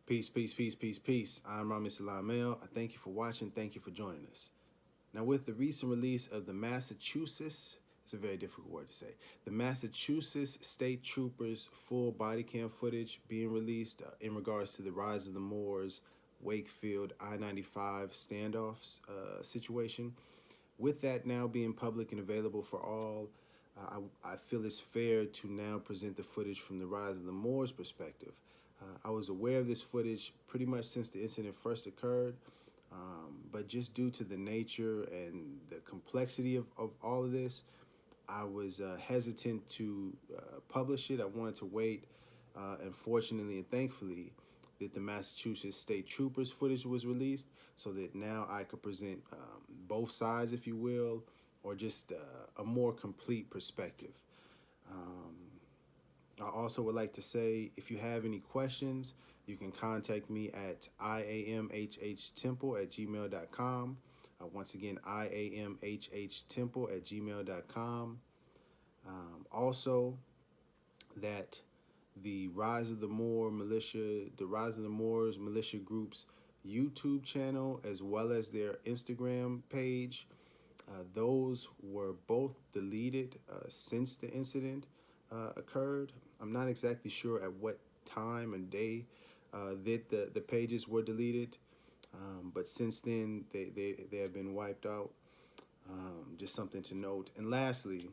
Peace, peace, peace, peace, peace. I'm Rami Salamel. I thank you for watching. Thank you for joining us. Now, with the recent release of the Massachusetts, it's a very difficult word to say, the Massachusetts State Troopers full body cam footage being released in regards to the rise of the Moors, Wakefield I-95 standoffs situation. With that now being public and available for all, I feel it's fair to now present the footage from the rise of the Moors perspective. I was aware of this footage pretty much since the incident first occurred, but just due to the nature and the complexity of all of this, I was hesitant to publish it. I wanted to wait, and fortunately and thankfully, that the Massachusetts State Troopers footage was released so that now I could present both sides, if you will, or just a more complete perspective. I also would like to say, if you have any questions, you can contact me at iamhhtemple@gmail.com. Once again, iamhhtemple@gmail.com. Also, that the Rise of the Moors Militia Group's YouTube channel, as well as their Instagram page, those were both deleted since the incident occurred. I'm not exactly sure at what time and day that the pages were deleted, but since then they have been wiped out. Just something to note. And lastly,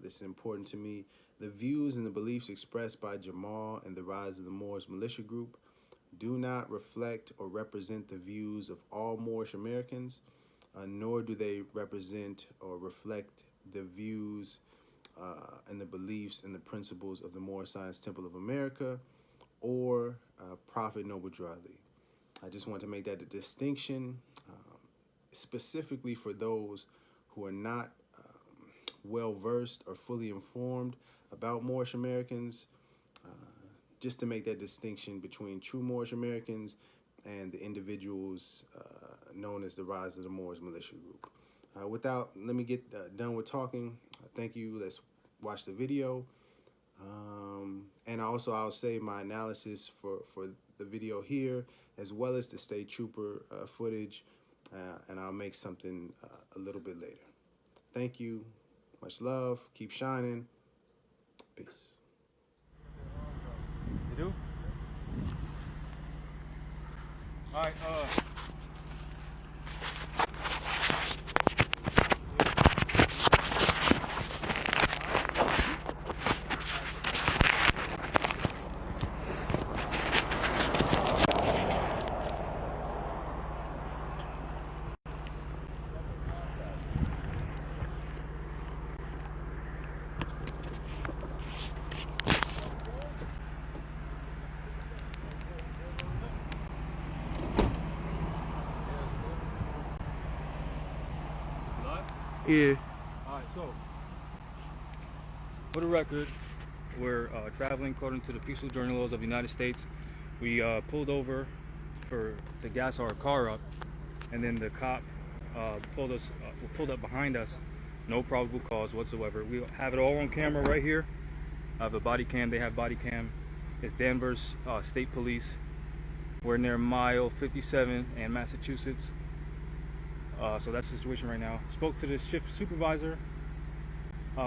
this is important to me, the views and the beliefs expressed by Jamal and the Rise of the Moors Militia Group do not reflect or represent the views of all Moorish Americans, nor do they represent or reflect the views and the beliefs and the principles of the Moorish Science Temple of America or Prophet Noble Drew Ali. I just want to make that a distinction, specifically for those who are not well-versed or fully informed about Moorish Americans, just to make that distinction between true Moorish Americans and the individuals known as the Rise of the Moors Militia Group. Let me get done with talking. Thank you. Let's watch the video. And also, I'll say my analysis for the video here, as well as the State Trooper footage, and I'll make something a little bit later. Thank you. Much love. Keep shining. Peace. You do? All right, Yeah. all right, so, for the record, we're traveling according to the peaceful journey laws of the United States. We pulled over to gas our car up, and then the cop pulled up behind us, no probable cause whatsoever. We have it all on camera right here. I have a body cam, they have body cam. It's Danvers State Police. We're near mile 57 in Massachusetts. So that's the situation right now. Spoke to the shift supervisor.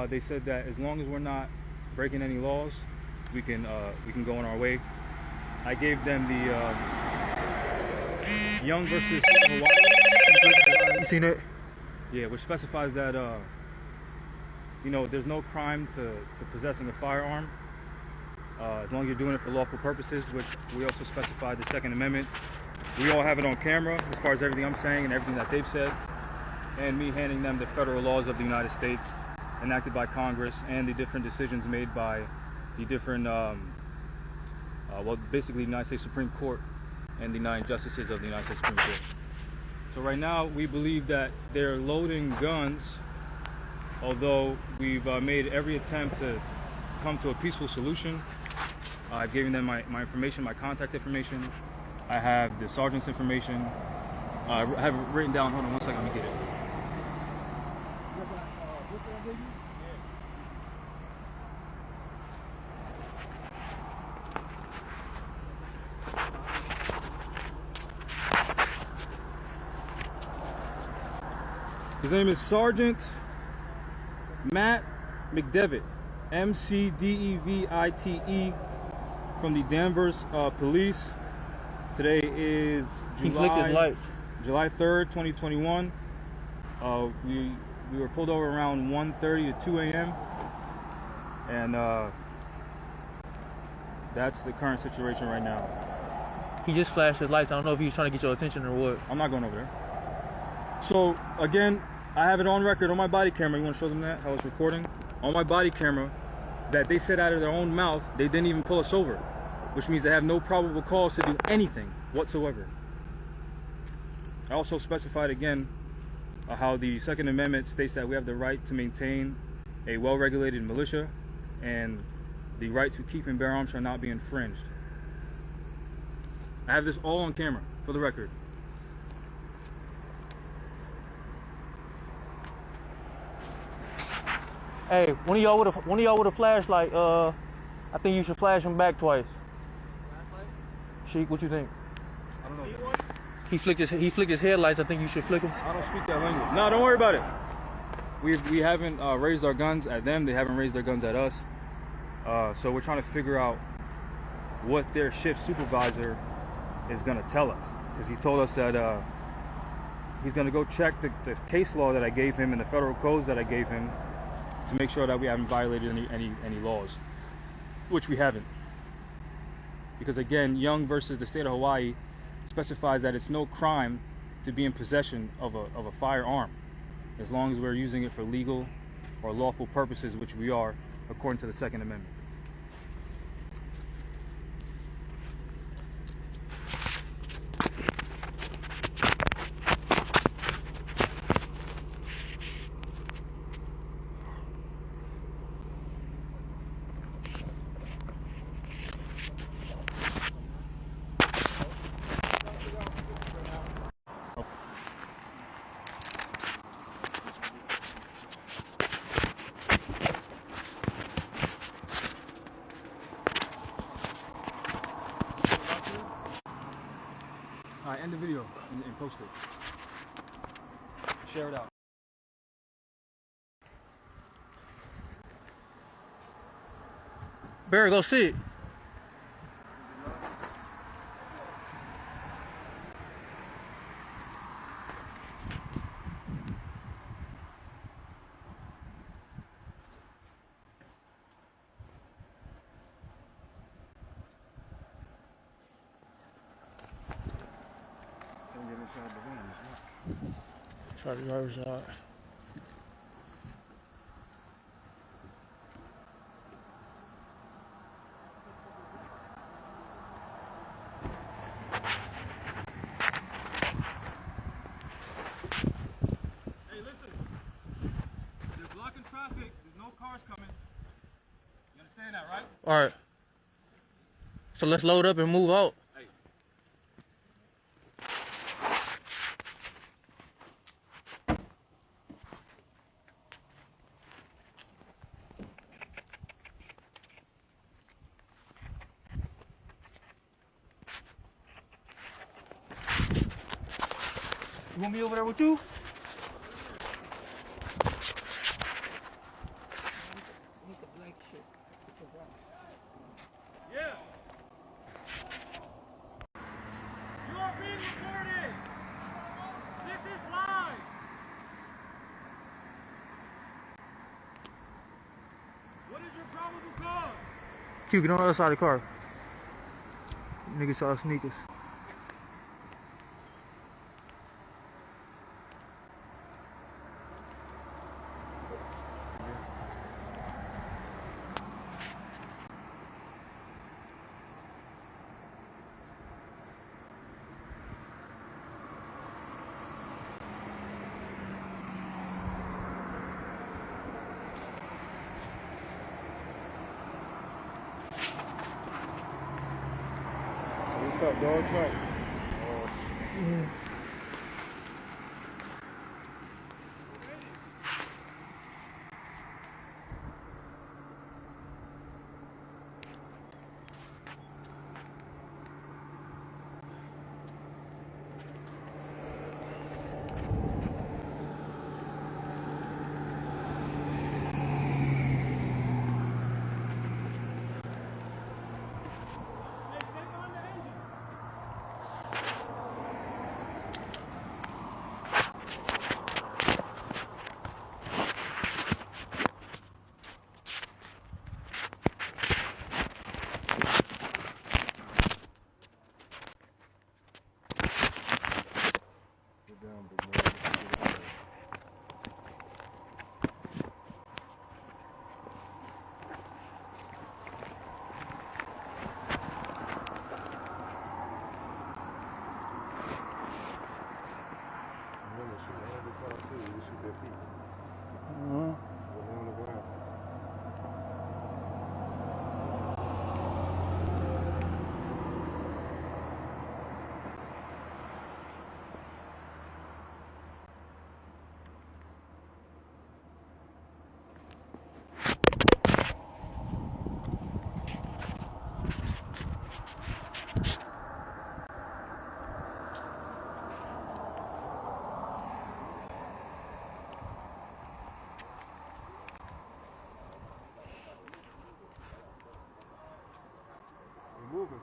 They said that as long as we're not breaking any laws, we can go on our way. I gave them the Young versus Hawaii. You seen it? Yeah, which specifies that there's no crime to possessing a firearm as long as you're doing it for lawful purposes, which we also specified the Second Amendment. We all have it on camera as far as everything I'm saying and everything that they've said, and me handing them the federal laws of the United States enacted by Congress and the different decisions made by the different, basically the United States Supreme Court and the 9 justices of the United States Supreme Court. So right now we believe that they're loading guns, although we've made every attempt to come to a peaceful solution. I've given them my information, my contact information. I have the sergeant's information. I have it written down. Hold on one second, let me get it. His name is Sergeant Matt McDevitt, McDevite, from the Danvers Police. Today is July 3rd, 2021. We were pulled over around 1:30 to 2 a.m. and that's the current situation right now. He just flashed his lights. I don't know if he was trying to get your attention or what. I'm not going over there. So again, I have it on record on my body camera. You want to show them that? How it's recording? On my body camera, that they said out of their own mouth they didn't even pull us over, which means they have no probable cause to do anything whatsoever. I also specified again how the Second Amendment states that we have the right to maintain a well-regulated militia and the right to keep and bear arms shall not be infringed. I have this all on camera for the record. Hey, one of y'all with a flashlight, I think you should flash him back twice. Flashlight? Sheik, what you think? I don't know. He flicked his headlights. I think you should flick him. I don't speak that language. No, don't worry about it. We haven't raised our guns at them. They haven't raised their guns at us. So we're trying to figure out what their shift supervisor is going to tell us, because he told us that he's going to go check the case law that I gave him and the federal codes that I gave him to make sure that we haven't violated any laws, which we haven't. Because again, Young versus the state of Hawaii specifies that it's no crime to be in possession of a firearm, as long as we're using it for legal or lawful purposes, which we are, according to the Second Amendment. All right, end the video and post it. Share it out. Barry, go sit. Inside the van. Try the driver's side. Hey, listen. They're blocking traffic. There's no cars coming. You understand that, right? All right. So let's load up and move out. Hey. You want me over there with you? Yeah. You are being recorded. This is live. What is your probable cause? Q, get on the other side of the car. Niggas try to sneak us. What's up, dog? Right. Yeah. We're moving.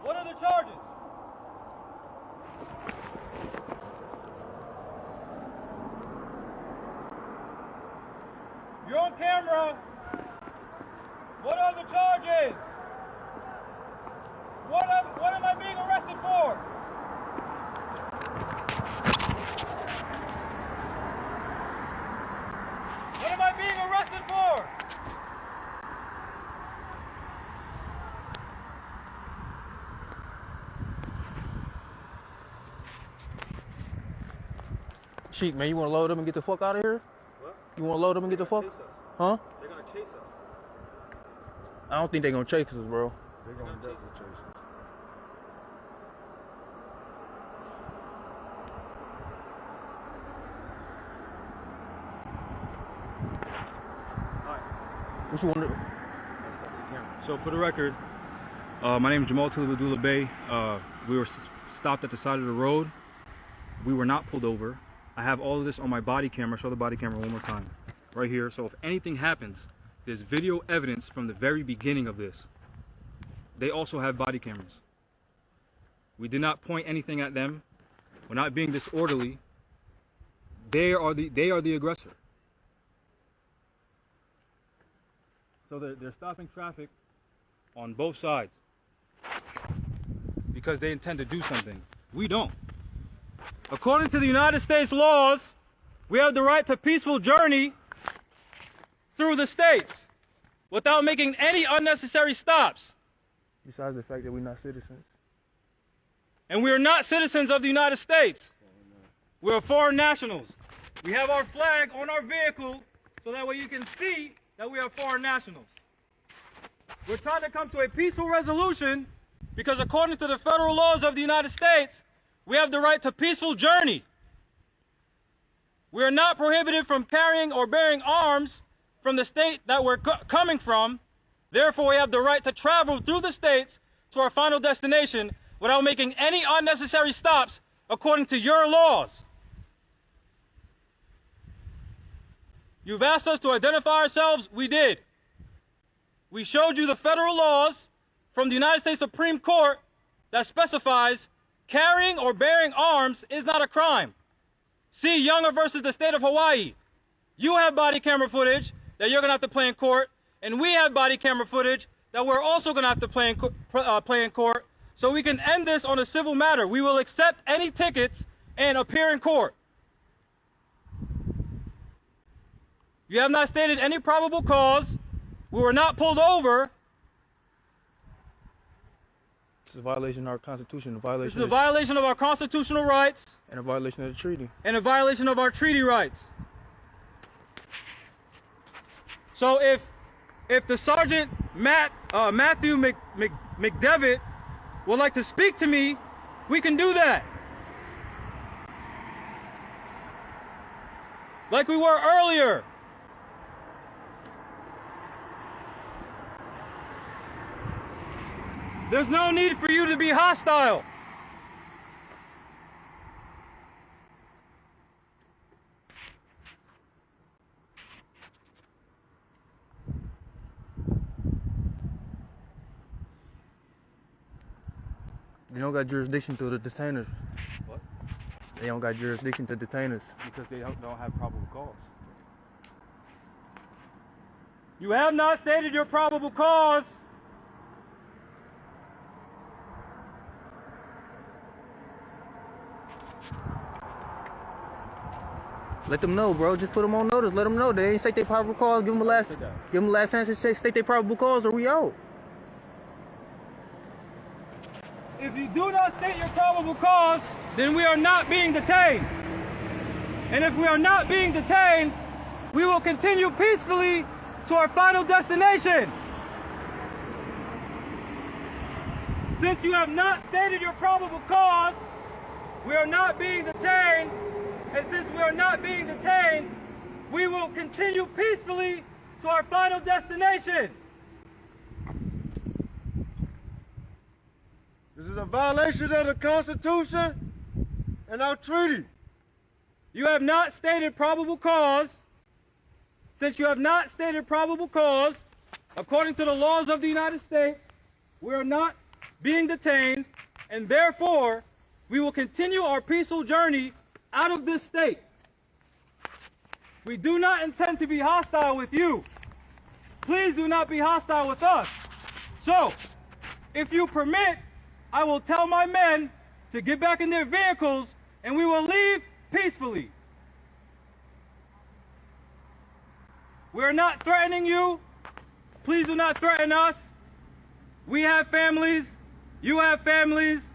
What are the charges? You're on camera. What are the charges? What am I being arrested for? What am I being arrested for? Sheik, man, you want to load up and get the fuck out of here? What? You want to load up and get the fuck? Chase us. Huh? They're gonna chase us. I don't think they're gonna chase us, bro. They're gonna definitely chase us. What you want to? So for the record, my name is Jamal Tilabadula Bey. We were stopped at the side of the road. We were not pulled over. I have all of this on my body camera. Show the body camera one more time. Right here. So if anything happens, there's video evidence from the very beginning of this. They also have body cameras. We did not point anything at them. We're not being disorderly. They are the aggressor. So they're stopping traffic on both sides because they intend to do something. We don't. According to the United States laws, we have the right to peaceful journey through the states without making any unnecessary stops. Besides the fact that we're not citizens. And we are not citizens of the United States. We are foreign nationals. We have our flag on our vehicle so that way you can see that we are foreign nationals. We're trying to come to a peaceful resolution because according to the federal laws of the United States, we have the right to peaceful journey. We are not prohibited from carrying or bearing arms from the state that we're coming from. Therefore, we have the right to travel through the states to our final destination without making any unnecessary stops according to your laws. You've asked us to identify ourselves. We did. We showed you the federal laws from the United States Supreme Court that specifies carrying or bearing arms is not a crime. See Younger versus the state of Hawaii. You have body camera footage that you're going to have to play in court, and we have body camera footage that we're also going to have to play in court, so we can end this on a civil matter. We will accept any tickets and appear in court. You have not stated any probable cause. We were not pulled over. It's a violation of our Constitution, This is a violation of our constitutional rights. and a violation of the treaty. And a violation of our treaty rights. So if the Sergeant Matthew McDevitt would like to speak to me, we can do that. Like we were earlier. There's no need for you to be hostile. They don't got jurisdiction to the detainers. What? They don't got jurisdiction to detain us. Because they don't have probable cause. You have not stated your probable cause. Let them know, bro. Just put them on notice. Let them know. They ain't state their probable cause. Give them a last chance to state their probable cause, or we out. If you do not state your probable cause, then we are not being detained. And if we are not being detained, we will continue peacefully to our final destination. Since you have not stated your probable cause, we are not being detained. And since we are not being detained, we will continue peacefully to our final destination. This is a violation of the Constitution and our treaty. You have not stated probable cause. Since you have not stated probable cause, according to the laws of the United States, we are not being detained, and therefore, we will continue our peaceful journey out of this state. We do not intend to be hostile with you. Please do not be hostile with us. So, if you permit, I will tell my men to get back in their vehicles and we will leave peacefully. We are not threatening you. Please do not threaten us. We have families. You have families.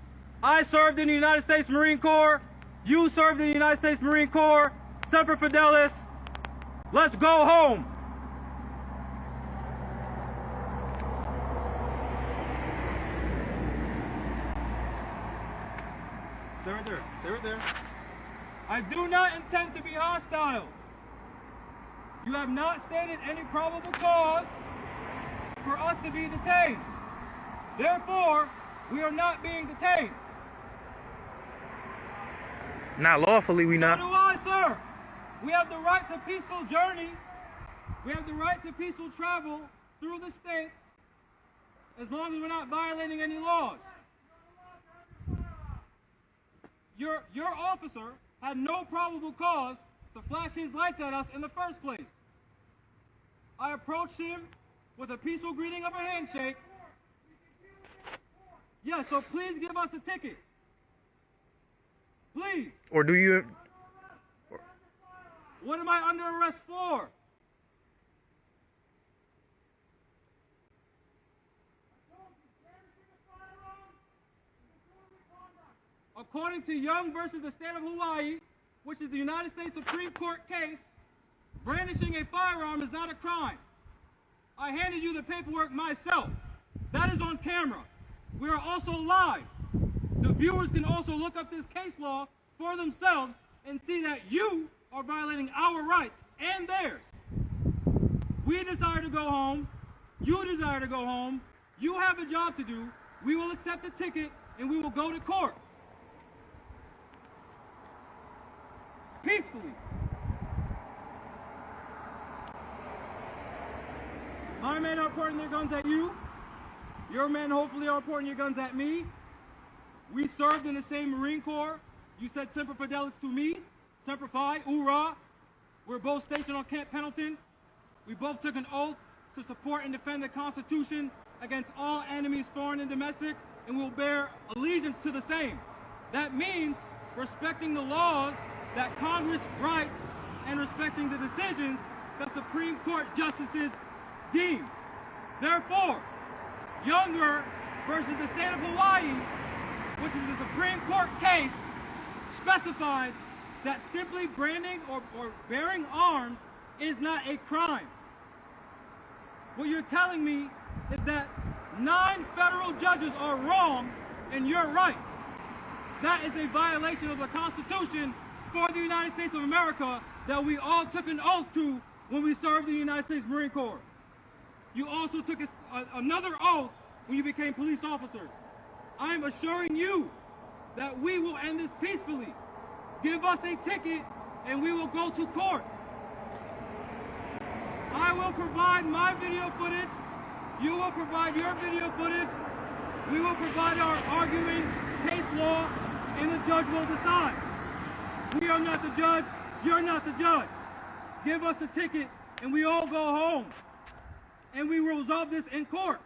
I served in the United States Marine Corps. You served in the United States Marine Corps. Semper Fidelis. Let's go home. Stay right there. Stay right there. I do not intend to be hostile. You have not stated any probable cause for us to be detained. Therefore, we are not being detained. Not lawfully, we So not. do I, sir. We have the right to peaceful journey. We have the right to peaceful travel through the states as long as we're not violating any laws. Your officer had no probable cause to flash his lights at us in the first place. I approached him with a peaceful greeting of a handshake. Yeah, so please give us a ticket. Please. Or do you? What am I under arrest for? According to Young versus the state of Hawaii, which is the United States Supreme Court case, brandishing a firearm is not a crime. I handed you the paperwork myself. That is on camera. We are also live. The viewers can also look up this case law for themselves and see that you are violating our rights and theirs. We desire to go home. You desire to go home. You have a job to do. We will accept the ticket and we will go to court. Peacefully. My men are pointing their guns at you. Your men hopefully are pointing your guns at me. We served in the same Marine Corps. You said Semper Fidelis to me. Semper Fi, Hoorah. We're both stationed on Camp Pendleton. We both took an oath to support and defend the Constitution against all enemies, foreign and domestic, and we'll bear allegiance to the same. That means respecting the laws that Congress writes and respecting the decisions that Supreme Court justices deem. Therefore, Younger versus the state of Hawaii, which is a Supreme Court case, specified that simply branding or bearing arms is not a crime. What you're telling me is that 9 federal judges are wrong and you're right. That is a violation of the Constitution for the United States of America that we all took an oath to when we served in the United States Marine Corps. You also took another oath when you became police officers. I am assuring you that we will end this peacefully. Give us a ticket and we will go to court. I will provide my video footage. You will provide your video footage. We will provide our arguing case law and the judge will decide. We are not the judge. You're not the judge. Give us the ticket and we all go home. And we will resolve this in court.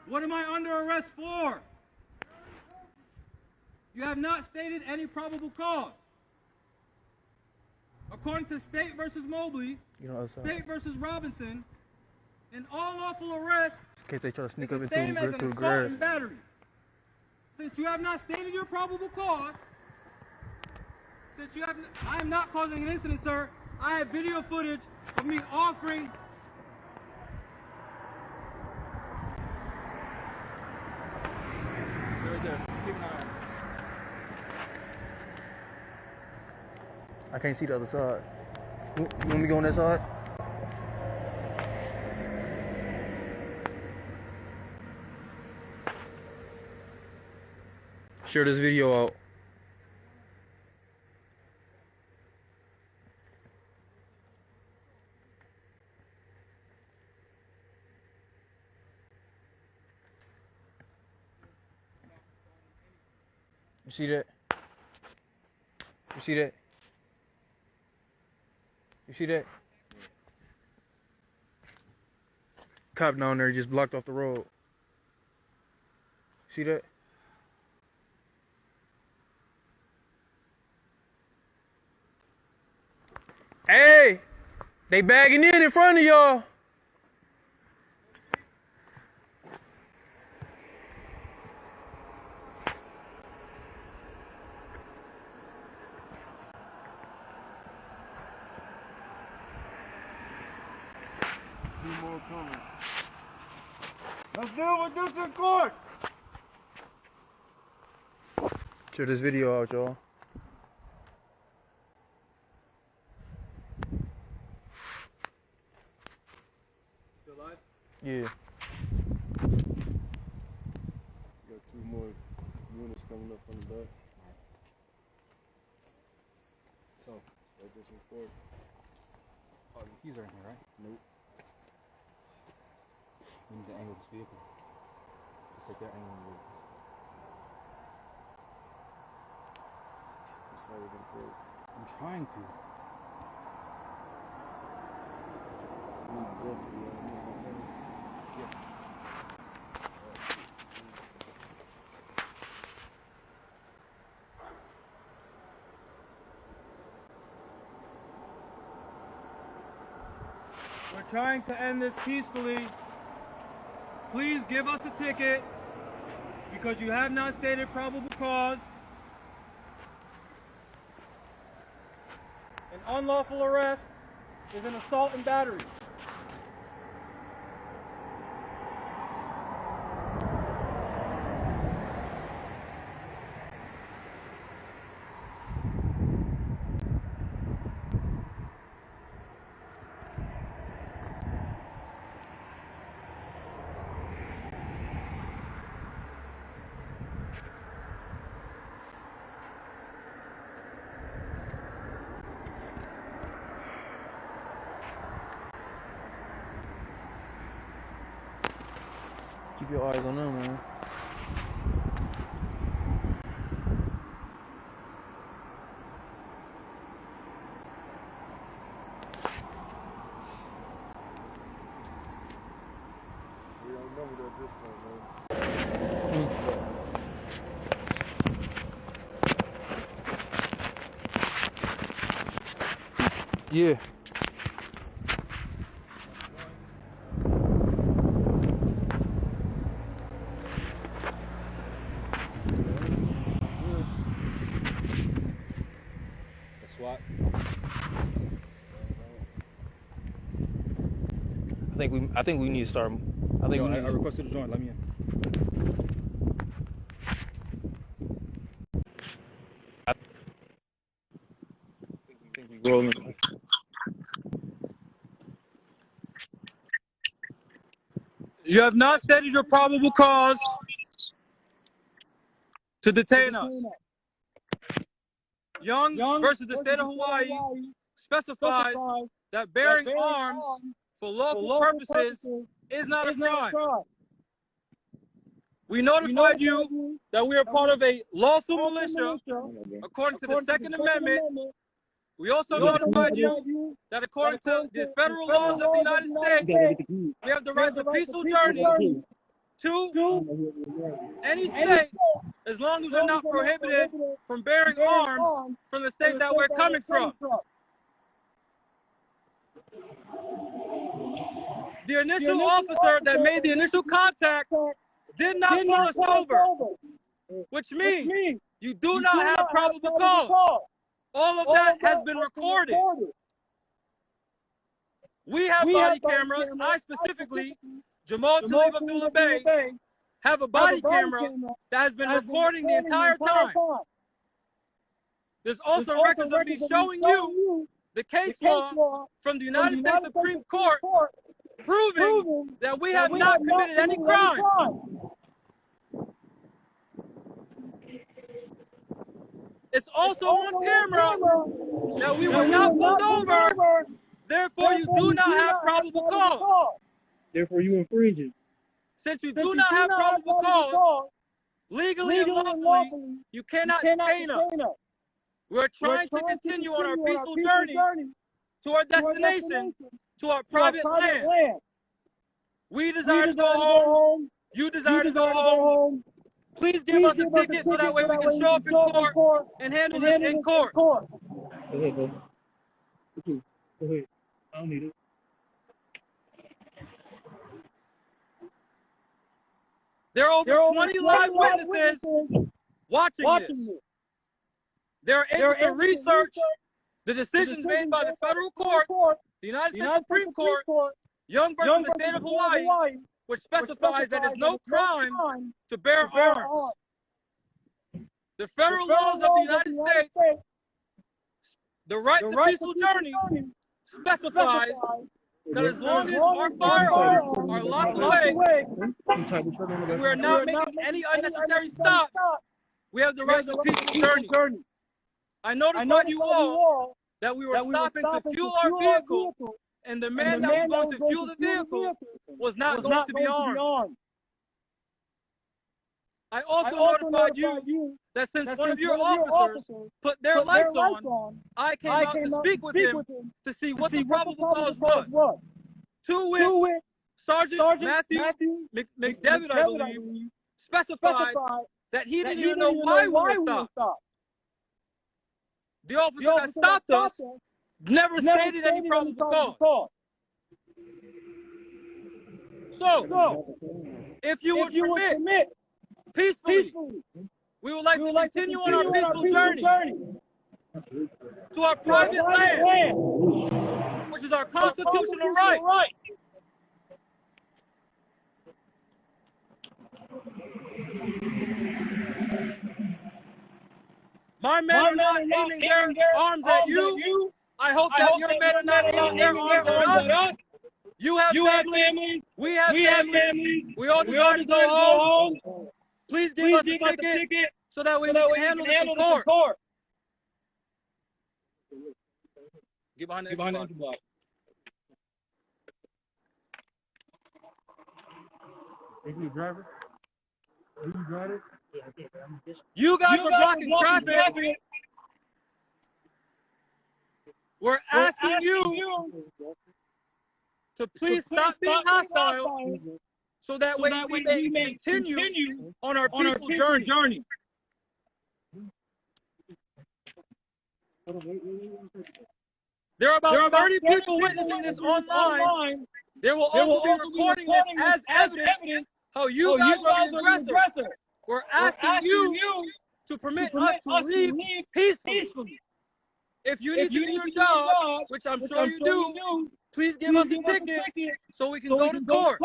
What am I under arrest for? You have not stated any probable cause. According to State versus Mobley, State versus Robinson, an unlawful arrest In case they try to sneak is up the same as through an the assault grass. and battery. It's since you have not stated your probable cause, I am not causing an incident, sir. I have video footage of me offering. Right there. Keep an eye on it. I can't see the other side. You want me to go on that side? Share this video out. You see that? You see that? You see that? Cop down there just blocked off the road. See that? Hey! They bagging in front of y'all. Two more coming. Let's deal with this in court. Share this video out, y'all. Still live? Yeah. Got two more units coming up from the back. So, like this in court. Oh, the keys are in here, right? Nope. We need to angle this vehicle. Just like that angle. That's how we're gonna court. I'm trying to. We need to go for the We're trying to end this peacefully. Please give us a ticket because you have not stated probable cause. An unlawful arrest is an assault and battery. Keep your eyes on them, man. We don't know that at this point, man. Yeah. SWAT. I think we need to start. I think Yo, we I need to, requested a joint. Let me in. rolling. You have not stated your probable cause to detain us. Young versus the state of Hawaii specifies that bearing arms for lawful purposes is not a crime. We notified you that we are part of a lawful militia according to the Second Amendment. We also notified you that according to the federal laws of the United States, we have the right to peaceful journey to any state as long as we're not prohibited from bearing arms from the state that we're coming from. The initial officer that made the initial contact did not pull us over. which means you do not have probable cause. All of that has been recorded. We have body cameras. I specifically, Jamal Talib Abdullah Bey, have a body camera that has been recording the entire time. There's also records of me showing you the case law from the United States Supreme Court proving that we have not committed any crimes. It's also on camera that we were not pulled over. Therefore, you do not have probable cause. Therefore, you infringing. Since you do not have probable cause, legally and lawfully, you cannot detain us. We're trying to continue on our peaceful journey to our destination, to our private land. We desire to go home. You desire to go home. Please give us a ticket so that way we can show up in court and handle this in court. Go ahead, bro. Go ahead. I don't need it. There are over 20 live witnesses watching this. They're able to research the decisions made by the federal courts, the United States Supreme Court, Young versus the state of Hawaii, which specifies that it's no crime to bear arms. The federal laws of the United States, the right to peaceful journey, specifies that as long as our firearms are locked away and we are not making any unnecessary stops, we have the right to peaceful journey. I notified you all that we were stopping to fuel our vehicle, and the man that was going to fuel the vehicle was not going to be armed. I also notified you that since one of your officers put their lights on, I came out to speak with him to see what the probable cause was. To which Sergeant Matthew McDevitt, I believe, specified that he didn't even know why we were stopped. The officer that stopped us never stated any probable cause. So, if you would permit, peacefully, we would like to continue on our peaceful journey to our private land, which is our constitutional right. My men are not aiming their arms at you. I hope that your men are not aiming their arms at us. You have families. We have families. We all desire to go home. Please give us a ticket so that we can handle this in court. Get behind the exit block. Are you a driver? Are you a driver? You guys are blocking traffic. We're asking you to please stop being hostile so that way we may continue on our peaceful journey. There are about 30 people witnessing this online. There will also be recording this as evidence how you guys are the aggressor. We're asking you to permit us to leave peacefully. If you need to do your job, which I'm sure you do, please give us a ticket so we can go to court.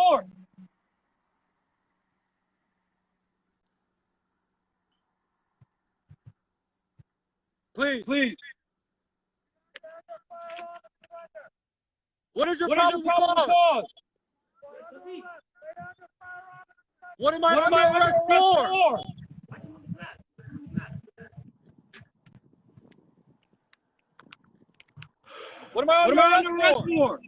Please. What is your probable cause? What am I under arrest for? What am I under arrest for?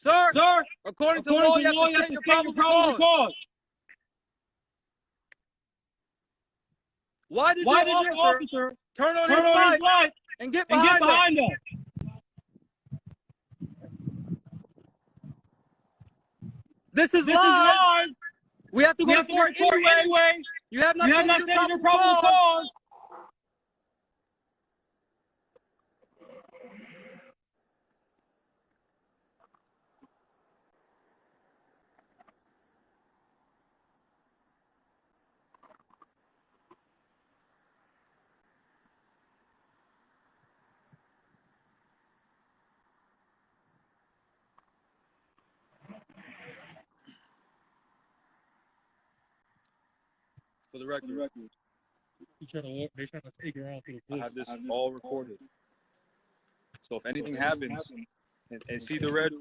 Sir, according to law, you have to state your probable cause. Why did your officer turn on his light and get behind us? This is live. We have to go to court anyway. You have not stated your probable cause. For the record, They trying to take her out to the I have this all recorded. So if anything happens and see the red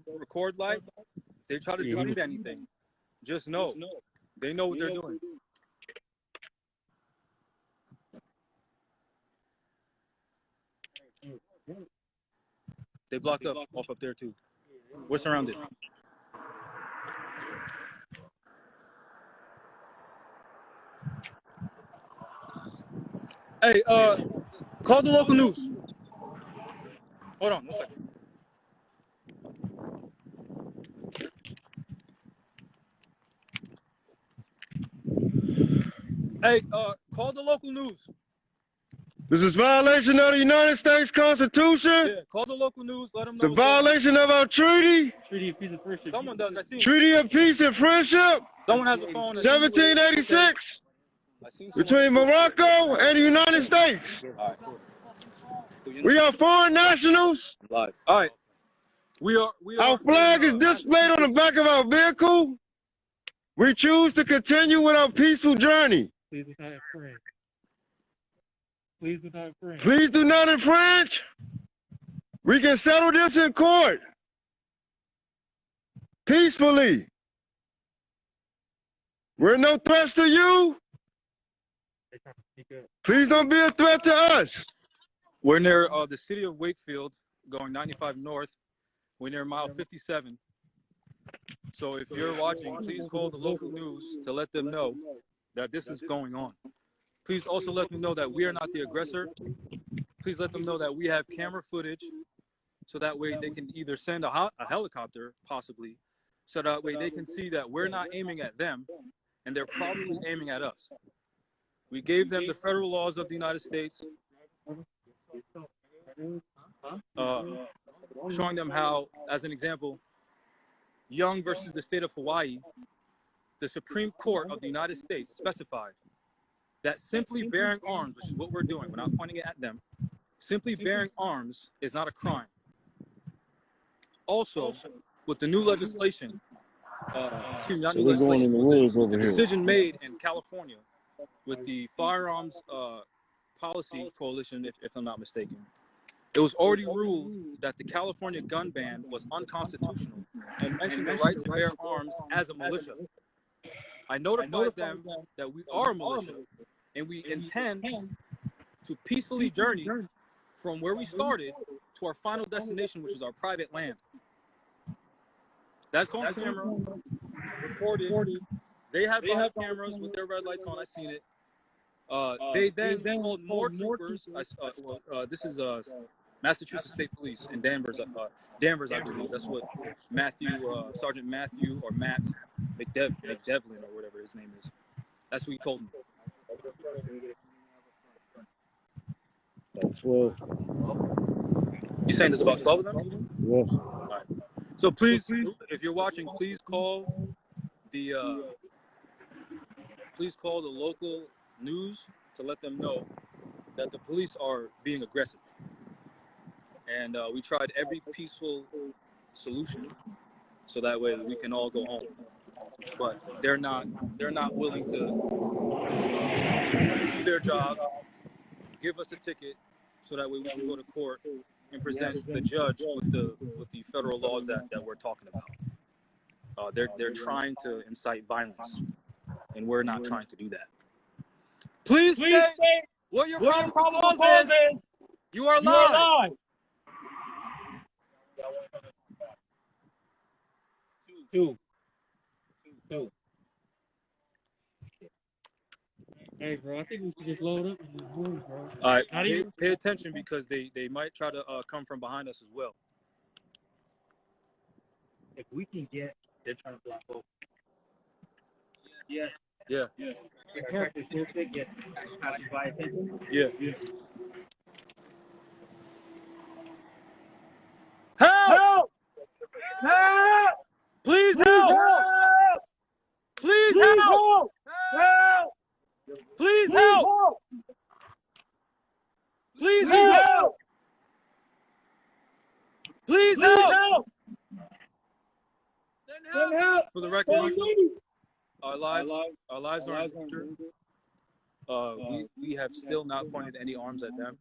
record light, if they try to delete anything, just know they know what they're doing. They blocked up off up there too. We're surrounded. Hey, call the local news. Hold on, 1 second. Hey, call the local news. This is violation of the United States Constitution. Yeah, call the local news. Let them It's know. a violation of our treaty. Treaty of Peace and Friendship. Someone does. I see. Treaty of Peace and Friendship. Someone has a phone. 1786. Okay. Between Morocco and the United States. All right, cool. We are foreign nationals. Live. All right. We are. Our flag is displayed on the back of our vehicle. We choose to continue with our peaceful journey. Please do not infringe. Please do not infringe. Please do not infringe. We can settle this in court peacefully. We're no threats to you. Please don't be a threat to us. We're near the city of Wakefield, going 95 north. We're near mile 57. So if you're watching, please call the local news to let them know that this is going on. Please also let them know that we are not the aggressor. Please let them know that we have camera footage, so that way they can either send a helicopter, possibly, so that way they can see that we're not aiming at them, and they're probably aiming at us. We gave them the federal laws of the United States, showing them how, as an example, Young versus the state of Hawaii, the Supreme Court of the United States specified that simply bearing arms, which is what we're doing, we're not pointing it at them, simply bearing arms is not a crime. Also, with the new legislation, the decision made in California with the firearms policy coalition, if I'm not mistaken, it was already ruled that the California gun ban was unconstitutional and mentioned the right to bear arms as a militia. I notified them that we are a militia and we intend to peacefully journey from where we started to our final destination, which is our private land. That's on camera, recorded. They have body cameras with their red lights on. I seen it. They then called more troopers. This is Massachusetts State Police in Danvers, I believe. That's what Sergeant Matthew or Matt McDevlin or whatever his name is. That's what he told me. 12. You saying there's about 12 of them? Yes. All right. So please, if you're watching, please call the local news to let them know that the police are being aggressive. And we tried every peaceful solution so that way we can all go home. But they're not willing to do their job, give us a ticket so that way we can go to court and present the judge with the federal laws that we're talking about. They're trying to incite violence, and we're not trying to do that. Please state what your probable cause is. You are live. Two. Hey, bro, I think we should just load up and just move, bro. All right, pay attention because they might try to come from behind us as well. If we can get, they're trying to block both. Yeah. Yeah. Yeah. Help! Help! Please help! Please help! Help! Please help! Please help! Please help! Send help! For the record, our lives are in danger. We have still not pointed any arms at them.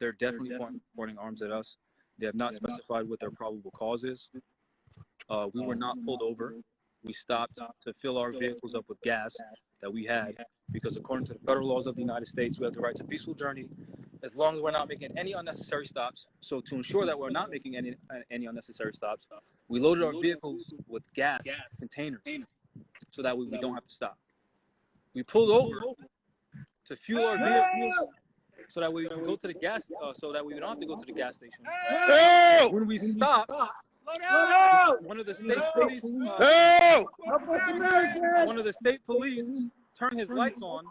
They're definitely pointing arms at us. They have not specified what their probable cause is. We were not pulled over. We stopped to fill our vehicles up with gas that we had, because according to the federal laws of the United States, we have the right to peaceful journey as long as we're not making any unnecessary stops. So to ensure that we're not making any unnecessary stops, we loaded our vehicles with gas containers so that way we don't have to stop. We pulled over to fuel our vehicles so that way we can go to the gas, so that way we don't have to go to the gas station. Help! When we stopped, one of the state police, Help! one of the state police turned his lights on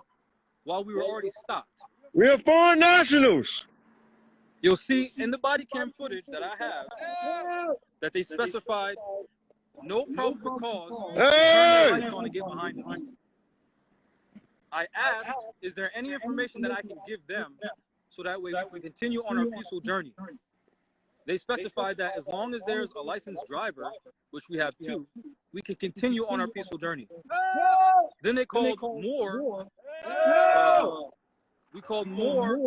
while we were already stopped. We are foreign nationals. You'll see in the body cam footage that I have that they specified no probable cause to turn their lights on and get behind us. I asked, is there any information that I can give them so that way we can continue on our peaceful journey? They specified that as long as there's a licensed driver, which we have two, we can continue on our peaceful journey. Then they called more. They called more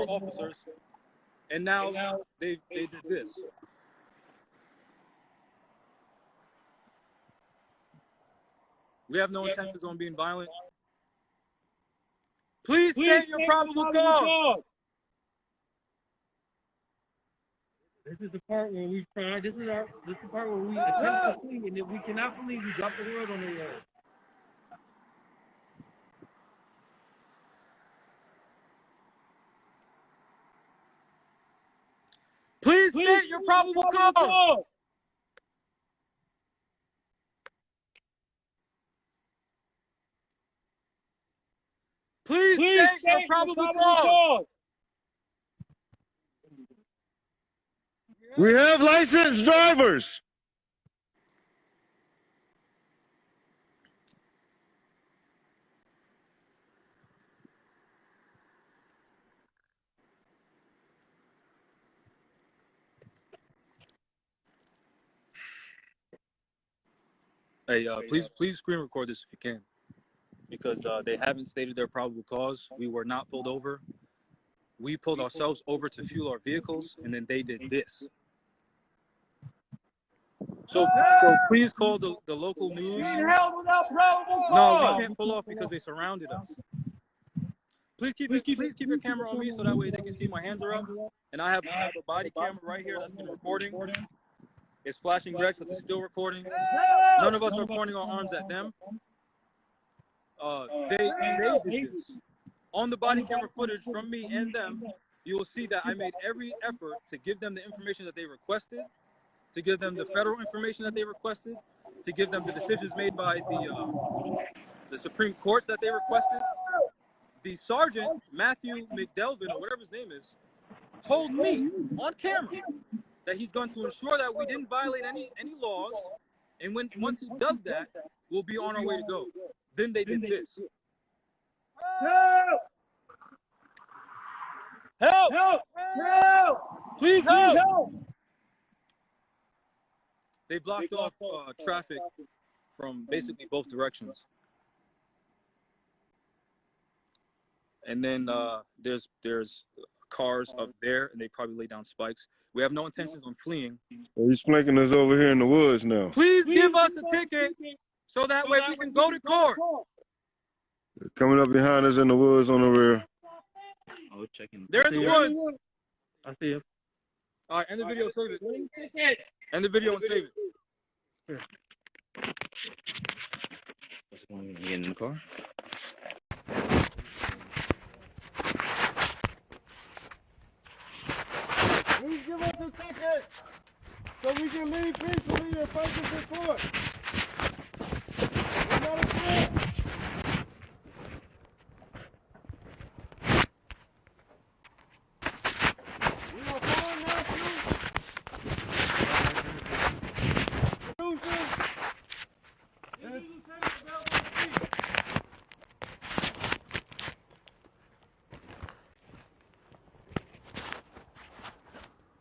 officers, and now they did this. We have no intentions on being violent. Please state your probable cause. This is the part where we try. This is the part where we attempt to flee, and if we cannot flee, we drop the word on their ass. Please state your probable cause. Please state your probable cause. We have licensed drivers. Hey, please screen record this if you can, because they haven't stated their probable cause. We were not pulled over. We pulled ourselves over to fuel our vehicles, and then they did this. So please call the local news. No, we can't pull off because they surrounded us. Please keep your camera on me so that way they can see my hands are up. And I have a body camera right here that's been recording. It's flashing red because it's still recording. None of us are pointing our arms at them. They did this. On the body camera footage from me and them, you will see that I made every effort to give them the information that they requested, to give them the federal information that they requested, to give them the decisions made by the Supreme Courts that they requested. The Sergeant, Matthew McDelvin, or whatever his name is, told me on camera that he's going to ensure that we didn't violate any laws, and once he does that, we'll be on our way to go. Then they did this. Help! Help! Help! Please help! They blocked off traffic from basically both directions. And then there's cars up there, and they probably lay down spikes. We have no intentions on fleeing. Well, he's flanking us over here in the woods now. Please give us a ticket so that way we can go to court. They're coming up behind us in the woods on the rear. Oh, checking. They're in the woods. I see him. All right, end the video, save it. End the video and save it. What's going on? You getting in the car? Please give us a ticket so we can leave peacefully and focus in court. We're not a threat. We are foreign nationals.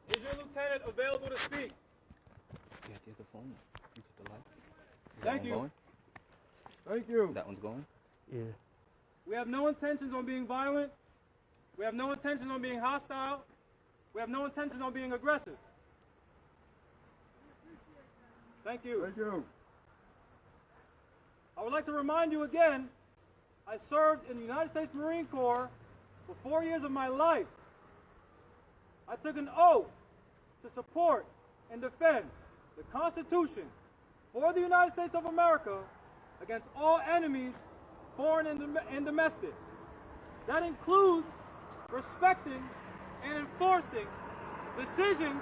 Is your lieutenant available to speak? Yeah, get the phone. You get the light. Thank you. Going? Thank you. That one's going? Yeah. We have no intentions on being violent. We have no intentions on being hostile. We have no intentions on being aggressive. Thank you. Thank you. I would like to remind you again, I served in the United States Marine Corps for 4 years of my life. I took an oath to support and defend the Constitution for the United States of America against all enemies, foreign and domestic. That includes respecting and enforcing decisions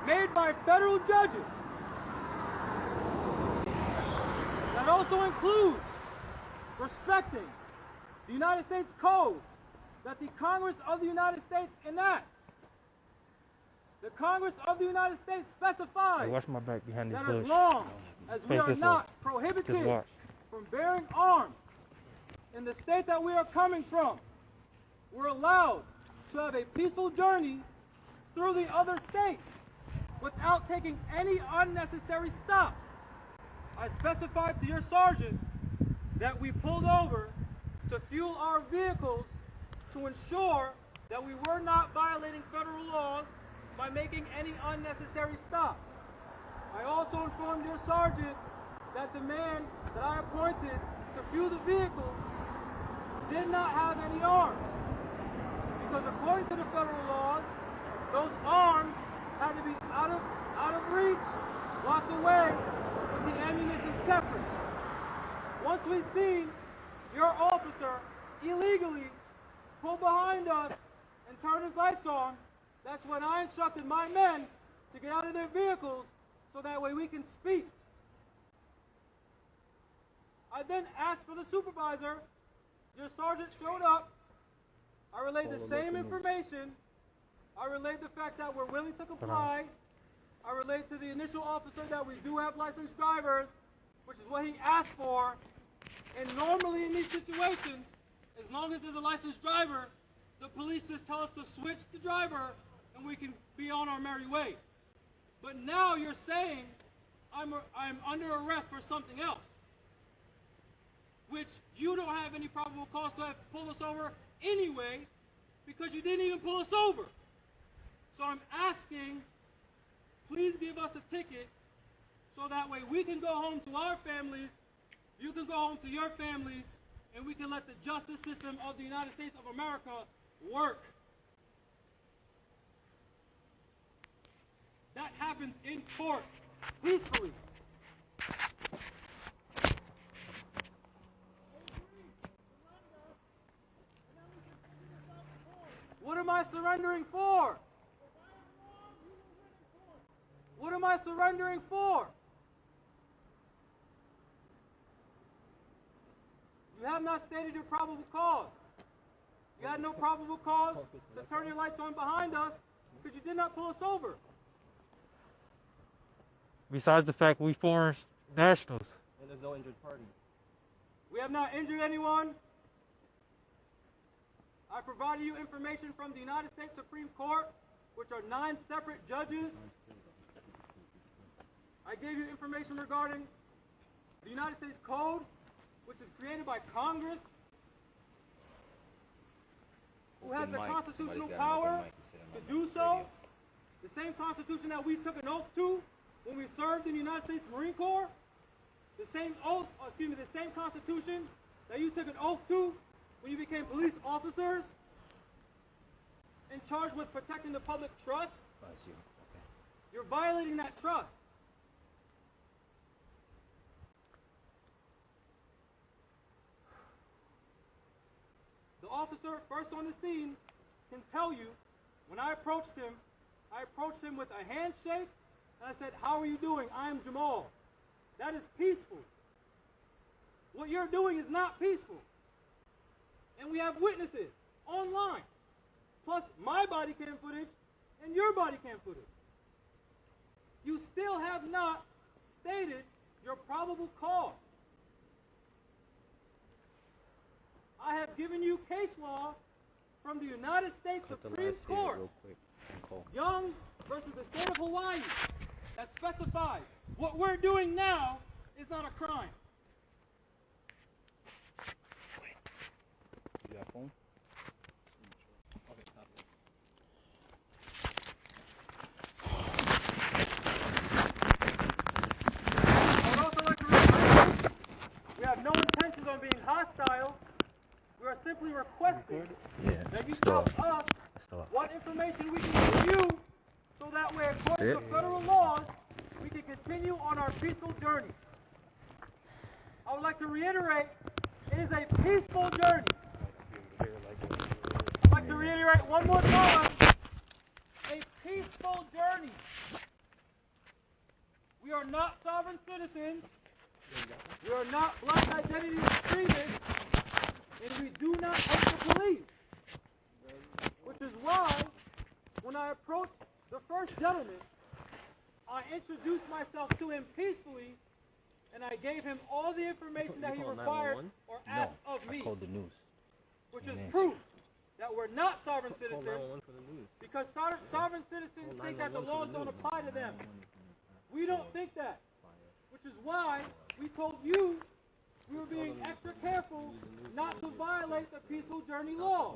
made by federal judges. That also includes respecting the United States codes that the Congress of the United States enacts. The Congress of the United States specifies Hey, watch my back behind this that bush. as long as we Face are this not way. prohibited Just watch. from bearing arms in the state that we are coming from, we're allowed to have a peaceful journey through the other states without taking any unnecessary stops. I specified to your sergeant that we pulled over to fuel our vehicles to ensure that we were not violating federal laws by making any unnecessary stops. I also informed your sergeant that the man that I appointed to fuel the vehicle did not have any arms, because according to the federal laws, those arms had to be out of reach, locked away, with the ammunition separate. Once we seen your officer illegally pull behind us and turn his lights on, that's when I instructed my men to get out of their vehicles so that way we can speak. I then asked for the supervisor. Your sergeant showed up. I relayed the same information. I relayed the fact that we're willing to comply. I relayed to the initial officer that we do have licensed drivers, which is what he asked for. And normally in these situations, as long as there's a licensed driver, the police just tell us to switch the driver and we can be on our merry way. But now you're saying I'm under arrest for something else, which you don't have any probable cause to have pulled us over anyway, because you didn't even pull us over. So I'm asking, please give us a ticket so that way we can go home to our families, you can go home to your families, and we can let the justice system of the United States of America work. That happens in court, peacefully. What am I surrendering for? What am I surrendering for? You have not stated your probable cause. You had no probable cause to turn your lights on behind us because you did not pull us over. Besides the fact we foreign nationals. And there's no injured party. We have not injured anyone. I provided you information from the United States Supreme Court, which are 9 separate judges. I gave you information regarding the United States Code, which is created by Congress, who has the constitutional power to do so. The same Constitution that we took an oath to when we served in the United States Marine Corps. The same Constitution that you took an oath to when you became police officers and charged with protecting the public trust. You're violating that trust. The officer first on the scene can tell you, when I approached him with a handshake, and I said, "How are you doing? I am Jamal." That is peaceful. What you're doing is not peaceful. And we have witnesses online, plus my body cam footage and your body cam footage. You still have not stated your probable cause. I have given you case law from the United States Supreme Court, Young versus the state of Hawaii, that specifies what we're doing now is not a crime. simply requesting Yeah, that you still tell up. us Still up. what information we can give you so that way, according to federal laws, we can continue on our peaceful journey. I would like to reiterate, it is a peaceful journey. I'd like to reiterate one more time, a peaceful journey. We are not sovereign citizens. We are not black identity extremists. And we do not hate the police. Which is why, when I approached the first gentleman, I introduced myself to him peacefully, and I gave him all the information that he required or asked of me. I called the news. Which is proof that we're not sovereign citizens, because sovereign citizens think that the laws don't apply to them. We don't think that, which is why we told you we were being extra careful not to violate the peaceful journey law.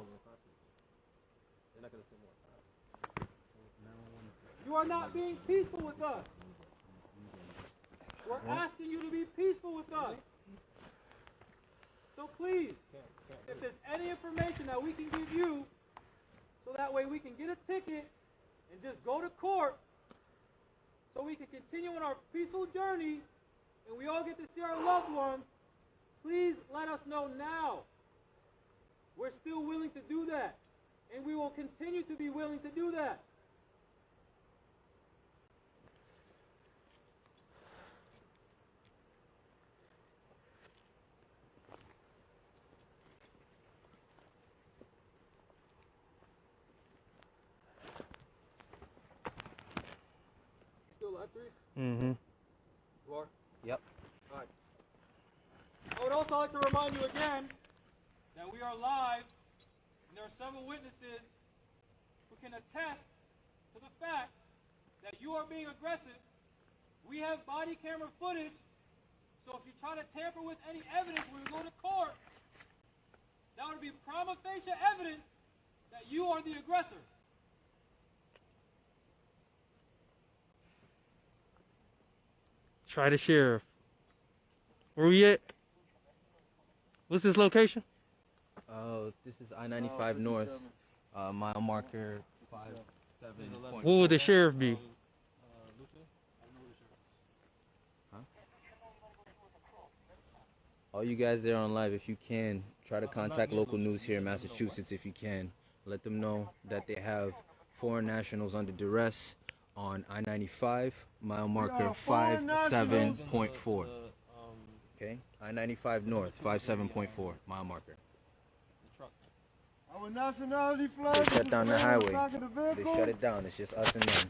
You are not being peaceful with us. We're asking you to be peaceful with us. So please, if there's any information that we can give you, so that way we can get a ticket and just go to court, so we can continue on our peaceful journey and we all get to see our loved ones, please let us know now. We're still willing to do that, and we will continue to be willing to do that. Still at 3? Mm-hmm. You are? Yep. All right. I would also like to remind you again that we are live, and there are several witnesses who can attest to the fact that you are being aggressive. We have body camera footage, so if you try to tamper with any evidence when we go to court, that would be prima facie evidence that you are the aggressor. Try the sheriff. Where we at? What's this location? This is I-95 North. Mile marker 57. What would the sheriff be? All you guys there on live, if you can, try to contact local news here in Massachusetts if you can. Let them know that they have foreign nationals under duress on I-95, mile marker 57.4. Okay, I-95 North, 57.4, mile marker. Our nationality flag They shut down the highway. back of the They vehicle. shut it down. It's just us and them.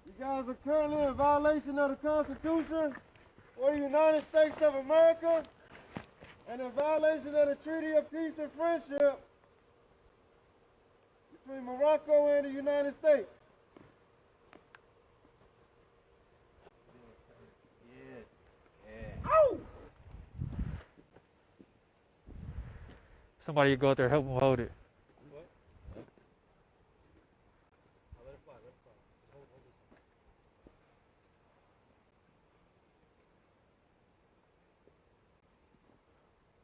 You guys are currently in violation of the Constitution for the United States of America and in violation of the Treaty of Peace and Friendship between Morocco and the United States. Somebody go out there help him hold it.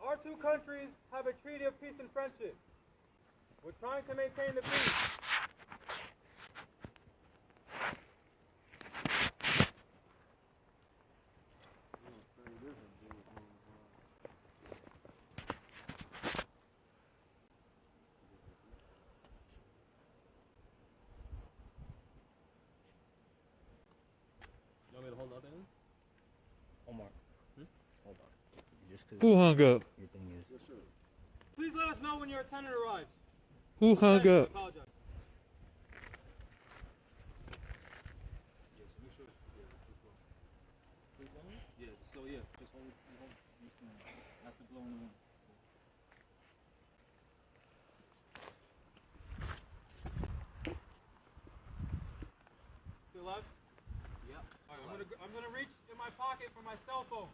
Our two countries have a treaty of peace and friendship. We're trying to maintain the peace. You want me to hold up ends? Omar, hold on. Just 'cause Who hung up? your thing is. Please let us know when your attendant arrives. Who hung Uh, up? apologize. Yeah, so yeah, just hold this one. That's the blow in the wind. Still alive? Yep. All right, I'm gonna reach in my pocket for my cell phone.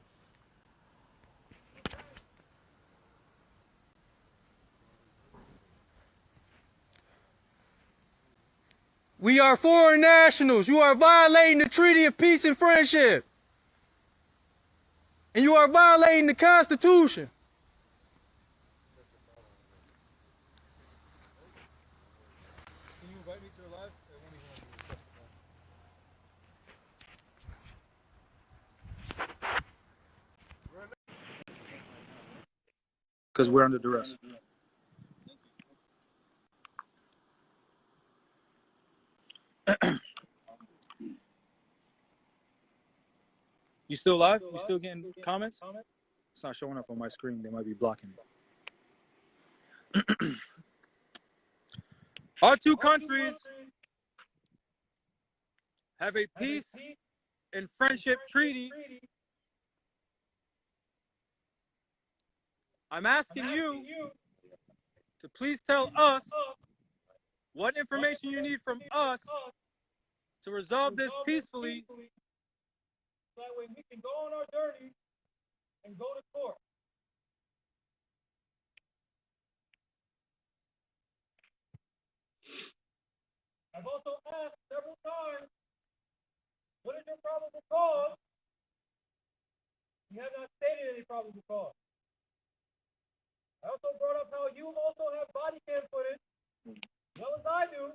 We are foreign nationals. You are violating the Treaty of Peace and Friendship. And you are violating the Constitution. because we're under duress. You still live? You still getting comments? It's not showing up on my screen. They might be blocking it. Our two countries have a peace and friendship treaty. I'm asking you to please tell us what information you need from us to resolve this peacefully. That way we can go on our journey and go to court. I've also asked several times, what is your probable cause? You have not stated any probable cause. I also brought up how you also have body cam footage, as well as I do,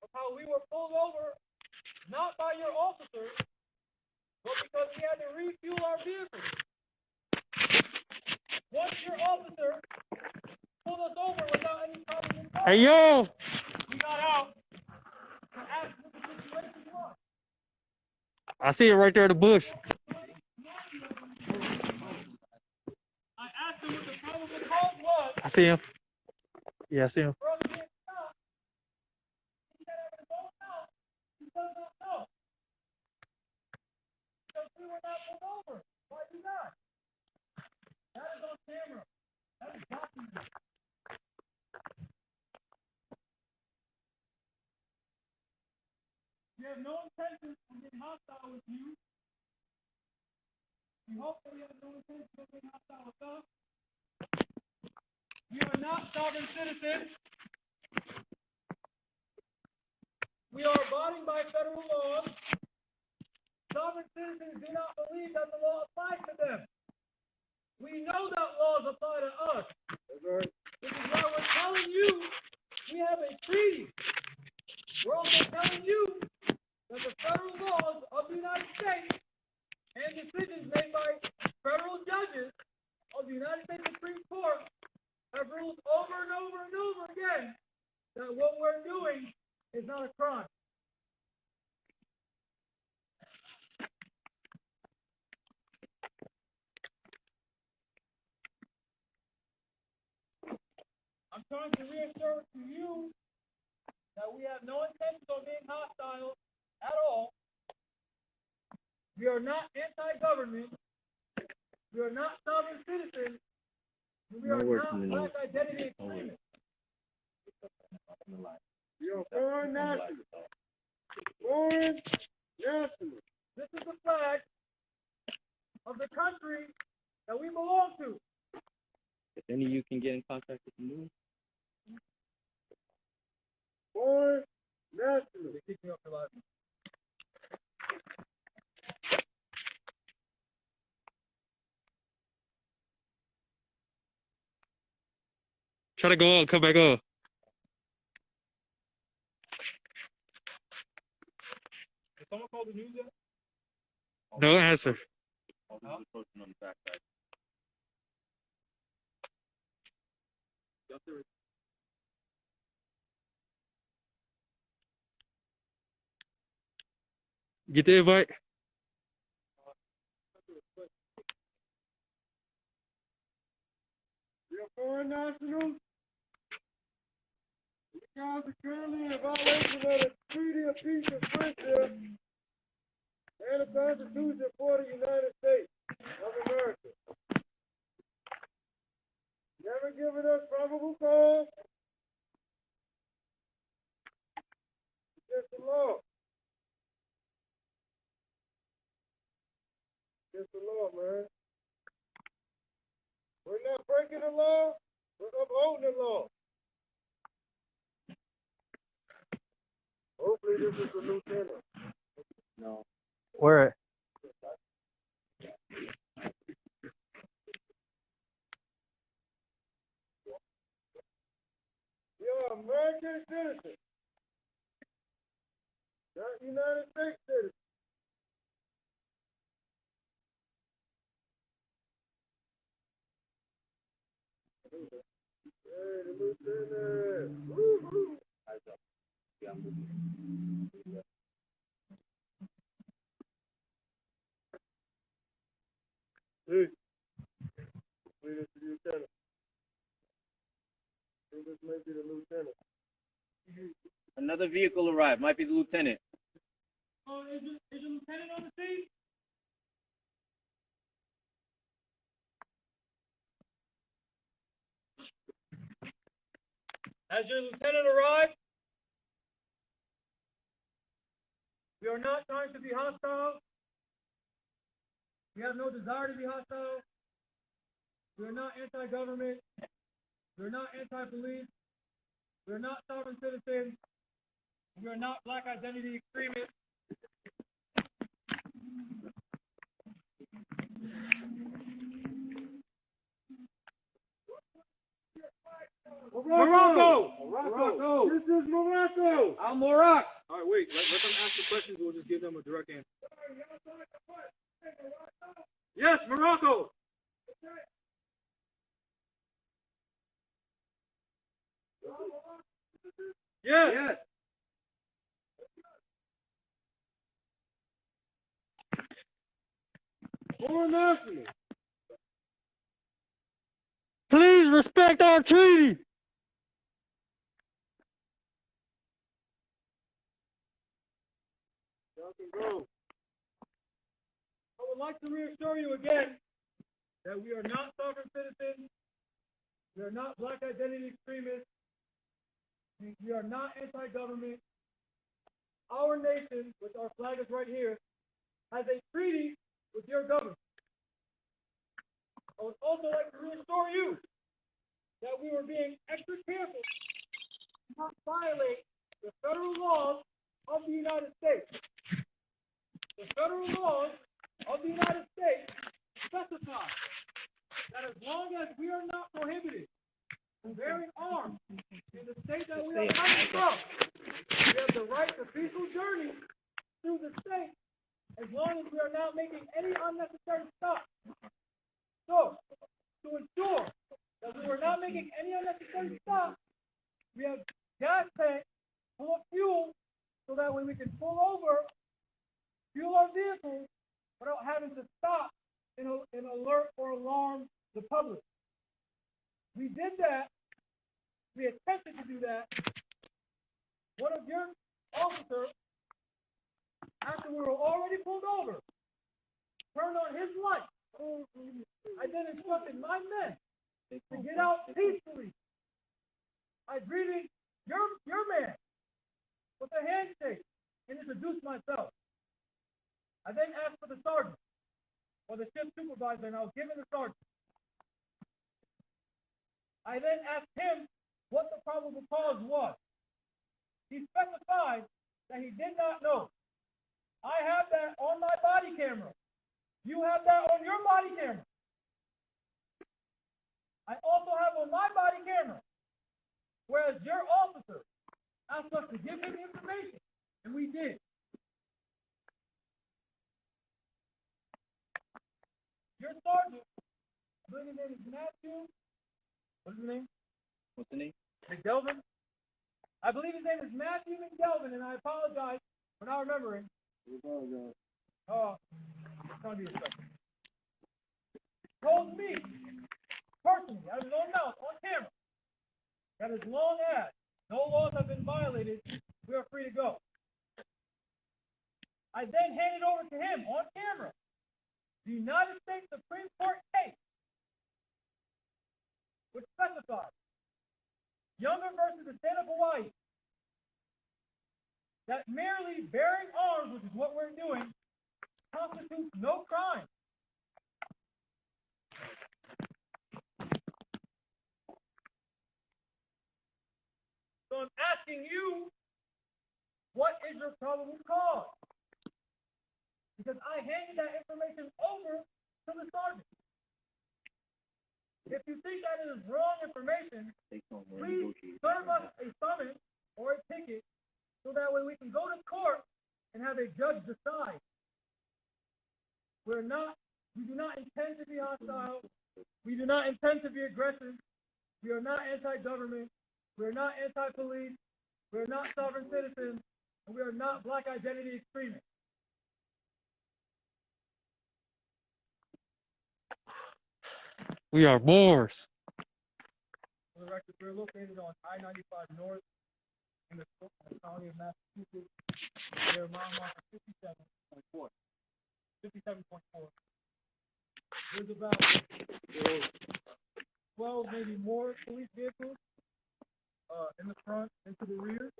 of how we were pulled over, not by your officers, but because we had to refuel our vehicles. Once your officer pulled us over without any probable cause, hey yo, we got out to ask what the situation was. I see it right there in the bush. I asked him what the probable cause was. I see him. Yeah, I see him. He does not know. Because we were not pulled over. Why you not? That is on camera. That is documented. We have no intention of being hostile with you. We hope that we have no intention of being hostile with us. We are not sovereign citizens. We are abiding by federal laws. Sovereign citizens do not believe that the law applies to them. We know that laws apply to us. This is why we're telling you we have a treaty. We're also telling you that the federal laws of the United States and decisions made by federal judges of the United States Supreme Court have ruled over and over and over again that what we're doing is not a crime. I'm trying to reassure to you that we have no intention of being hostile at all. We are not anti-government. We are not sovereign citizens. We are not black identity extremists. We are foreign nationals. Foreign nationals. This is the flag of the country that we belong to. If any of you can get in contact with the news. Foreign nationals. They kicked me off the live. Try to go on, come back on. Did someone call the news yet? No answer. Huh? Get the invite. We are foreign nationals. You guys are currently in violation of the Treaty of Peace and Friendship and the Constitution for the United States of America. Never given us probable cause. It's just the law. It's the law, man. We're not breaking the law. We're upholding the law. Hopefully this is the new channel. No. Where? We are American citizens, not United States citizens. Hey, the lieutenant. Woo-hoo. Hey, lead us to the lieutenant. I think this may be the lieutenant. Another vehicle arrived. Might be the lieutenant. Oh, is the lieutenant on the scene? Has your lieutenant arrived? We are not trying to be hostile. We have no desire to be hostile. We are not anti-government. We are not anti-police. We are not sovereign citizens. We are not black identity extremists. Morocco! Morocco! This is Morocco! Al Morocco. All right, wait. Let them ask the questions. We'll just give them a direct answer. Yes, Morocco! Yes. Yes. Foreign national! Please respect our treaty. Y'all can go. I would like to reassure you again that we are not sovereign citizens. We are not black identity extremists. We are not anti-government. Our nation, which our flag is right here, has a treaty with your government. I would also like to reassure you that we were being extra careful to not violate the federal laws of the United States. The federal laws of the United States specify that as long as we are not prohibited from bearing arms in the state that we are coming from, we have the right to peaceful journey through the state as long as we are not making any unnecessary stops. So, to ensure that we are not making any unnecessary stops, we have gas tanks full of fuel so that way we can pull over, fuel our vehicles without having to stop and alert or alarm the public. We did that. We attempted to do that. One of your officers, after we were already pulled over, turned on his light. I then instructed my men to get out peacefully. I greeted your man with a handshake and introduced myself. I then asked for the sergeant or the shift supervisor, and I was given the sergeant. I then asked him what the probable cause was. He specified that he did not know. I have that on my body camera. You have that on your body camera. I also have on my body camera, whereas your officer asked us to give him information, and we did. Your sergeant, I believe his name is Matthew. What's his name? What's the name? McDelvin. I believe his name is Matthew McDelvin, and I apologize for not remembering. Oh, I'm trying to be respectful. Told me, personally, out of his own mouth, on camera, that as long as no laws have been violated, we are free to go. I then handed over to him on camera the United States Supreme Court case, which specifies Younger versus the state of Hawaii, that merely bearing arms, which is what we're doing, constitutes no crime. So I'm asking you, what is your probable cause? Because I handed that information over to the sergeant. If you think that it is wrong information, please serve us a summons or a ticket so that way we can go to court and have a judge decide. We do not intend to be hostile. We do not intend to be aggressive. We are not anti-government. We are not anti-police. We are not sovereign citizens. And we are not black identity extremists. We are Moors. For the record, we're located on I-95 North in the county of Massachusetts. We're mile marker 57.4. 57.4. There's about 12, maybe more police vehicles in the front and to the rear.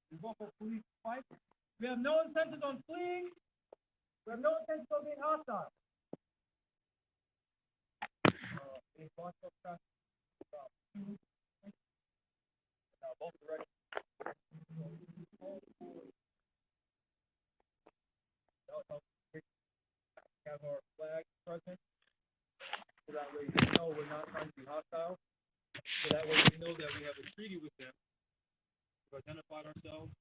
There's also police fights. We have no intentions on fleeing. We have no intentions on being hostile. In Boston, both directions. Have our flag present, so that way we know we're not trying to be hostile. So that way we know that we have a treaty with them. We've identified ourselves.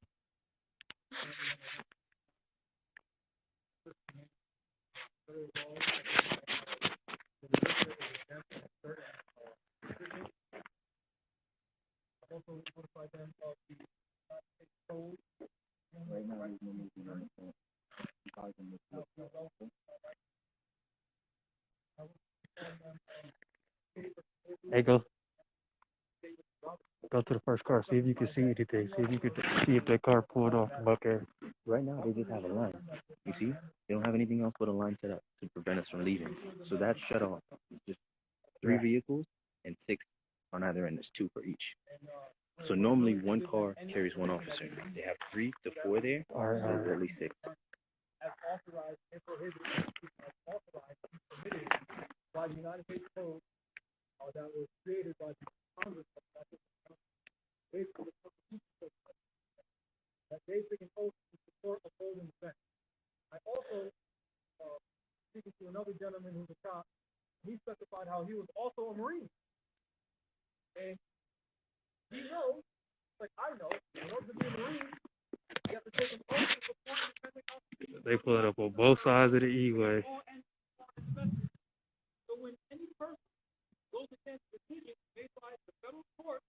I've also notified them of the code. Right now, Hey, go to the first car. See if you can see anything. See if you could see if that car pulled off from up there. Right now, they just have a line. You see? They don't have anything else but a line set up to prevent us from leaving. So that's shut off. Just 3 vehicles and 6 on either end. There's 2 for each. So normally 1 car carries 1 officer. They have 3 to 4 there. So there's at least 6. As authorized and prohibited, as authorized and permitted by the United States Code that was created by the Congress based on the Constitution that basic and oath to support, uphold, and defend. I also, speaking to another gentleman who's a cop, he specified how he was also a Marine. And he knows, like I know, in order to be a Marine, you have to take an oath to support and defend the Constitution. They pull it up on both sides of the E-way. So when any person goes against decisions made by the federal court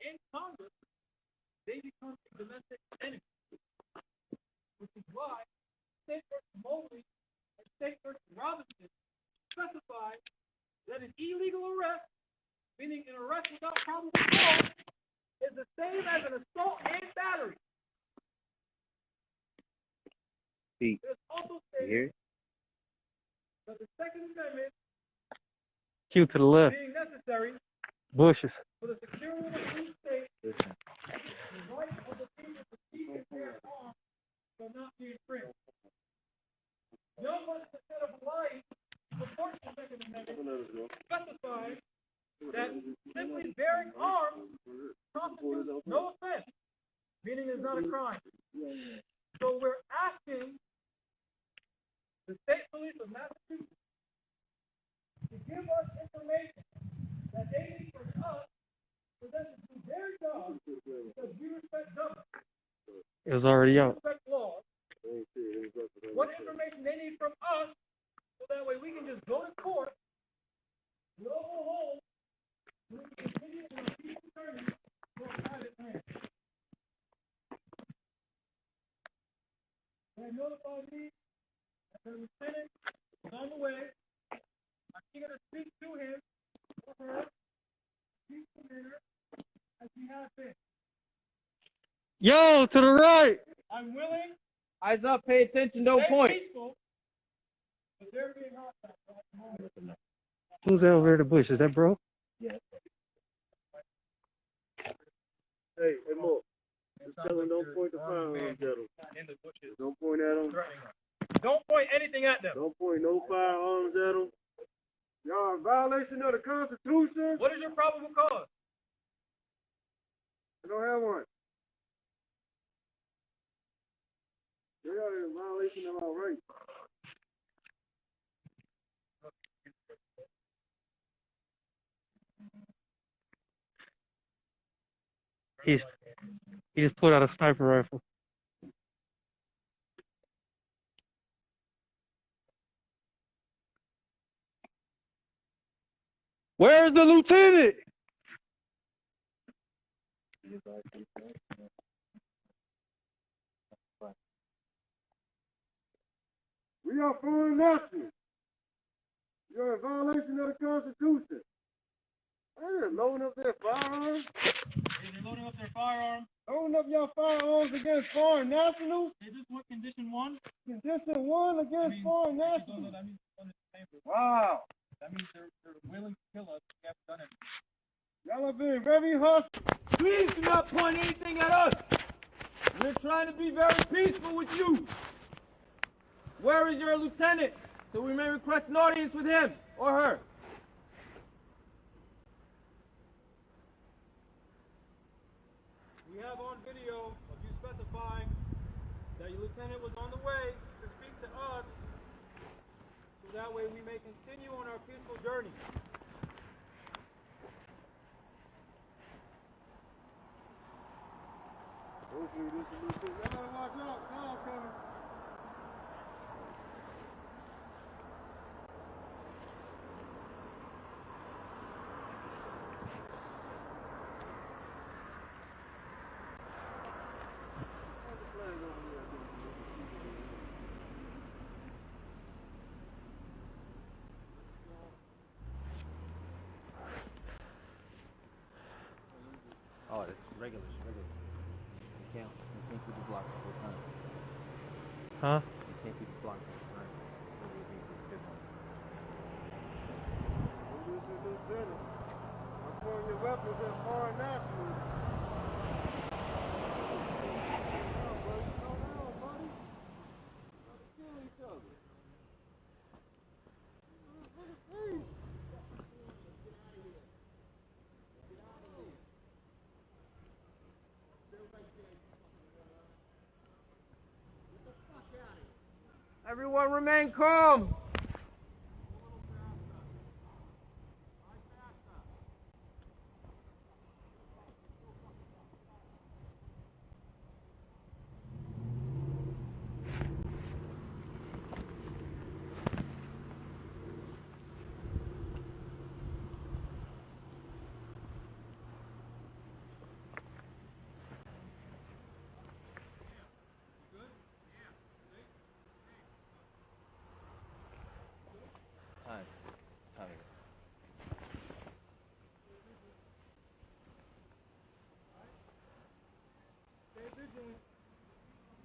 and Congress, they become a domestic enemy. Which is why State versus Mobley and State versus Robinson specify that an illegal arrest, meaning an arrest without probable cause, is the same as an assault and battery. Pete, It is also you hear stated that the Second Amendment Q to the left. being necessary Bushes. for the security of the free state, the right of the people to keep and bear arms shall not be infringed. No one is set of life supports the Second Amendment specifies that simply bearing arms constitutes no offense, meaning it's not a crime. So we're asking the state police of Massachusetts to give us information that they need from us so that to do their job because we respect government. It was already out. Respect laws. What information they need from us so that way we can just go to court, we'll go home, we can continue in a peaceful journey to a private land. They have notified me that the lieutenant is on the way. I'm eager to speak to him or her, peaceful manner as we have been. Yo, to the right. I'm willing. Eyes up, pay attention, don't point. Peaceful, but they're being hostile at the moment. Who's that over in the bush? Is that bro? Hey, Mo, just tell him don't point the firearms at him. In the bushes. Don't point at him. Don't point anything at them. Don't point no firearms at him. Y'all are in violation of the Constitution. What is your probable cause? I don't have one. They are in violation of our rights. He just pulled out a sniper rifle. Where's the lieutenant? We are foreign nationals. You're in violation of the Constitution. They're loading up their firearms. They're loading up their firearms. Loading up your firearms against foreign nationals. Is this what condition one? Condition one against foreign nationals. That means on this paper. Wow. That means they're willing to kill us. We haven't done anything. Y'all have been very hostile. Please do not point anything at us. We're trying to be very peaceful with you. Where is your lieutenant? So we may request an audience with him or her. We have on video of you specifying that your lieutenant was on the way to speak to us, so that way we may continue on our peaceful journey. Hopefully this will be good. Y'all better watch out. Cars coming. Oh, that's regular. You can't keep it blocked the whole time. Huh? You can't keep it blocked the whole time. This is Lieutenant. I'm pointing your weapons at foreign nationals. Calm down, buddy. Not to kill each other. Hey. Everyone remain calm. Time.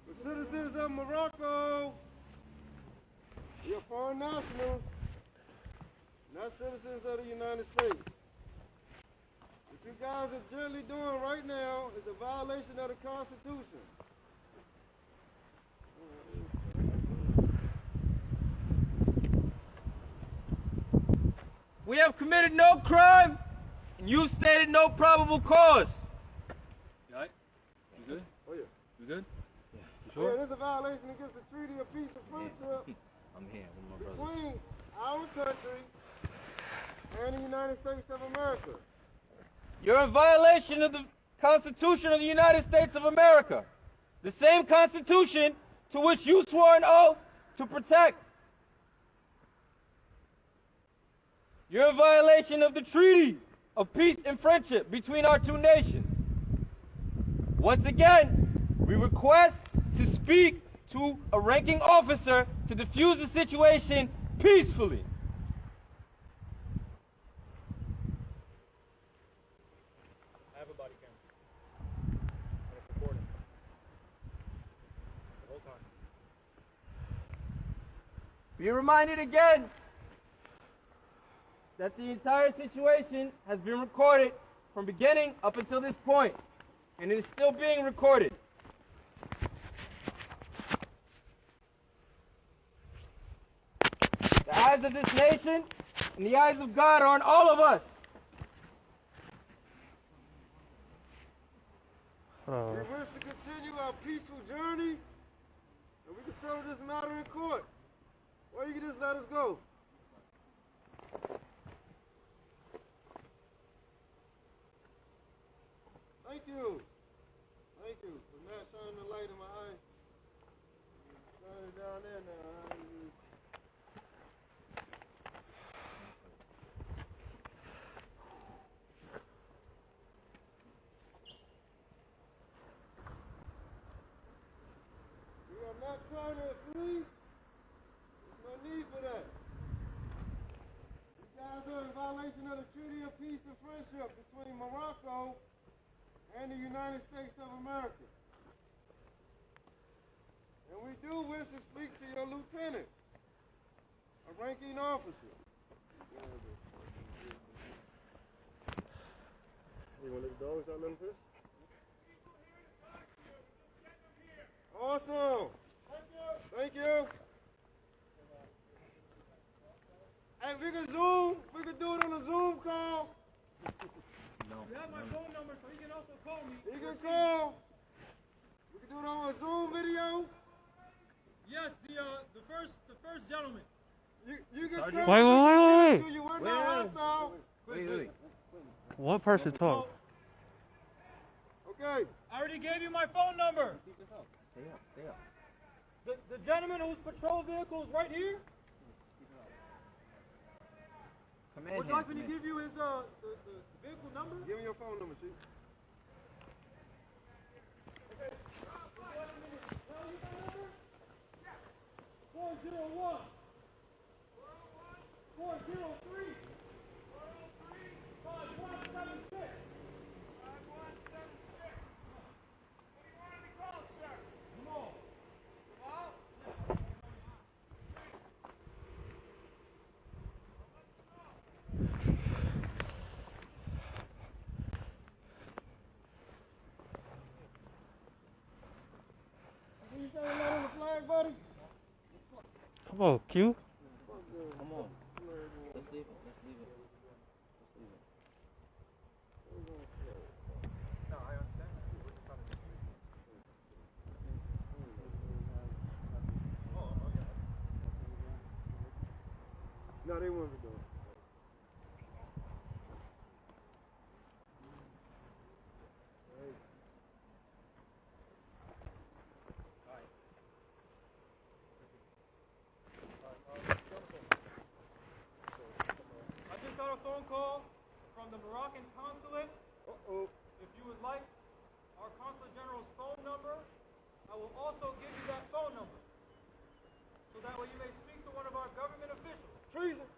The citizens of Morocco, we are foreign nationals, not citizens of the United States. What you guys are generally doing right now is a violation of the Constitution. We have committed no crime, and you've stated no probable cause. You alright? You good? Oh yeah. You good? Yeah. You sure? Yeah, this is a violation against the Treaty of Peace and Friendship I'm here with my brothers. between our country and the United States of America. You're in violation of the Constitution of the United States of America. The same Constitution to which you swore an oath to protect. You're in violation of the Treaty of Peace and Friendship between our two nations. Once again, we request to speak to a ranking officer to defuse the situation peacefully. I have a body camera. And it's recording. The whole time. Be reminded again that the entire situation has been recorded from beginning up until this point, and it is still being recorded. The eyes of this nation and the eyes of God are on all of us. We wish to continue our peaceful journey, and we can settle this matter in court. Or you can just let us go. Thank you. Thank you for not shining the light in my eye. Shining down there now. not trying to flee, there's no need for that. You guys are in violation of the Treaty of Peace and Friendship between Morocco and the United States of America. And we do wish to speak to your lieutenant, a ranking officer. You want to let the dogs out, let them piss? Awesome. Thank you. Hey, we can Zoom. We can do it on a Zoom call. You have my phone number, so you can also call me. You can call. We can do it on a Zoom video. Yes, the first gentleman. You can Sergeant? call. Wait. You we're not hostile. Wait. One person talk. Okay. I already gave you my phone number. Stay up. The gentleman whose patrol vehicle is right here. Command Would you like me to give you his the vehicle number? Give me your phone number, Chief. Okay. Would you like me to tell you my number? 401 403 5176. You say hello on the flag, buddy? Come on, Q. Come on. Let's leave it. No, I understand that. We're just trying to No, they won't be doing it. I just got a phone call from the Moroccan consulate. Uh-oh. If you would like our consul general's phone number, I will also give you that phone number. So that way you may speak to one of our government officials. Treason. If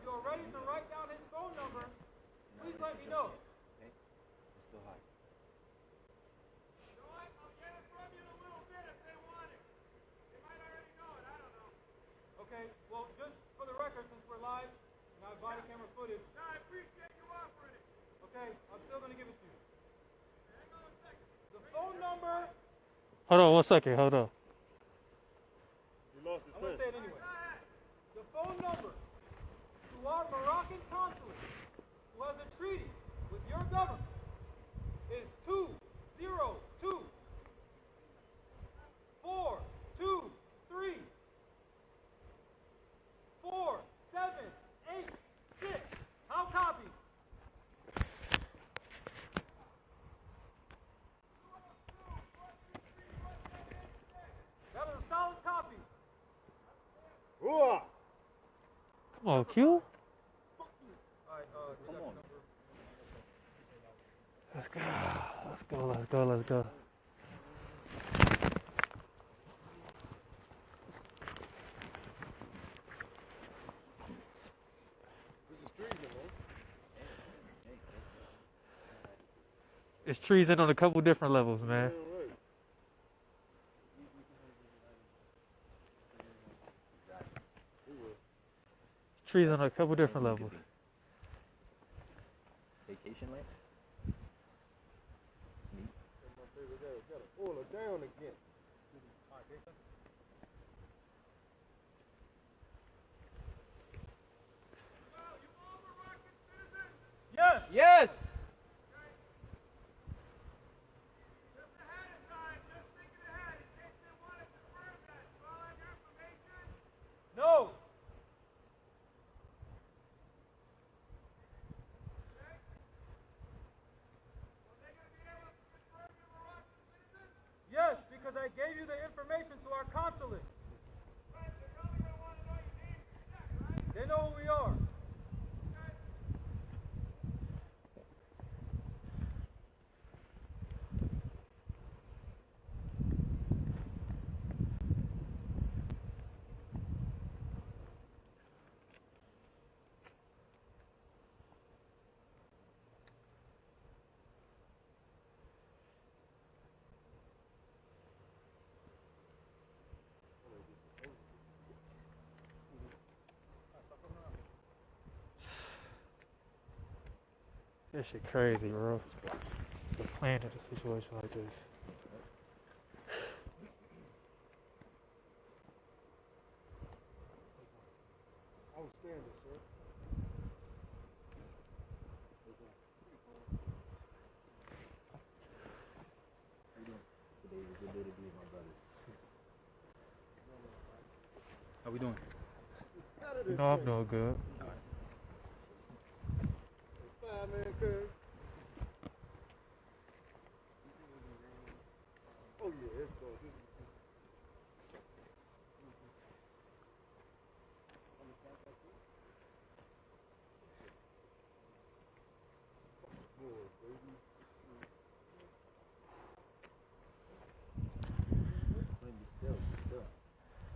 you're ready to write down his phone number, please let me know. Okay? It's still high. I'll get it from you in a little bit if they want it. They might already know it, I don't know. Okay, well, just for the record, since we're live, and I have body camera footage. No, I appreciate you offering it. Okay, I'm still going to give it to you. Hang on a second. The phone number, Hold on 1 second. Hold on. You lost his I'm going to pen. say it anyway. The phone number to our Moroccan consulate who has a treaty with your government is 202 423 4786. How copy? That was a solid copy. Hooah! Come on, Q. Come on. Let's go. This is treason, man. It's treason on a couple different levels, man. Yeah, right. Treason on a couple different levels. Vacation land? Gotta pull her down again. Yes. Yes! No. Yes, because I gave you the information to our consulate. They know who we are. That shit crazy, bro. The plan in a situation like this. Outstanding, sir. How we doing? You know I'm doing good. Five-man curve. Oh yeah, it's going.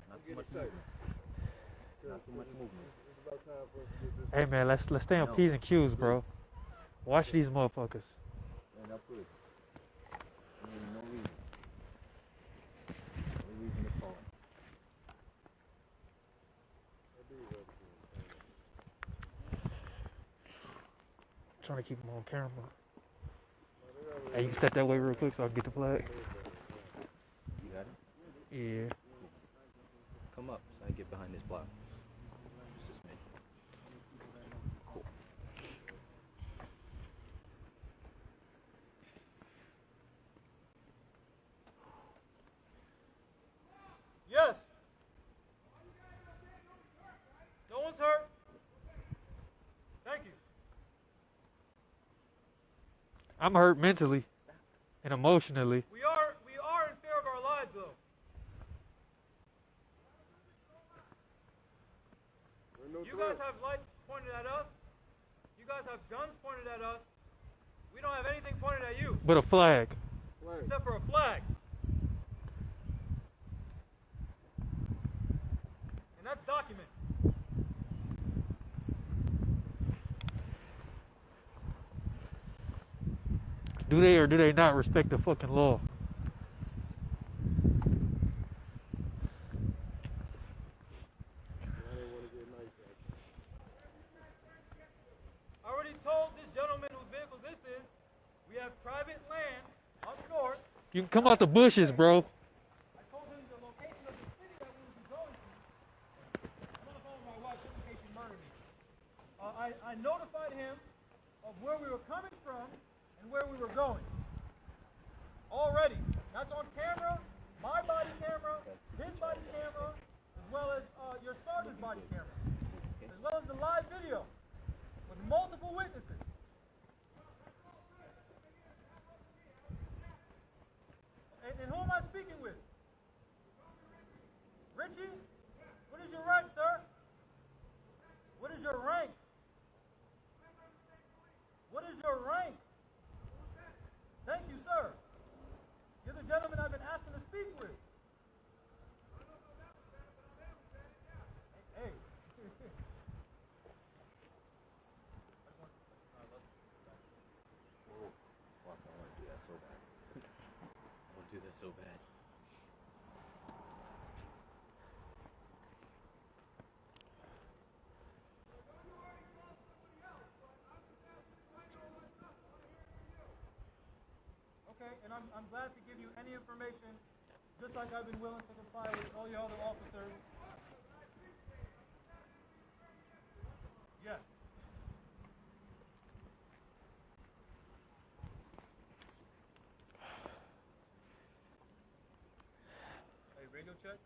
Not too much movement. Not too much movement. It's about time for us to get this. Hey man, let's stay on P's and Q's, bro. Watch these motherfuckers. Man, that's good. No reason. No reason to call. Trying to keep them on camera. Hey, you can step that way real quick so I can get the flag. You got it? Yeah. Come up so I can get behind this block. Just a minute. Cool. Yes. No one's hurt. Thank you. I'm hurt mentally and emotionally. We are in fear of our lives, though. No You threat. guys have lights pointed at us. You guys have guns pointed at us. We don't have anything pointed at you But a flag. Flag. except for a flag. And that's documented. Do they or do they not respect the fucking law? I already told this gentleman whose vehicle this is, we have private land up north. You can come out the bushes, bro. I told him the location of the city that we would be going to. I'm on the phone with my wife just in case she murdered me. I notified him of where we were coming from and where we were going. Already. That's on camera, my body camera, his body camera, as well as your sergeant's body camera, as well as the live video with multiple witnesses. And who am I speaking with? Richie? What is your rank, sir? What is your rank? What is your rank? Thank you, sir. You're the gentleman I've been asking to speak with. Hey. Oh, fuck, I want to do that so bad. I want to do that so bad. Okay, and I'm glad to give you any information, just like I've been willing to comply with all your other officers. Yes. Hey, radio check.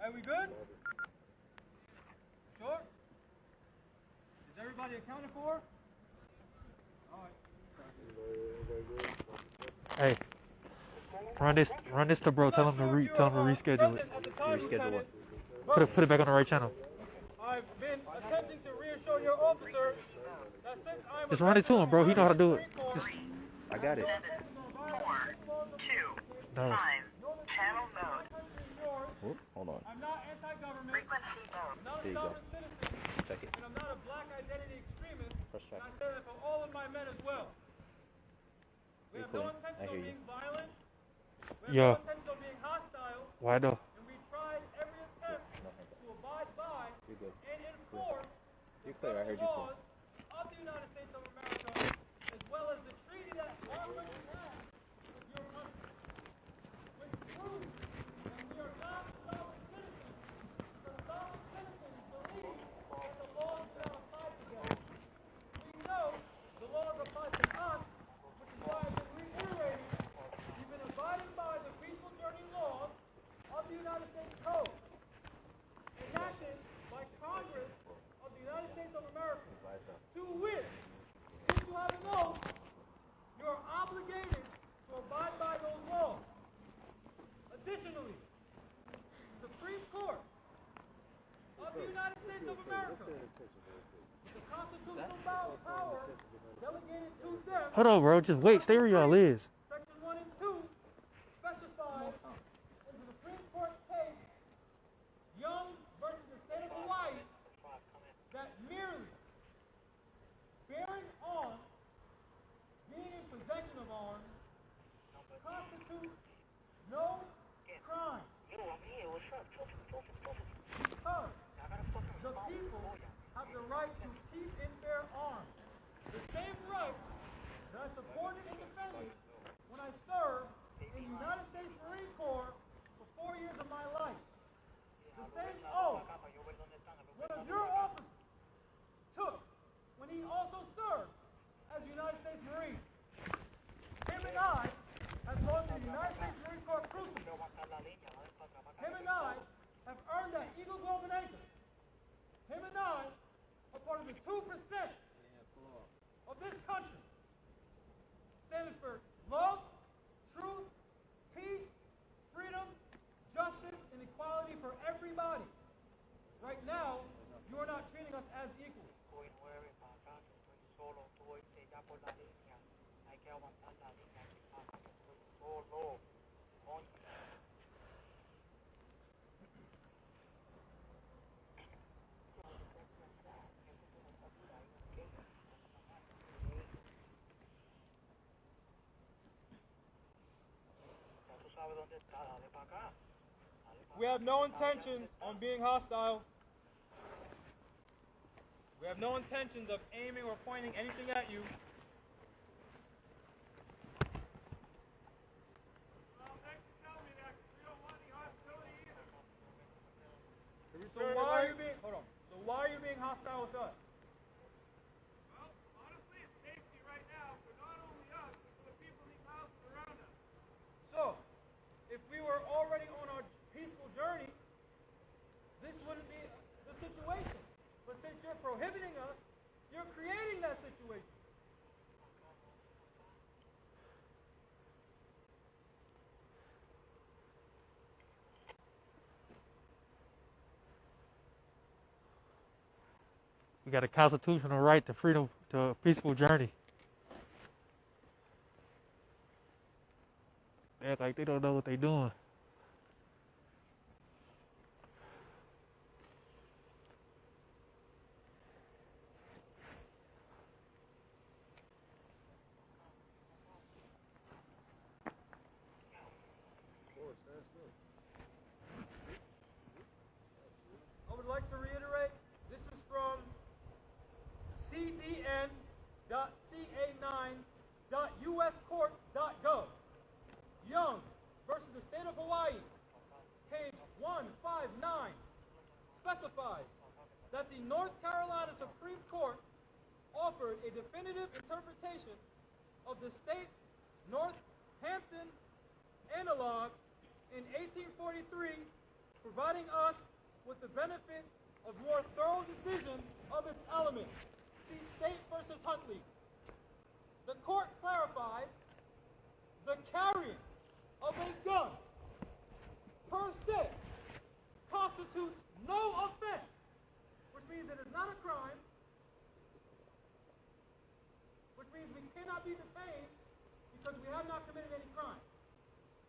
Are we good? Sure? Is everybody accounted for? All right. Hey, run this to bro. Tell him to reschedule it. Reschedule what? Put it back on the right channel. I've been attempting to reassure your officer that since I'm Just run it to him, bro. He know how to do it. Just, I got it. 2, no. 5, channel mode, Whoop, hold on. I'm not anti-government, frequency mode, I'm not a There you go. sovereign citizen, Check it. and I'm not a black identity extremist. Press And check. I say that for all of my men as well. We You're have no clear. I intention hear of you. being violent. We have Yeah. no intention of being hostile. Why though? And we tried every attempt to abide by You're good. and enforce You're clear. I heard you clear. laws of the United States of America, as well as the treaty that our country has with your country, which proves that we are not sovereign citizens, because sovereign citizens believe that the laws do not apply to them. We know the laws apply to us, which is why I've been reiterating we've been abiding by the peaceful journey laws of the United States Code, enacted by Congress of the United States of America, to which, if you have an oath, you are obligated to abide by those laws. Additionally, the Supreme Court of the United States of America, with the constitutional power delegated to them, Hold on, bro. Just wait. Stay where y'all is. Section 1 and 2 specifies in the Supreme Court case, Young versus the state of Hawaii, that merely bearing arms, being in possession of arms, constitutes no crime. Because the people have the right to keep and bear arms. The same right that I supported and defended when I served in the United States Marine Corps for 4 years of my life. The same oath one of your officers took when he also served as a United States Marine. Him and I have gone to the United States Marine Corps crucible. Him and I have earned that Eagle Globe and Anchor. Him and I are part of the 2% of this country, standing for love, truth, peace, freedom, justice, and equality for everybody. Right now, you are not treating us as equals. We have no intentions on being hostile. We have no intentions of aiming or pointing anything at you. So why are you being hostile with us? Well, honestly, it's safety right now for not only us, but for the people in these houses around us. So, if we were already on our peaceful journey, this wouldn't be the situation. But since you're prohibiting us, you're creating that situation. We got a constitutional right to freedom, to a peaceful journey. They act like they don't know what they're doing. I would like to reiterate, this is from cdn.ca9.uscourts.gov. Young versus the state of Hawaii, page 159, specifies that the North Carolina Supreme Court offered a definitive interpretation of the state's Northampton analog in 1843, providing us with the benefit of more thorough decision of its elements. See State versus Huntley. The court clarified the carrying of a gun per se constitutes no offense, which means it is not a crime, which means we cannot be detained because we have not committed any crime.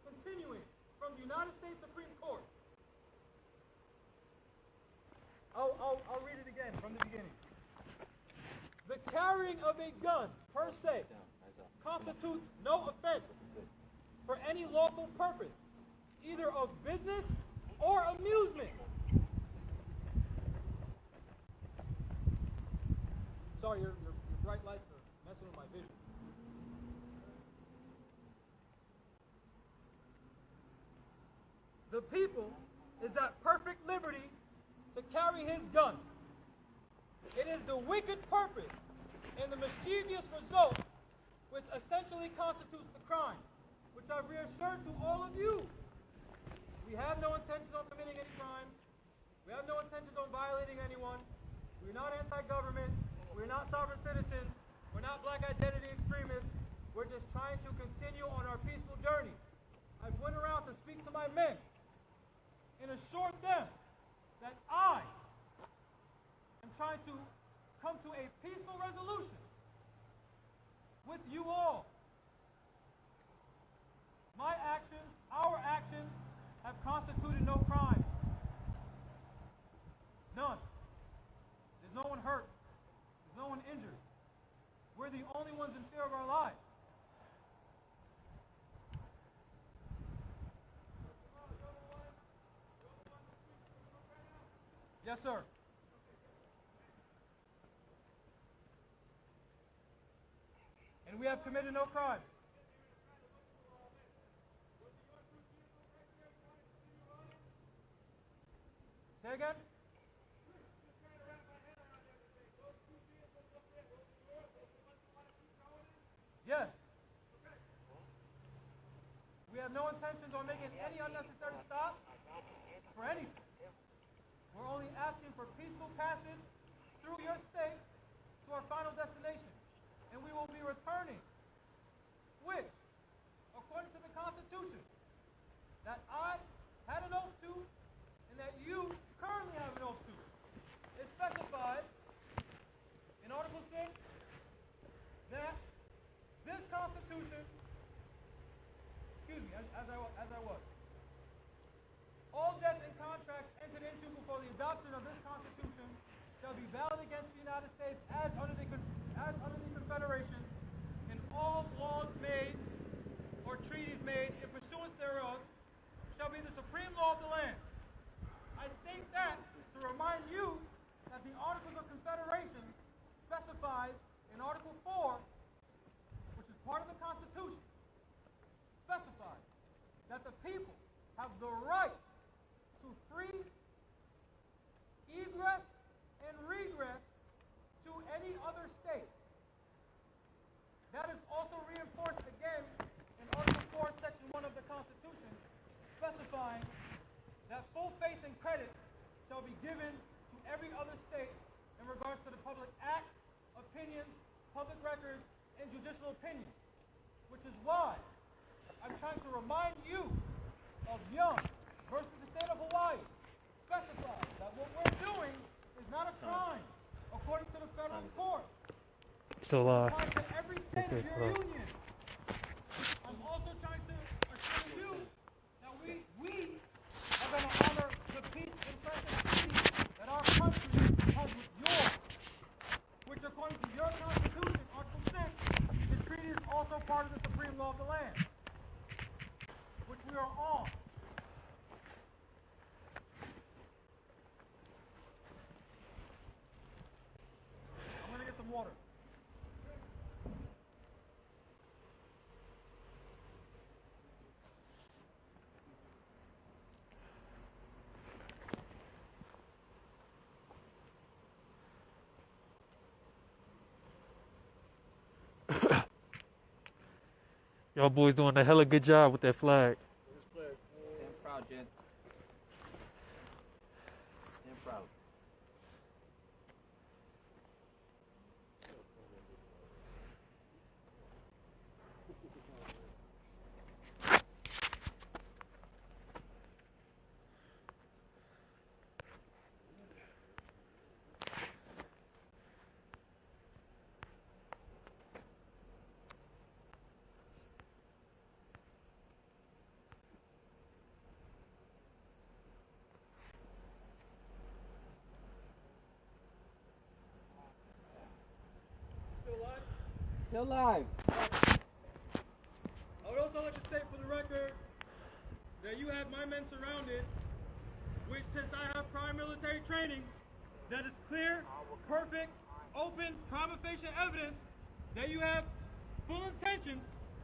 Continuing from the United States Supreme Court. I'll read it again from the beginning. The carrying of a gun, per se, constitutes no offense for any lawful purpose, either of business or amusement. Sorry, your bright lights are messing with my vision. The people is at perfect liberty to carry his gun. It is the wicked purpose and the mischievous result which essentially constitutes the crime, which I've reassured to all of you. We have no intention on committing any crime. We have no intentions on violating anyone. We're not anti-government. We're not sovereign citizens. We're not black identity extremists. We're just trying to continue on our peaceful journey. I've went around to speak to my men and assured them that I am trying to come to a peaceful resolution with you all. My actions, our actions, have constituted no crime. None. There's no one hurt. There's no one injured. We're the only ones in fear of our lives. Yes, sir. And we have committed no crimes. Say again? Yes. We have no intentions on making any unnecessary stop for anything. We're only asking for peaceful passage through your state to our final destination. And we will be returning, which, according to the Constitution, that I had an oath to, and that you currently have an oath to, it specifies in Article 6 that this Constitution, as I was, all debts and contracts entered into before the adoption of this Constitution shall be valid against the United States as under the Confederation, and all laws made or treaties made in pursuance thereof shall be the supreme law of the land. I state that to remind you that the Articles of Confederation specifies in Article 4, which is part of the Constitution, specifies that the people have the right to free egress and regress to any other state. That is also reinforced again in Article 4, Section 1 of the Constitution, specifying that full faith and credit shall be given to every other state in regards to the public acts, opinions, public records, and judicial opinions, which is why I'm trying to remind you of Young versus the state of Hawaii, specifies that what we're doing is not a crime, according to the federal court. So, Applies to every state of your union. I'm also trying to assure you that we are going to honor the peace and friendship treaty that our country has with yours, which according to your Constitution, Article 6, the treaty is also part of the supreme law of the land, which we are on. I'm going to get some water. y'all boys doing a hella good job with that flag. Damn proud, Jen. Damn proud. Still live? I would also like to state for the record that you have my men surrounded, which since I have prior military training, that is clear, perfect, open, prima facie evidence that you have full intentions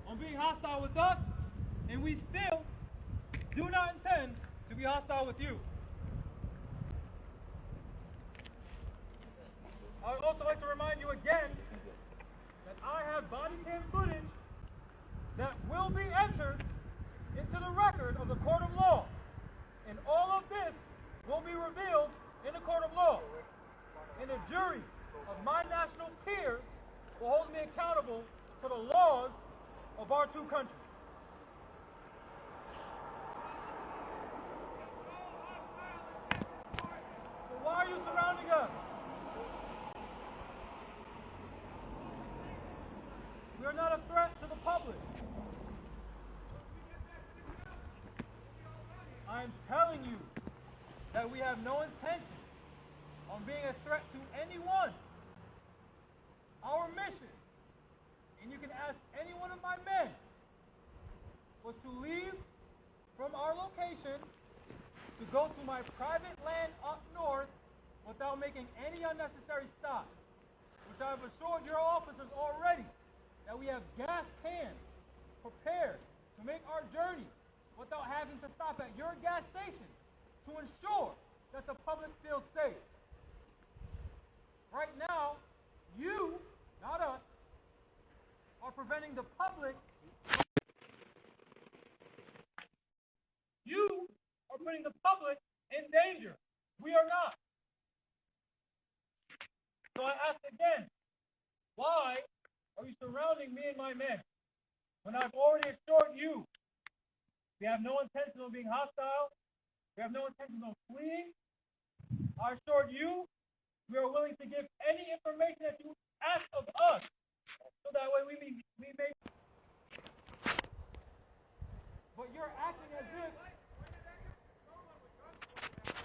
on being hostile with us, and we still do not intend to be hostile with you. I would also like to remind you again that I have body cam footage that will be entered into the record of the court of law. And all of this will be revealed in the court of law. And a jury of my national peers will hold me accountable for the laws of our two countries. So why are you surrounding us? We are not a threat to the public. I'm telling you that we have no intention on being a threat to anyone. Our mission, and you can ask any one of my men, was to leave from our location to go to my private land up north without making any unnecessary stops, which I have assured your officers already that we have gas cans prepared to make our journey without having to stop at your gas station to ensure that the public feels safe. Right now, you, not us, are preventing the public. You are putting the public in danger. We are not. So I ask again, why are you surrounding me and my men when I've already assured you we have no intention of being hostile, we have no intention of fleeing? I assured you we are willing to give any information that you ask of us, so that way we may. But you're acting as if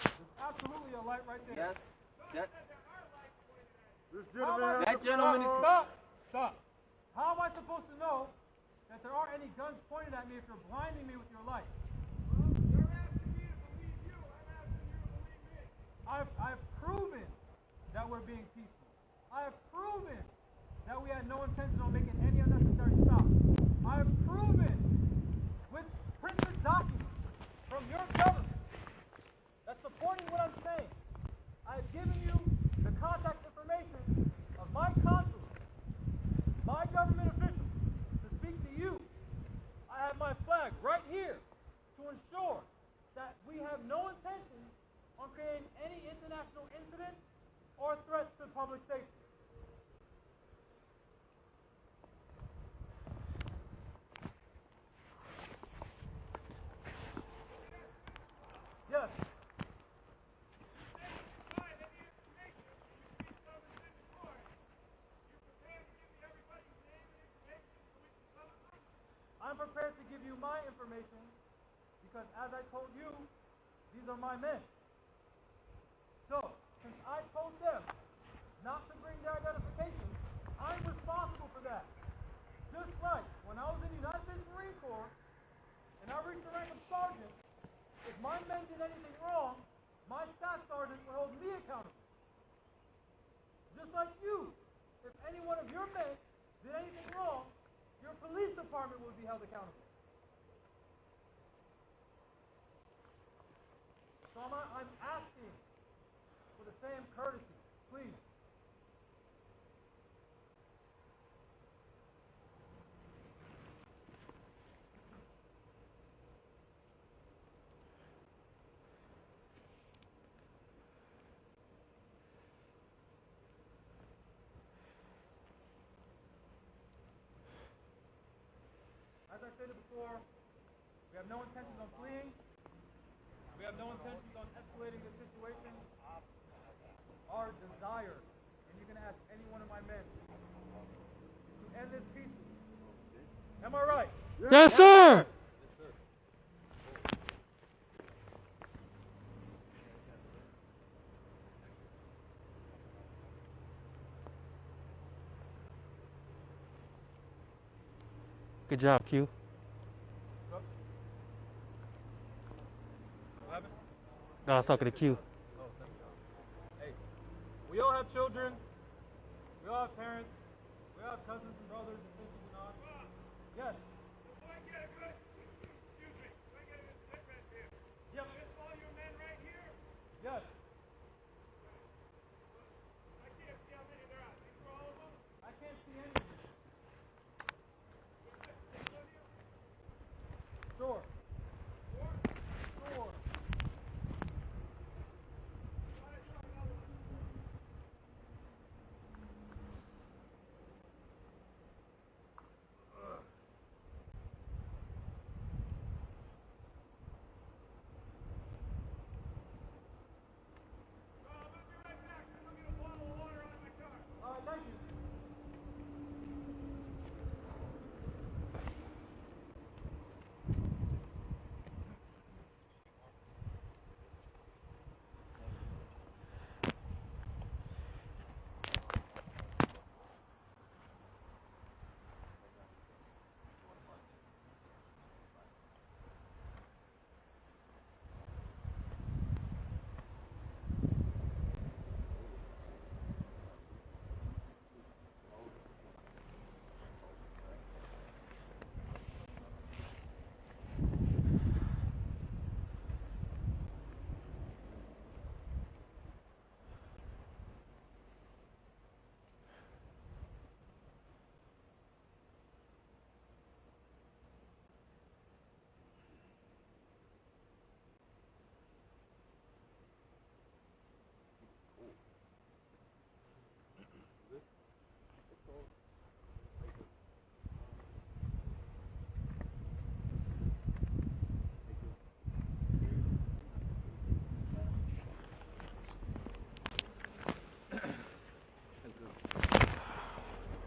there's absolutely a light right there. Yes. This gentleman has That gentleman is. Stop. How am I supposed to know that there aren't any guns pointed at me if you're blinding me with your light? You're asking me to believe you. I'm asking you to believe me. I've proven that we're being peaceful. I have proven that we had no intention on making any unnecessary stops. I have proven with printed documents from your government that's supporting what I'm saying. I have given you the contact information of my consulate, my government officials, to speak to you. I have my flag right here to ensure that we have no intention on creating any international incidents or threats to public safety. Yes. I'm prepared to give you my information because, as I told you, these are my men. So, since I told them not to bring their identification, I'm responsible for that. Just like when I was in the United States Marine Corps and I reached the rank of sergeant, if my men did anything wrong, my staff sergeant would hold me accountable. Just like you, if any one of your men did anything wrong, your police department would be held accountable. So I'm asking for the same courtesy, please. As I stated before, we have no intentions on fleeing. We have no intentions on escalating this situation. Our desire, and you can ask any one of my men, is to end this peacefully. Am I right? Yes, sir. Good job, Q. No, I was talking to Q. Oh, thank God. Hey, we all have children. We all have parents. We all have cousins and brothers and sisters and aunts. Yes. Yep. Yes. I can't see any of them. Sure. Sure. Thank you.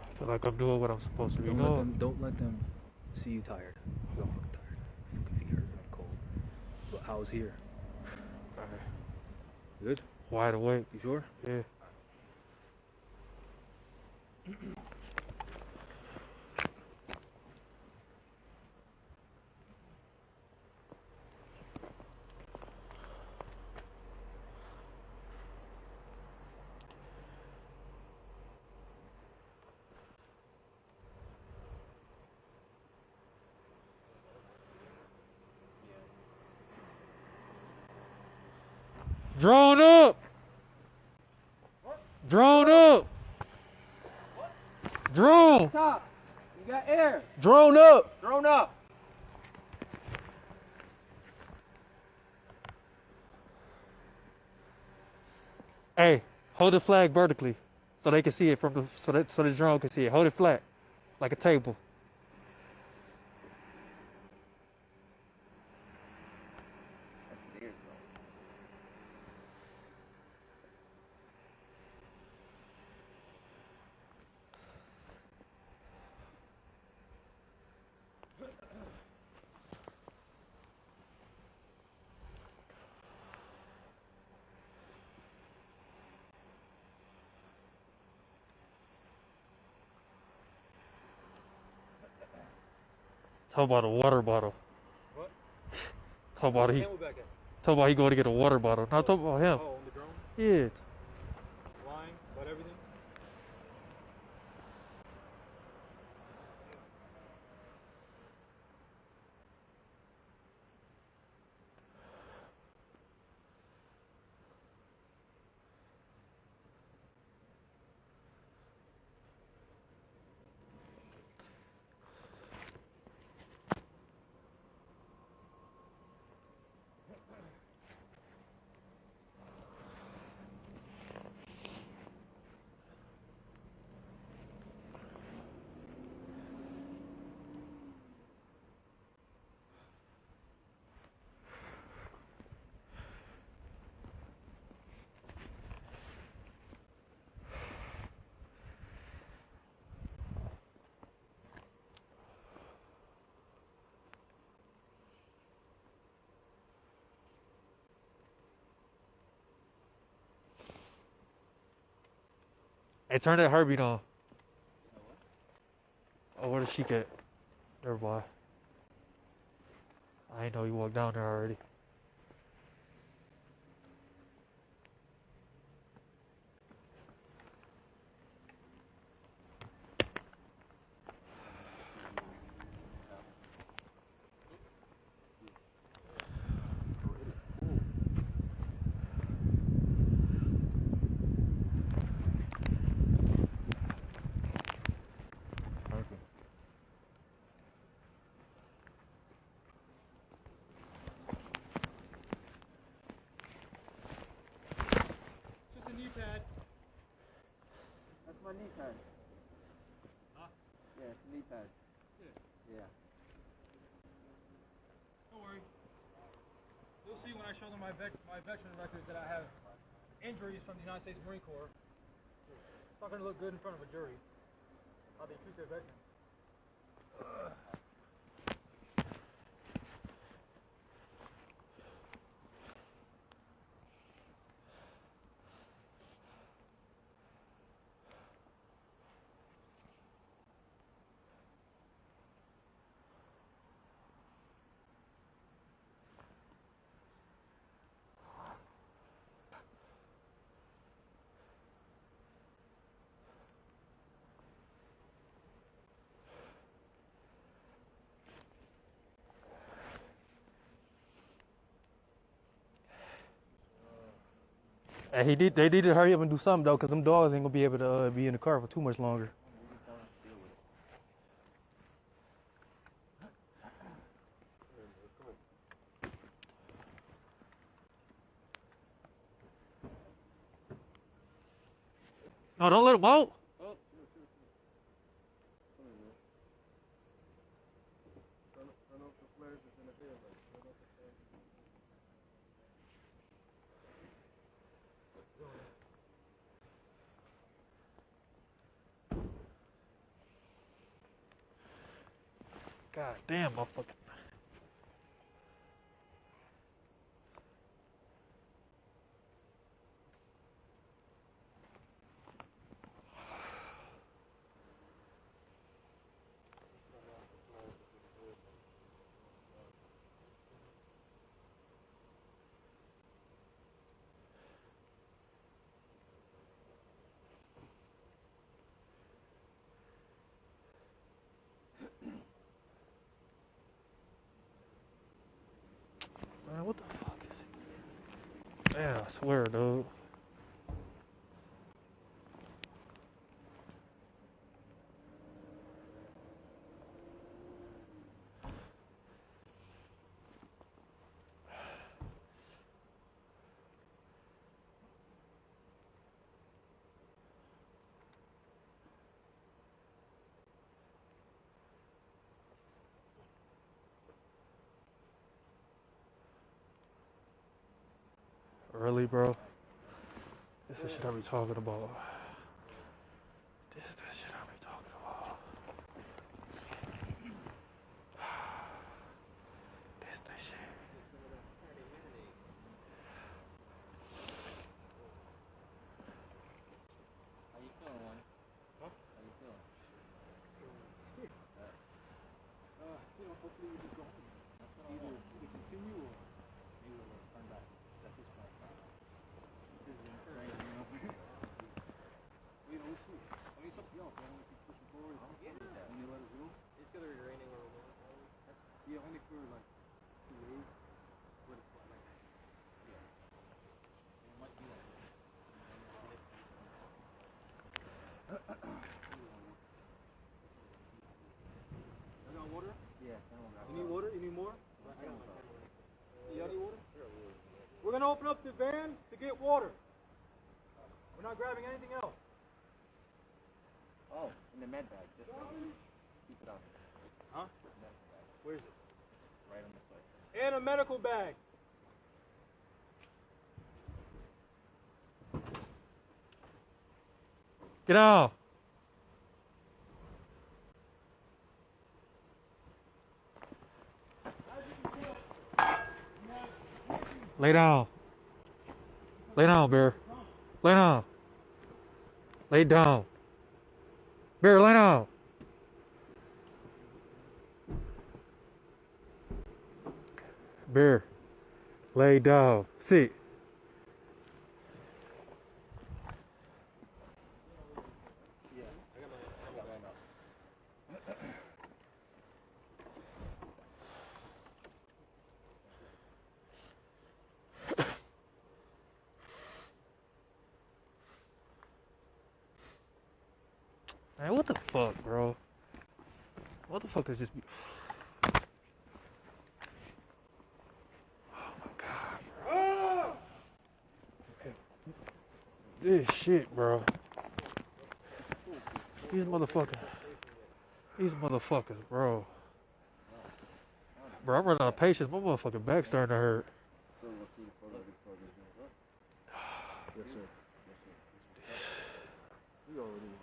I feel like I'm doing what I'm supposed to be doing. Don't let them see you tired. Cause I'm fucking tired. Fucking feet hurt. I'm cold. But how's here? Alright. Good? Wide awake. You sure? Yeah. Drone up! Drone up! Drone! Top. You got air. Drone up! Drone up. Hey, hold the flag vertically so they can see it from the so the drone can see it. Hold it flat, like a table. That's theirs though. Talk about a water bottle. What? Talk about he. Camelback at? Talk about he going to get a water bottle. Not talk about him. Oh, on the drone? Yeah. Lying about everything? Hey, turn that heartbeat on. Oh, where did she get? Never mind. I ain't know you walked down there already. my knee pad. Huh? Yeah, it's a knee pad. Yeah. Don't worry. You'll see when I show them my veteran record that I have injuries from the United States Marine Corps. It's not going to look good in front of a jury. How they treat their veterans. And they need to hurry up and do something though, cause them dogs ain't gonna be able to be in the car for too much longer. No, don't let them out. Turn off the flares that's in the headlight. Turn off the flares. God damn, motherfucker. Man, what the fuck is it? Man, I swear, dude. Really, bro? This is the shit I be talking about. This is the shit I be talking about. This the shit. How you feeling, Wayne? Huh? How you feeling? Hopefully we just go home. Either we continue or maybe we'll turn back. At this point. This is insane, you know? We'll see. I mean, it's up to y'all, man. We keep pushing forward. And you let us go. It's gonna be raining where we're going, probably. Yeah, only for like 2 days. But it's like, yeah. It might be like this. I got water? Yeah, You need water? You need more? You got any water? We're gonna open up the van to get water. We're not grabbing anything else. Oh, in the med bag. Just keep it on. Huh? Med bag. Where is it? Right on this way. And a medical bag. Get out. Lay down. Lay down, Bear. Lay down. Lay down. Bear, lay down. Bear, lay down. Sit. Man, what the fuck, bro? What the fuck is this? Oh my god, bro. This shit, bro. These motherfuckers, bro. Bro, I'm running out of patience. My motherfucking back's starting to hurt. Yes, sir. We already won.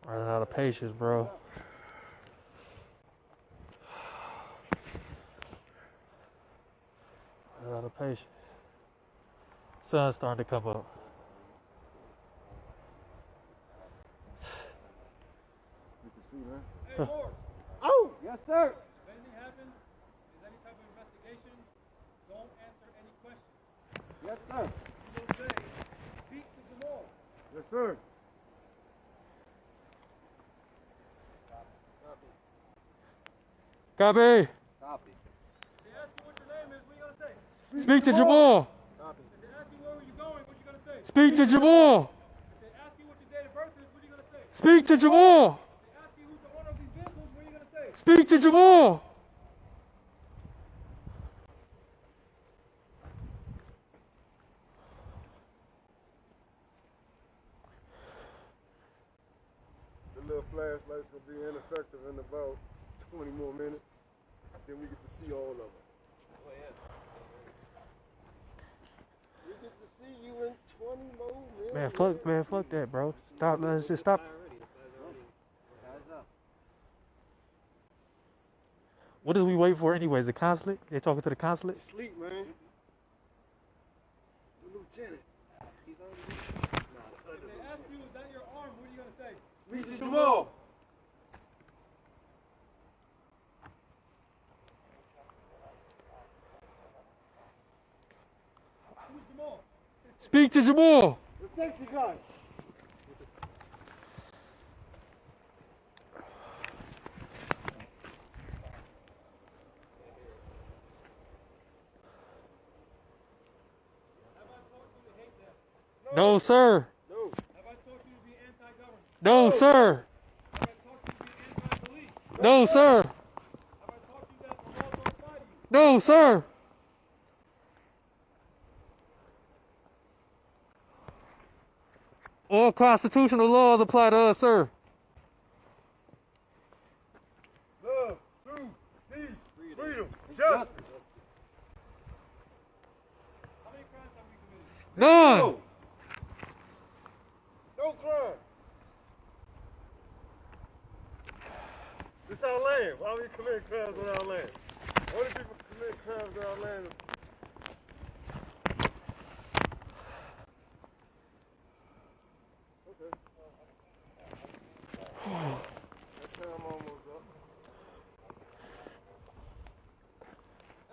Running out of patience, bro. Running out of patience. Sun's starting to come up. You can see, man. Hey, Morris, Oh, yes, sir. if anything happens, is any type of investigation, don't answer any questions. Yes, sir. You will say, speak to Jamal. Yes, sir. Copy. Copy. If they ask you what your name is, what are you going to say? Speak to Jamal. If they ask you where you going, what are you going to say? Speak to Jamal. If they ask you what your date of birth is, what are you going to say? Speak to Jamal. If they ask you who's the owner of these vehicles, what are you going to say? Speak to Jamal. The little flashlight's gonna be ineffective in about 20 more minutes. Then we get to see all of them. We get to see you in 20 more minutes. Man, fuck that, bro. Stop. Let's just stop. What is we waiting for anyways? The consulate? They talking to the consulate? Sleep, man. The lieutenant. If they ask you, is that your arm, what are you going to say? Speak to Jamal. Who's Jamal? Speak to Jamal. The sexy guy. Have I taught you to hate them? No, sir. No. Have I taught you to be anti-government? No, sir. Have I taught you to be anti-police? No, sir. Have I taught you that the laws don't apply to you? No, sir. All constitutional laws apply to us, sir. Love, truth, peace, freedom, justice. How many crimes have we committed? None. No crime. This our land. Why we commit crimes on our land? Only people commit crimes on our land. Okay. That time almost up.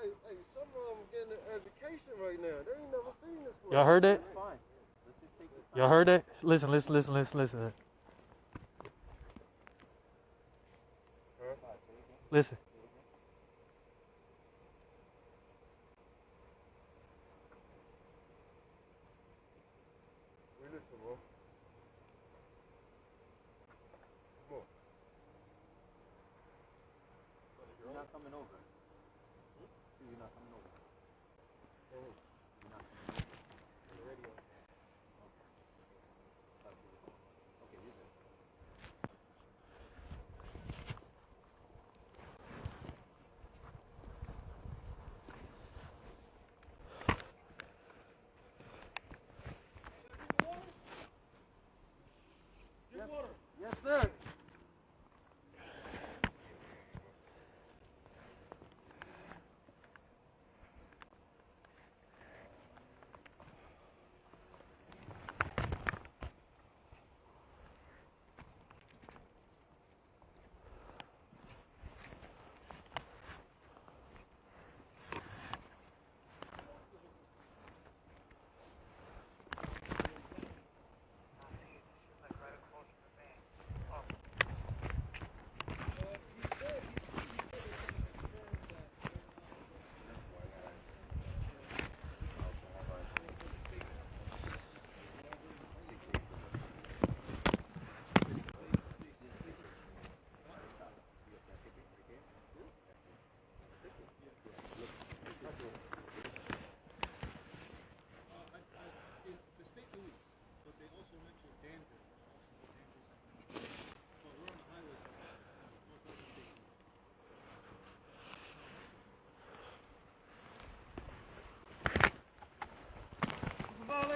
Hey, some of them getting an education right now. They ain't never seen this before. Y'all heard that? Y'all heard that? Listen. Listen. We listen, bro. Come on. You're not coming over. You're not coming over.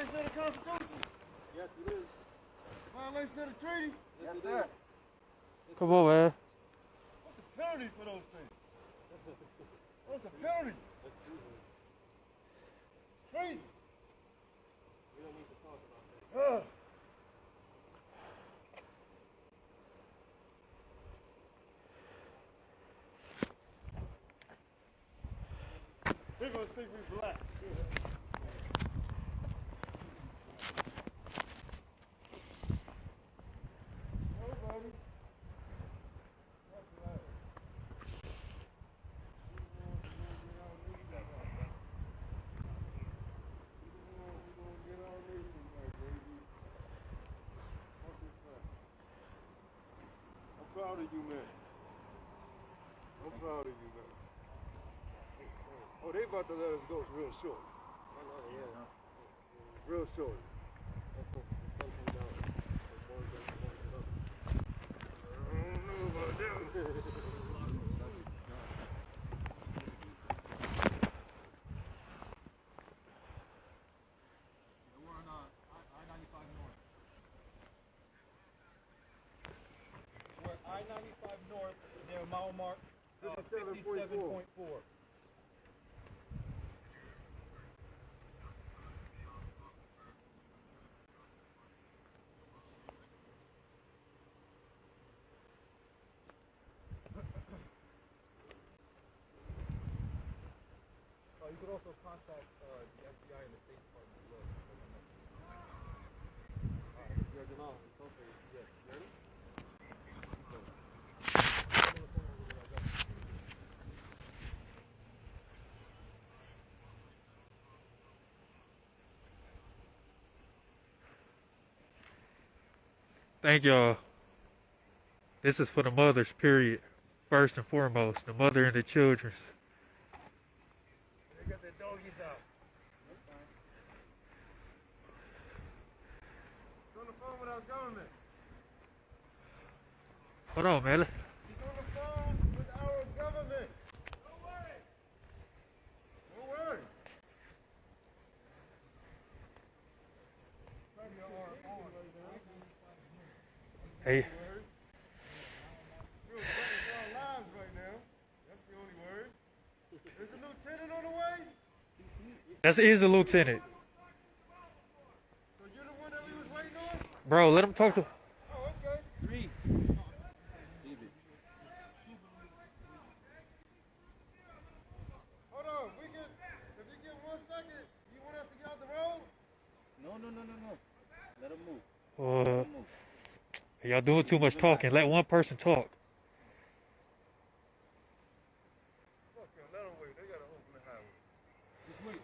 violation of the Constitution? Yes, it is. Violation of the treaty? Yes, sir. Come on, man. What's the penalty for those things? What's the penalty? Treaty. We don't need to talk about that. They're gonna think we black. Nobody. That's right. Get our nation back, baby. What's this fact? I'm proud of you, man. I'm proud of you, man. Oh, they about to let us go real short. Real short. I don't know about that. We're on I-95 North. We're at I-95 North near mile mark 57.4. You could also contact the FBI and the State Department as well. Alright, Jamal, it's okay. Yes, you ready? Thank y'all. This is for the mothers, period. First and foremost, the mother and the children. They got their doggies out. He's on the phone with our government. Hold on, man. He's on the phone with our government. No worries. No worries. Hey, We're saving our lives right now. That's the only word. There's a lieutenant on the way. that is a lieutenant. So you're the one that we was waiting on? Bro, let him talk to... Oh, okay. 3. Hold on. We can, if you get 1 second, you want us to get out the road? No. Let him move. Y'all doing too much talking. Let one person talk. Fuck them. Let them wait. They got to open the highway. Just wait.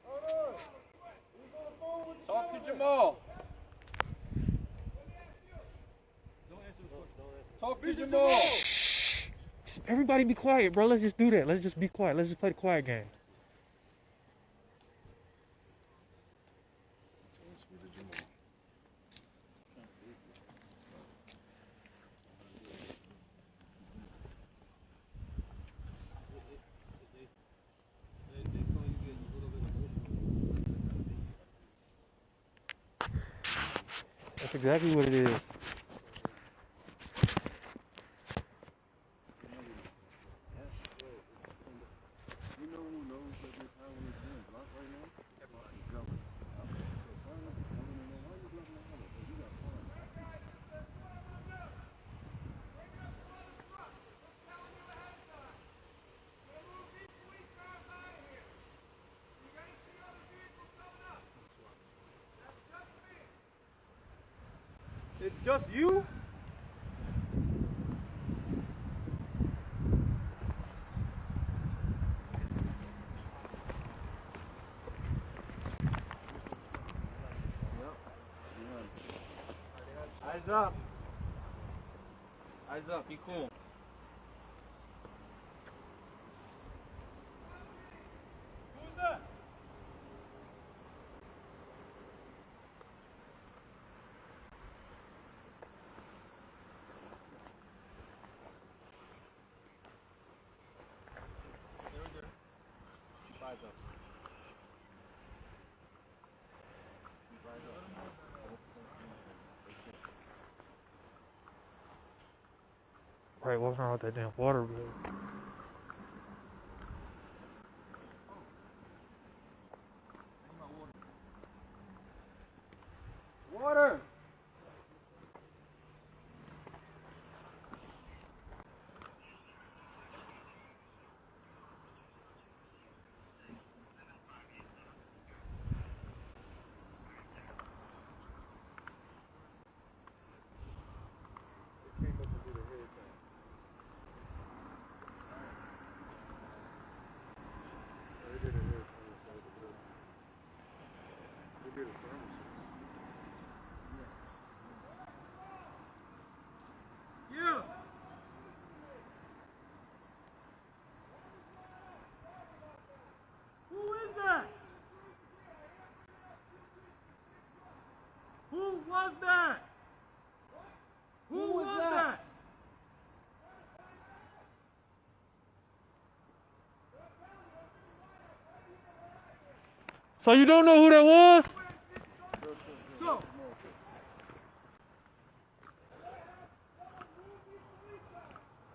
Hold on. He's on the phone with the Talk to government. Jamal. Don't answer the question. Talk to Be the Jamal. Jamal. Everybody be quiet, bro. Let's just do that. Let's just be quiet. Let's just play the quiet game. They saw you get a little bit emotional. That's exactly what it is. You know who knows that this highway is being blocked right now? Everybody. Government. So find out the government know why you blocking the highway. Because you got fines. It's just you? Eyes up. Eyes up. Be cool. Who's that? Keep eyes up. Keep eyes up. Right, what's wrong with that damn water bill? Water! They came up and did a head count. They did a head count inside the building. They did a thermal check. Yeah. Who is that? Who was that? Who was that? So you don't know who that was? So,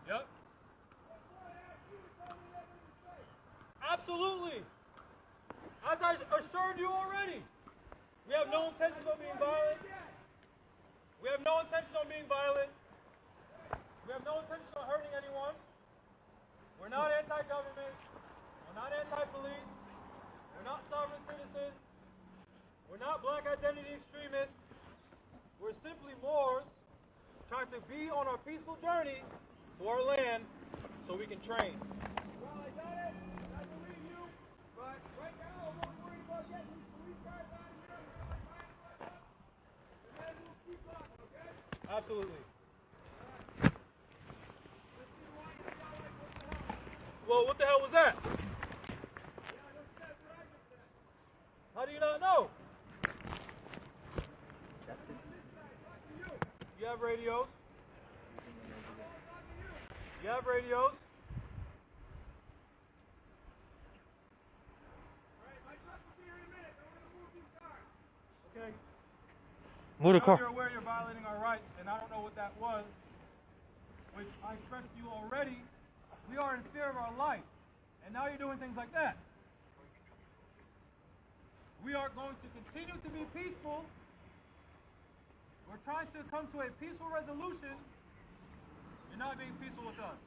yep. Absolutely. As I assured you already, we have no intentions of being violent. We have no intention on being violent. We have no intention on hurting anyone. We're not anti-government. We're not anti-police. We're not sovereign citizens. We're not black identity extremists. We're simply Moors trying to be on our peaceful journey to our land so we can train. Well, I got it. I believe you. But right now, I'm only worried about getting these police guys out of here. And then we'll keep talking, okay? Absolutely. Well, what the hell was that? How do you not know? You have radios? You have radios? Okay. Move the Now car. you're aware you're violating our rights, and I don't know what that was, which I expressed to you already. We are in fear of our life, and now you're doing things like that. We are going to continue to be peaceful. We're trying to come to a peaceful resolution. You're not being peaceful with us.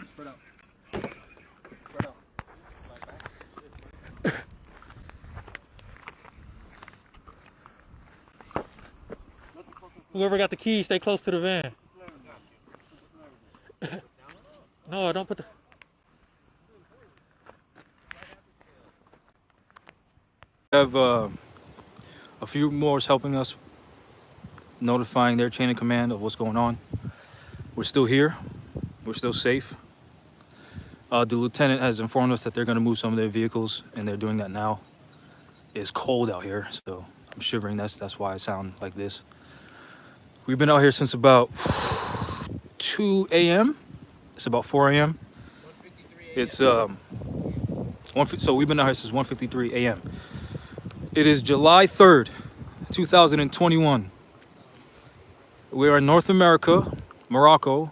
Spread out. Spread out. Whoever got the keys, stay close to the van. No, don't put the... We have a few Moors helping us, notifying their chain of command of what's going on. We're still here. We're still safe. The lieutenant has informed us that they're going to move some of their vehicles, and they're doing that now. It's cold out here, so I'm shivering. That's why I sound like this. We've been out here since about 2 a.m. It's about 4 a.m. It's so we've been out here since 1:53 a.m. It is July 3rd, 2021. We are in North America, Morocco.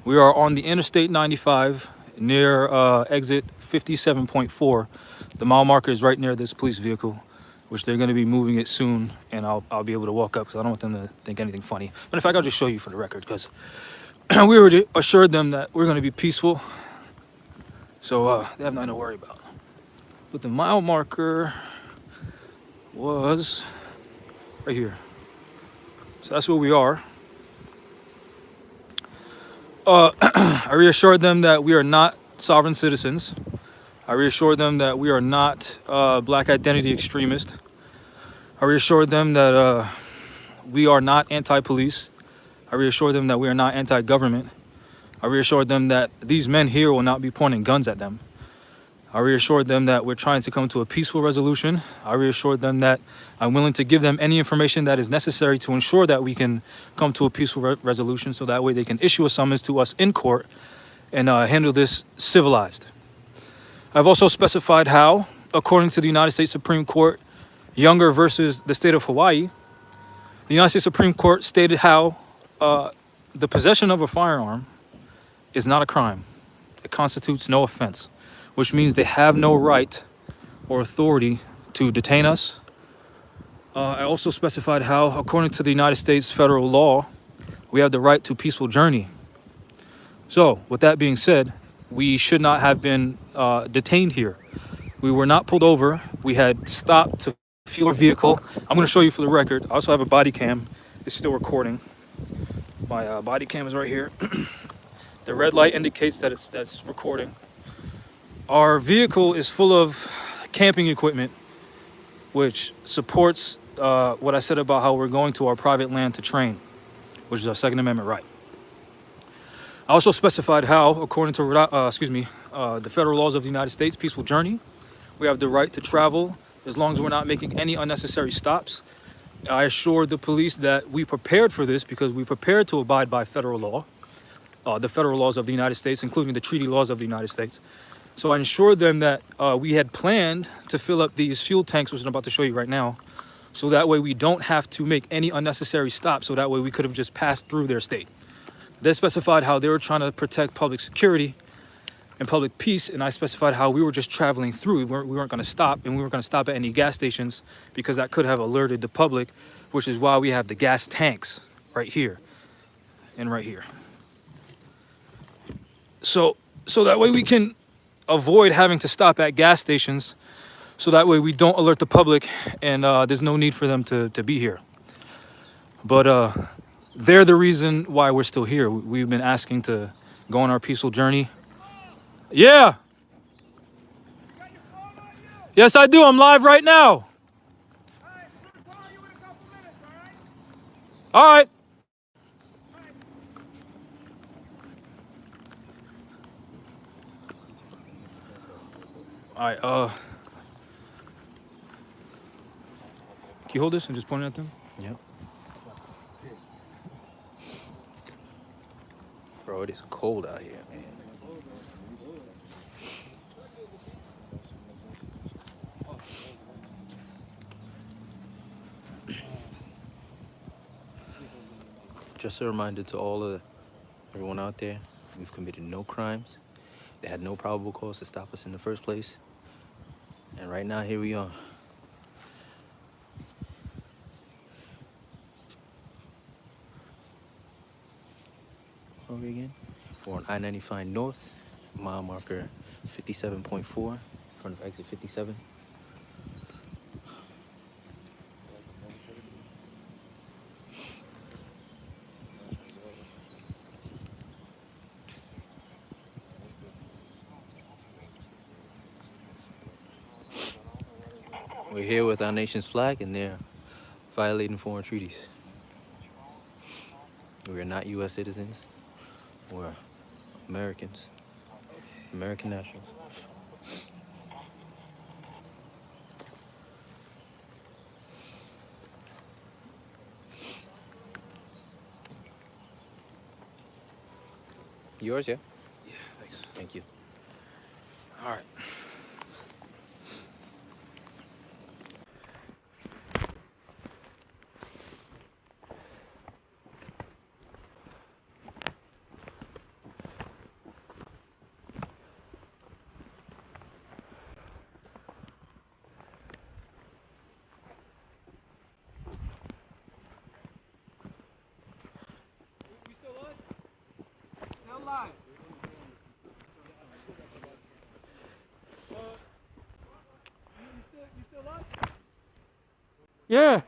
We are on the Interstate 95 near exit 57.4. The mile marker is right near this police vehicle, which they're going to be moving it soon, and I'll be able to walk up because I don't want them to think anything funny. But in fact, I'll just show you for the record because we already assured them that we're going to be peaceful, so they have nothing to worry about. But the mile marker was right here. So that's where we are. I reassured them that we are not sovereign citizens. I reassured them that we are not black identity extremists. I reassured them that we are not anti-police. I reassured them that we are not anti-government. I reassured them that these men here will not be pointing guns at them. I reassured them that we're trying to come to a peaceful resolution. I reassured them that I'm willing to give them any information that is necessary to ensure that we can come to a peaceful resolution, so that way they can issue a summons to us in court and handle this civilized. I've also specified how, according to the United States Supreme Court, Younger versus the state of Hawaii, the United States Supreme Court stated how the possession of a firearm is not a crime. It constitutes no offense, which means they have no right or authority to detain us. I also specified how, according to the United States federal law, we have the right to peaceful journey. So, with that being said, we should not have been detained here. We were not pulled over. We had stopped to fuel our vehicle. I'm going to show you for the record. I also have a body cam. It's still recording. My body cam is right here. The red light indicates that that's recording. Our vehicle is full of camping equipment, which supports what I said about how we're going to our private land to train, which is our Second Amendment right. I also specified how, according to the federal laws of the United States, peaceful journey, we have the right to travel as long as we're not making any unnecessary stops. I assured the police that we prepared for this because we prepared to abide by federal law, the federal laws of the United States, including the treaty laws of the United States. So I ensured them that we had planned to fill up these fuel tanks, which I'm about to show you right now, so that way we don't have to make any unnecessary stops, so that way we could have just passed through their state. They specified how they were trying to protect public security and public peace, and I specified how we were just traveling through. We weren't going to stop, and we weren't going to stop at any gas stations because that could have alerted the public, which is why we have the gas tanks right here and right here. So that way we can avoid having to stop at gas stations, so that way we don't alert the public, and there's no need for them to be here. But they're the reason why we're still here. We've been asking to go on our peaceful journey. Yeah. Yes, I do. I'm live right now. All right. All right. Can you hold this and just point it at them? Yep. Bro, it is cold out here, man. Just a reminder to everyone out there, we've committed no crimes. They had no probable cause to stop us in the first place. And right now, here we are. Over again. We're on I-95 North, mile marker 57.4, in front of exit 57. We're here with our nation's flag, and they're violating foreign treaties. We are not U.S. citizens. We're Americans, American nationals. Yours, yeah? Yeah, thanks. Thank you. All right. We still on? Still live. You still on? Yeah.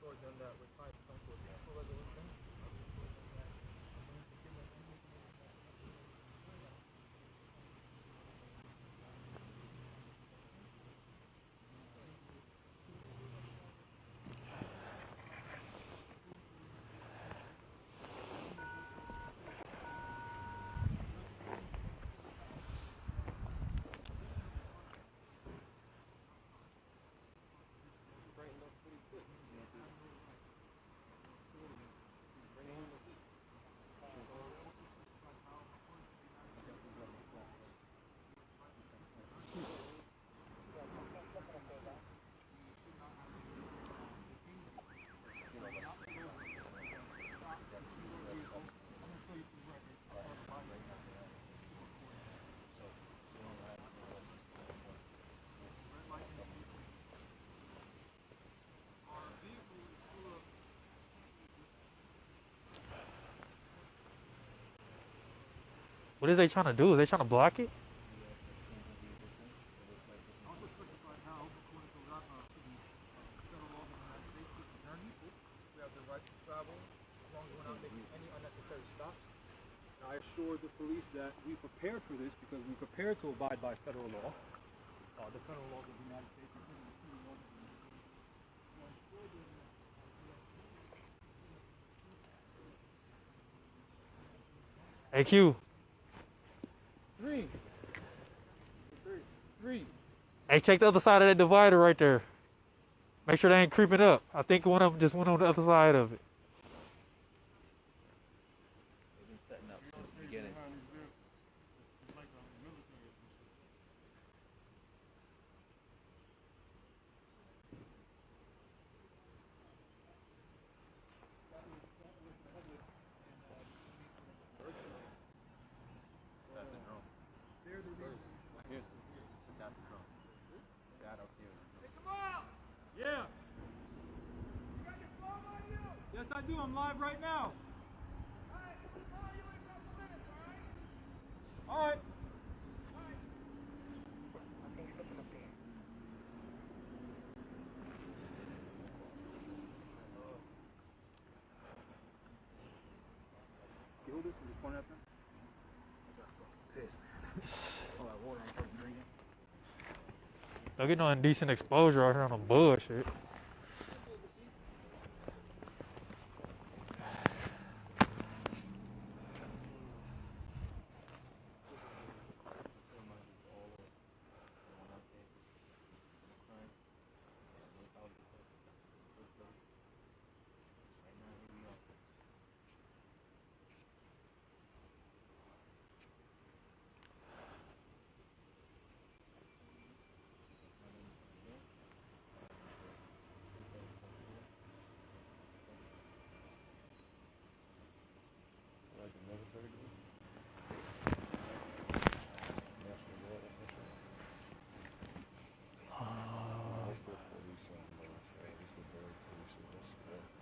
reassure them that we're trying to come to a peaceful resolution. I'll reassure them that I'm willing to give them any information that they need to ensure that What is they trying to do? Is they trying to block it? Also specify how, according to federal laws of the United States, we can journey. We have the right to travel as long as we're not making any unnecessary stops. And I assured the police that we prepared for this because we prepared to abide by federal law, the federal laws of the United States, including the civil laws of the United States. So I assured them that Hey, Q. Three. Hey, check the other side of that divider right there. Make sure they ain't creeping up. I think one of them just went on the other side of it. They've been setting up since the beginning. That's the drone. Here's the that's the drone. That up here. Yeah. Yes, I do. I'm live right now. All right. You hold this and just point at them. I'm fucking pissed, man. All that water I'm fucking drinking. Don't get no indecent exposure out here on the bullshit.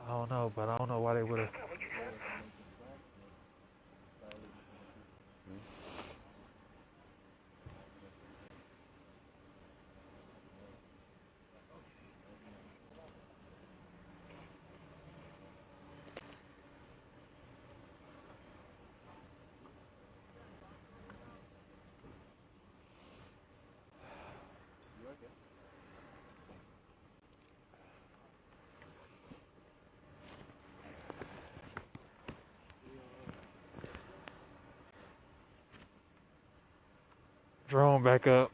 I don't know, but I don't know why they would have. Drone back up.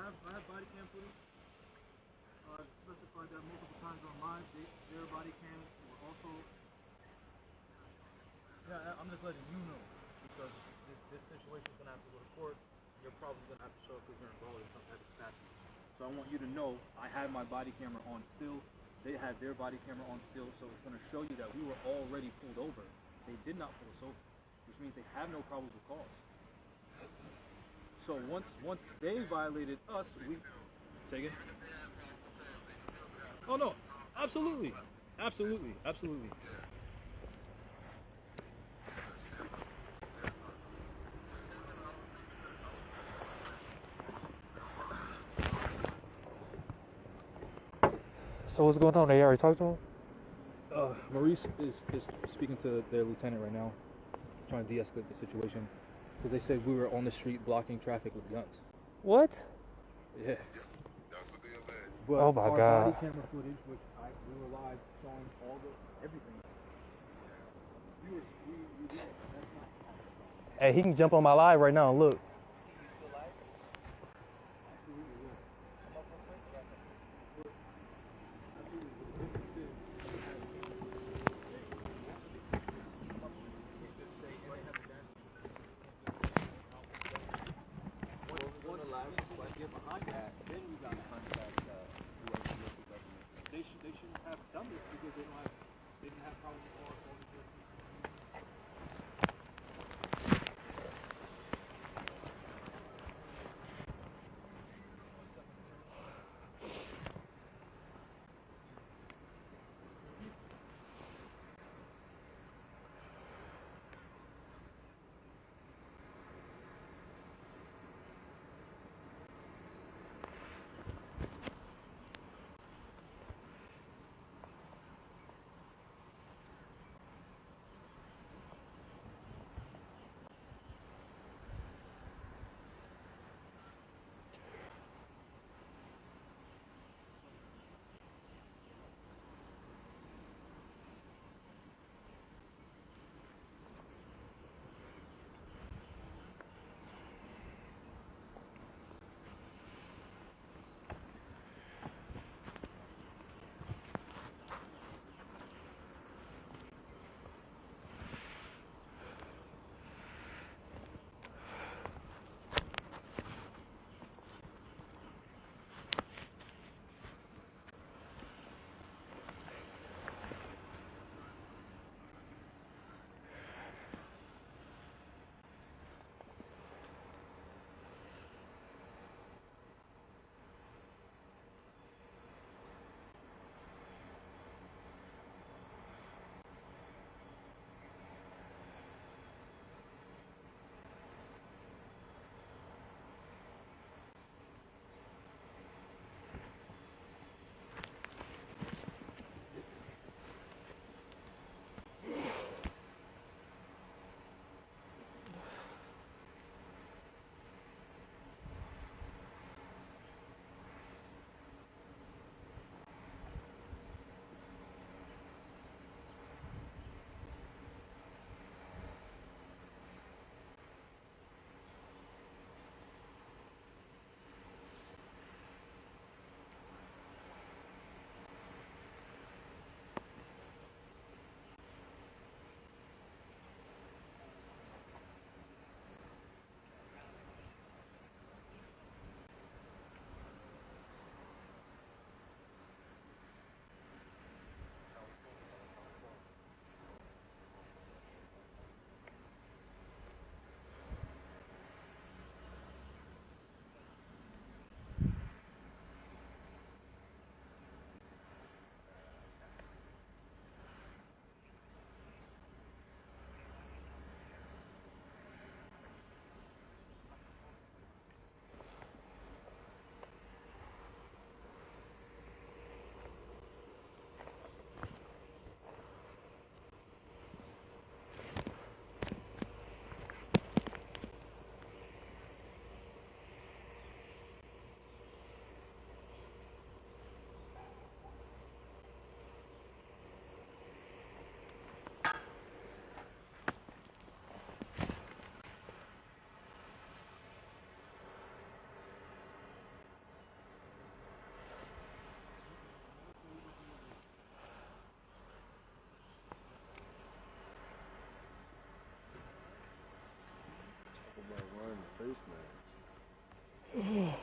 have body cam footage. Specified that multiple times on live. Their body cams were also. Yeah, I'm just letting you know because this situation is gonna have to go to court. You're probably gonna have to show up because you're involved in some type of capacity. So I want you to know I had my body camera on still. They had their body camera on still, so it's gonna show you that we were already pulled over. They did not pull us over, which means they have no probable cause. So once they violated us, we say again. Oh no, absolutely, absolutely, absolutely. So what's going on? They already talked to him? Maurice is speaking to their lieutenant right now, trying to de-escalate the situation, because they said we were on the street blocking traffic with guns. What? Yeah. But Oh my our God. body camera footage, which we were live showing all the everything. Hey, he can jump on my live right now and look. They shouldn't have done this because they didn't have probable cause. Face mask.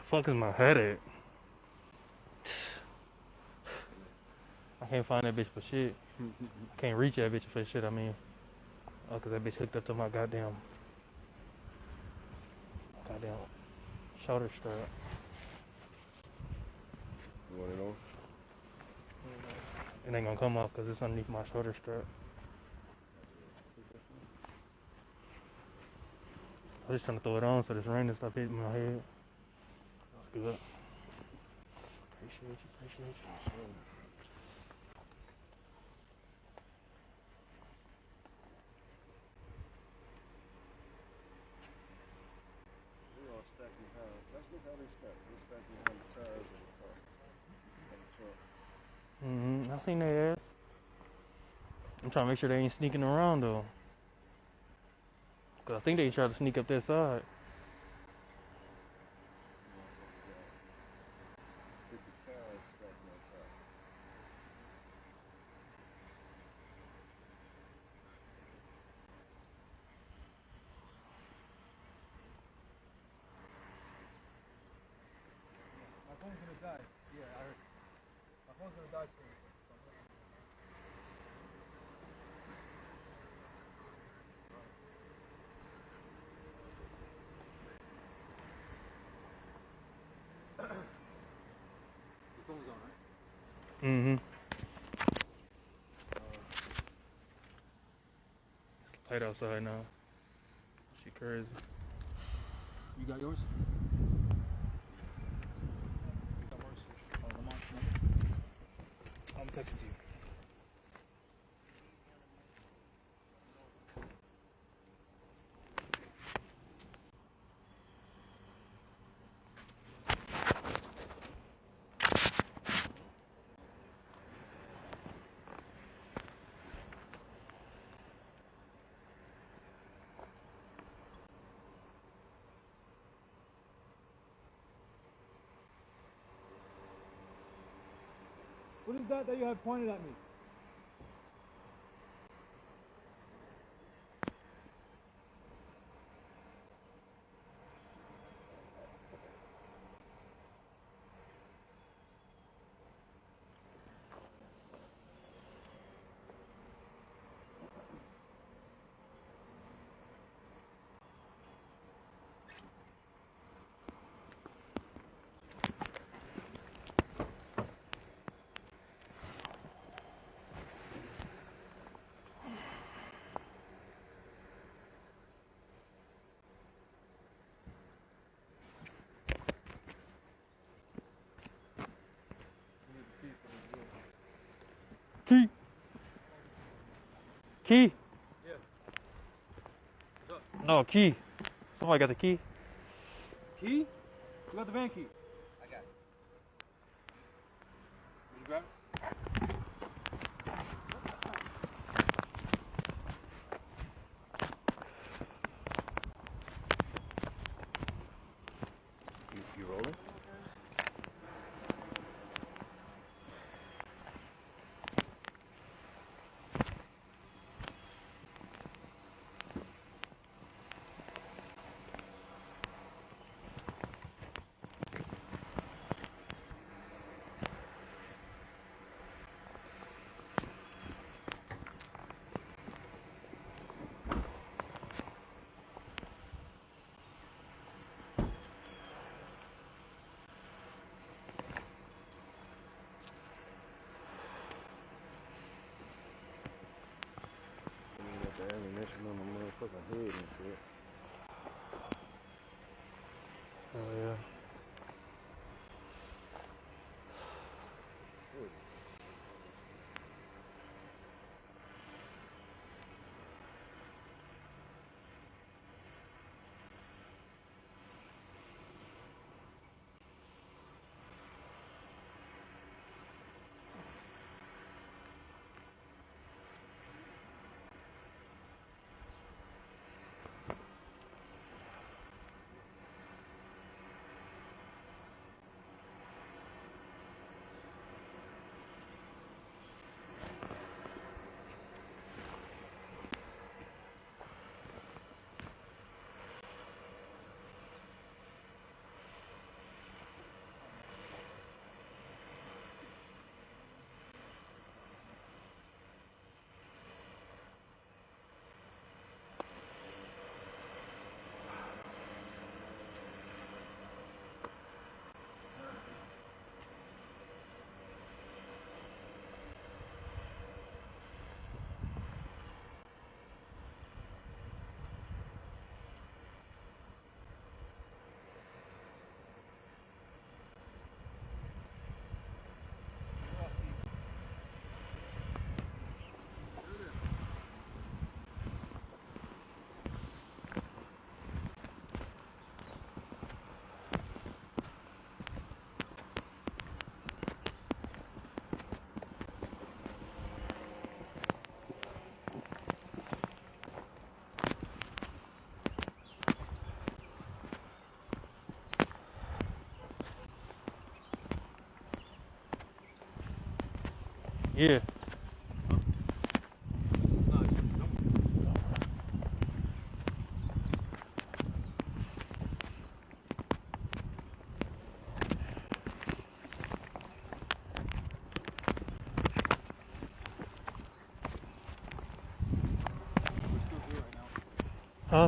Fuck is my head at? I can't find that bitch for shit. I can't reach that bitch for shit, I mean. Oh, cause that bitch hooked up to my goddamn shoulder strap. You want it on? It ain't gonna come off cause it's underneath my shoulder strap. I was just trying to throw it on so this rain and stuff hitting my head. That's good. Appreciate you. They all stacked behind. Let's look how they stack. They stack behind the tires of the car. On the truck. I seen their ass. I'm trying to make sure they ain't sneaking around though. Cause I think they tried to sneak up that side. 50 cars stacked on top. My phone's gonna die. Yeah, I heard. My phone's gonna die soon. Your phone's on, right? It's light outside now. She crazy. You got yours? You got yours? Oh, Lamont's number? I'm texting to you. What is that you have pointed at me? Key. Key. Yeah. What's up? No, key. Somebody got the key. Key? You got the van key. I got it. Did you grab it? You rolling? I mean, got the ammunition on my motherfucking hood and shit. Oh yeah. Yeah. Huh?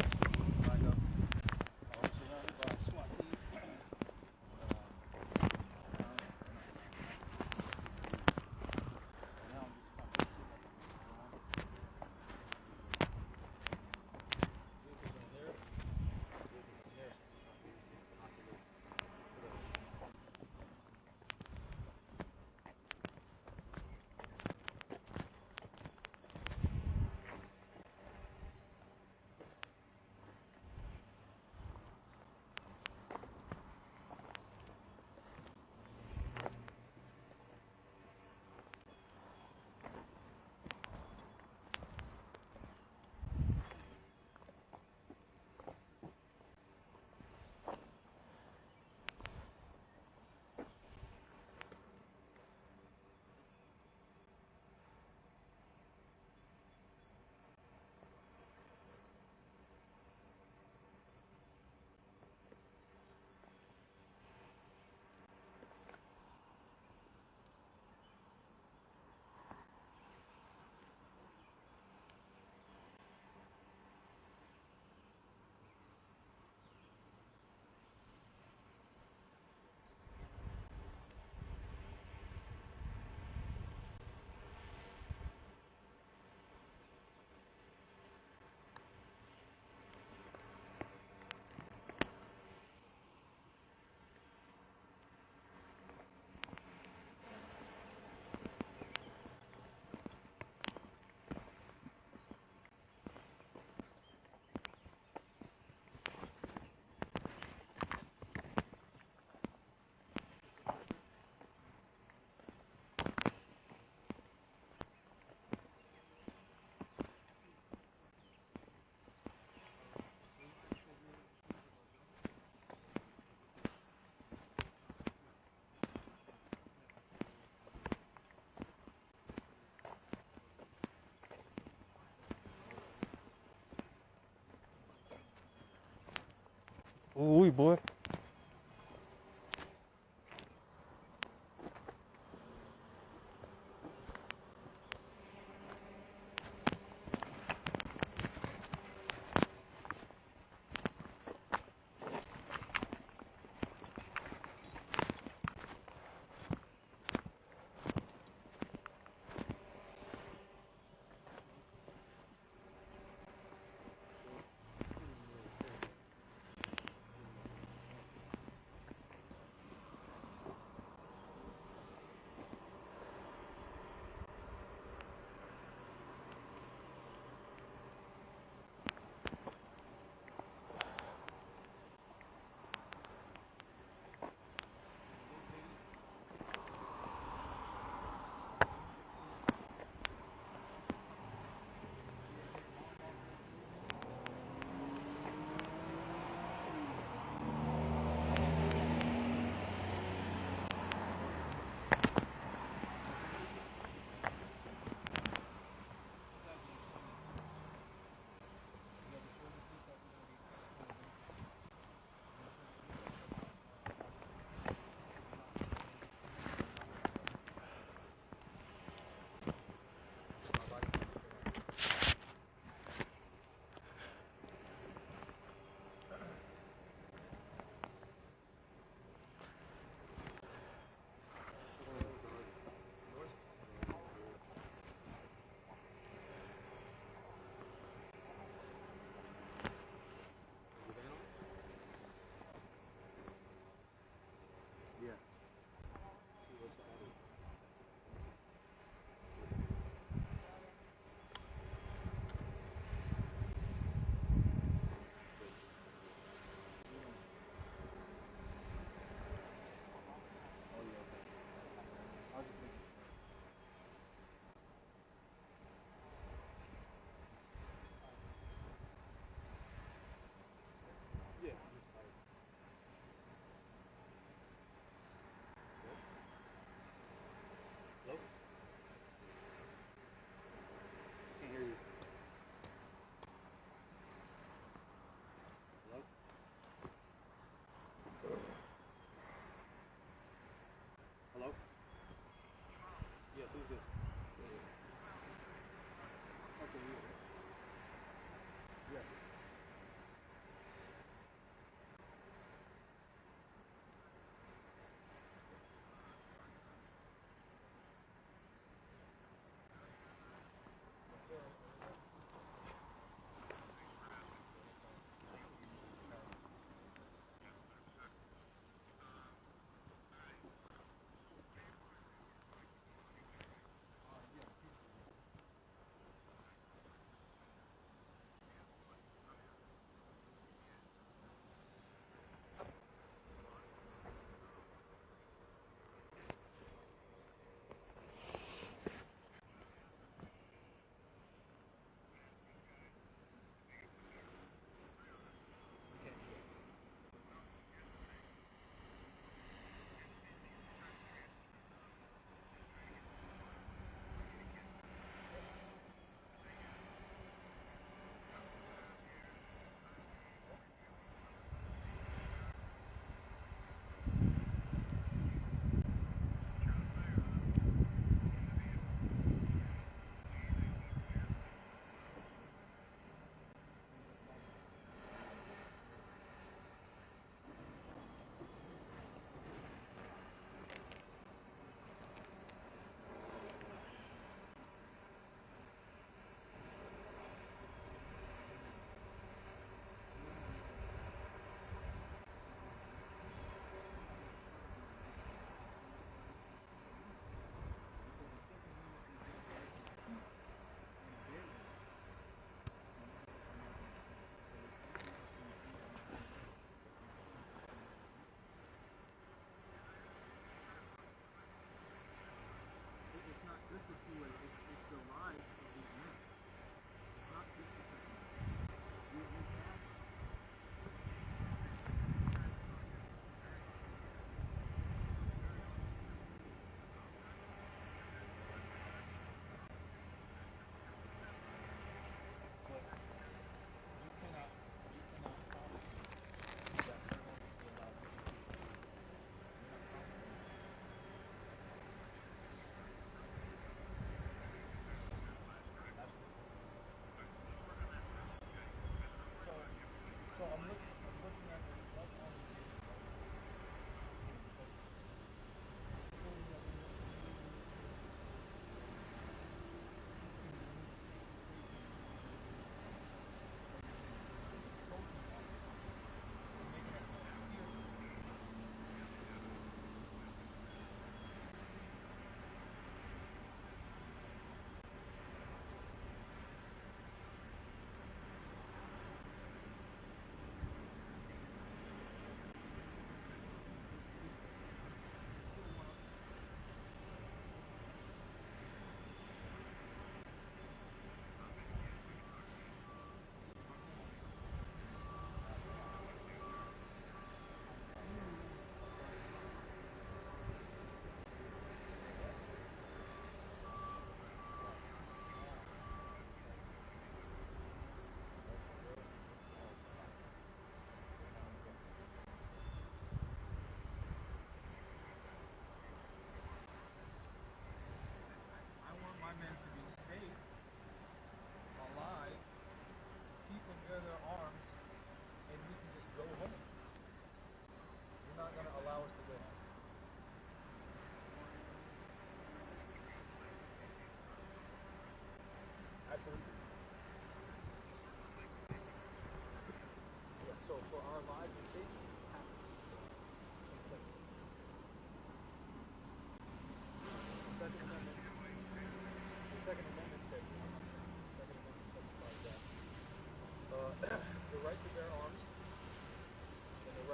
Ooh, boy.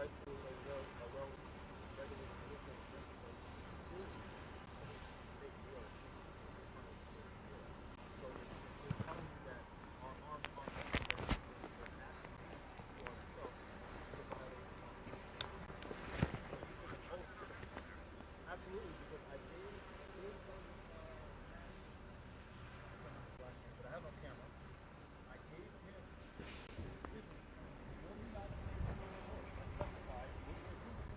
right to a well-regulated vehicle is necessary for security of a state or internal security. So if you're telling me that our arms aren't necessary because you're asking me to arm yourself, it's a violation of the so you took an oath to that. Absolutely, because I gave some but I have on camera. I gave him excuse me, will you not say to the court and specify what you're doing?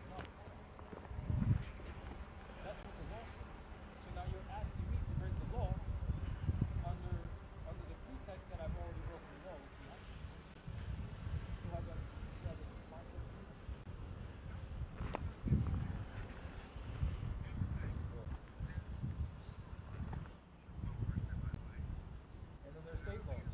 No. That's what the law says. So now you're asking me to break the law under the pretext that I've already broken the law with you. See how that's a mindset to you? And then there's state laws.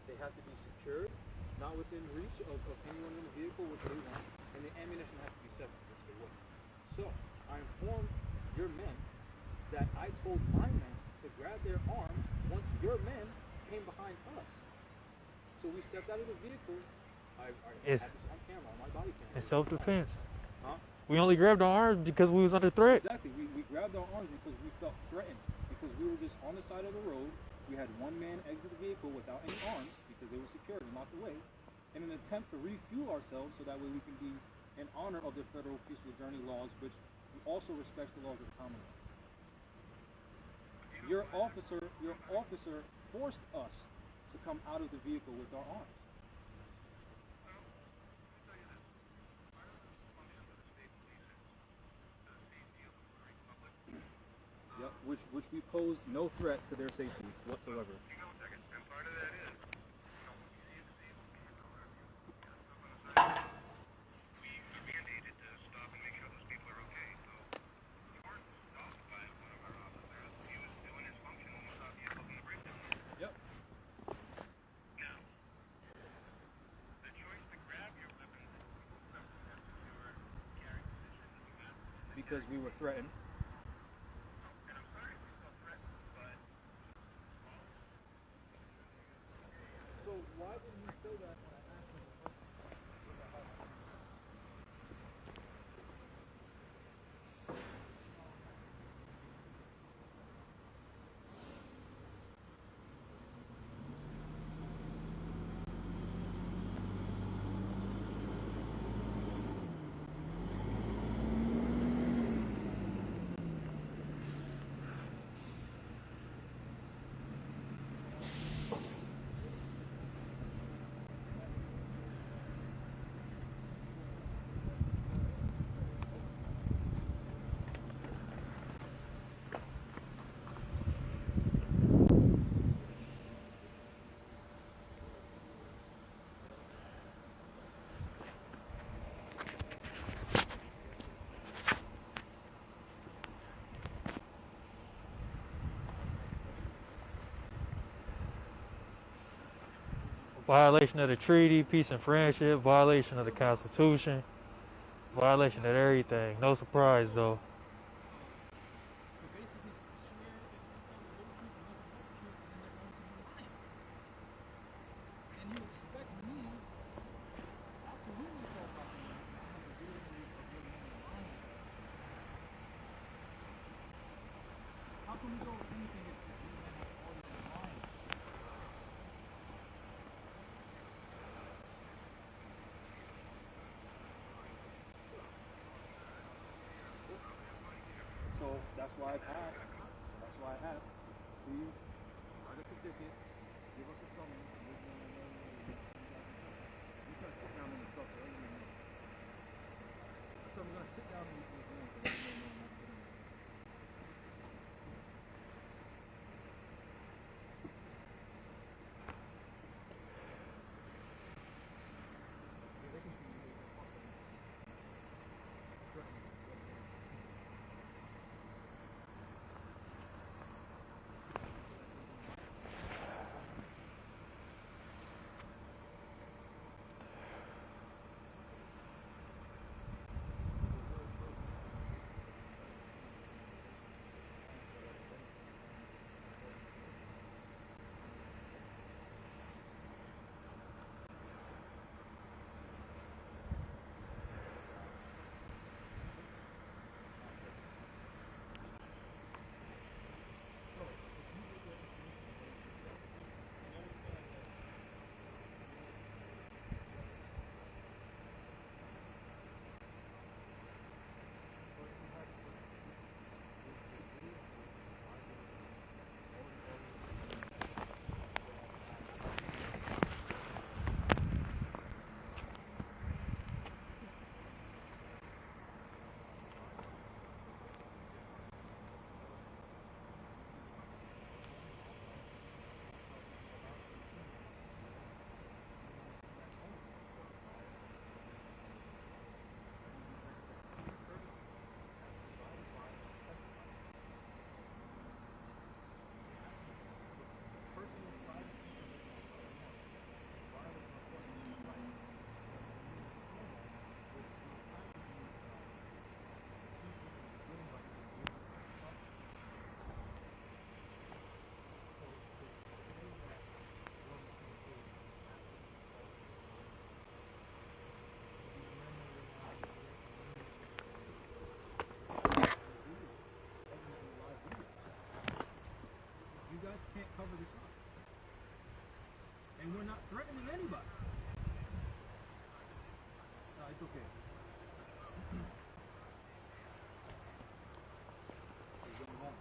They have to be secured, not within reach of anyone in the vehicle, which they want, and the ammunition has to be separate, which they wouldn't. So, I informed your men that I told my men to grab their arms once your men came behind us. So we stepped out of the vehicle. I had this on camera, on my body camera. It's self-defense. Huh? We only grabbed our arms because we was under threat. Exactly. We grabbed our arms because we felt threatened. Because we were just on the side of the road. We had one man exit the vehicle without any arms because they were secured and locked away, in an attempt to refuel ourselves so that way we can be in honor of the federal peaceful journey laws, which also respects the laws of the Commonwealth. Your officer forced us to come out of the vehicle with our arms. Yep, which we pose no threat to their safety whatsoever. And part of that is, we are mandated to stop and make sure those people are okay. So you weren't stopped by one of our officers. He was doing his function when we saw a vehicle being breakdown. Yep. Now, the choice to grab your weapons represents that you were carrying position that you had. Because we were threatened. And I'm sorry if we felt threatened, but So why didn't you say that when I asked you the first time? Violation of the treaty, peace and friendship, violation of the Constitution, violation of everything. No surprise though. So basically, swear that you tell the whole truth and nothing but the truth, and then they're going to be lying. And you expect me absolutely to That's why I've asked. That's why I asked. Please write us a ticket. Give us a summons. He's gonna sit down in the truck. So I'm gonna sit down in the room. Can't cover this up. And we're not threatening anybody. No, it's okay. We're going home.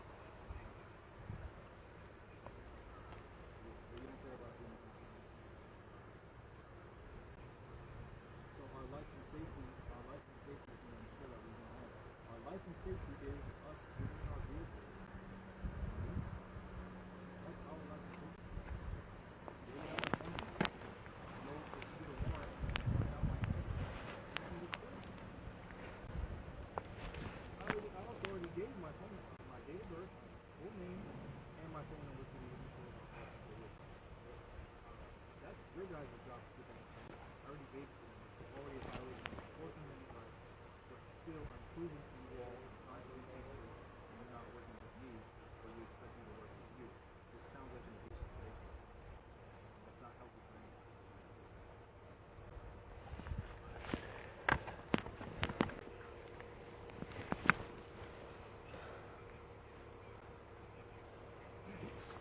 We don't care about doing anything. So our life and safety is to ensure that we go home. Our life and safety is us using our vehicles. Your guys' job to get that. I already gave it to them. It's already a violation of 14 minute rights, but still I'm proving to you all not doing anything and you're not working with me, or you expect me to work with you. This sounds like an abusive relationship. That's not healthy for anyone.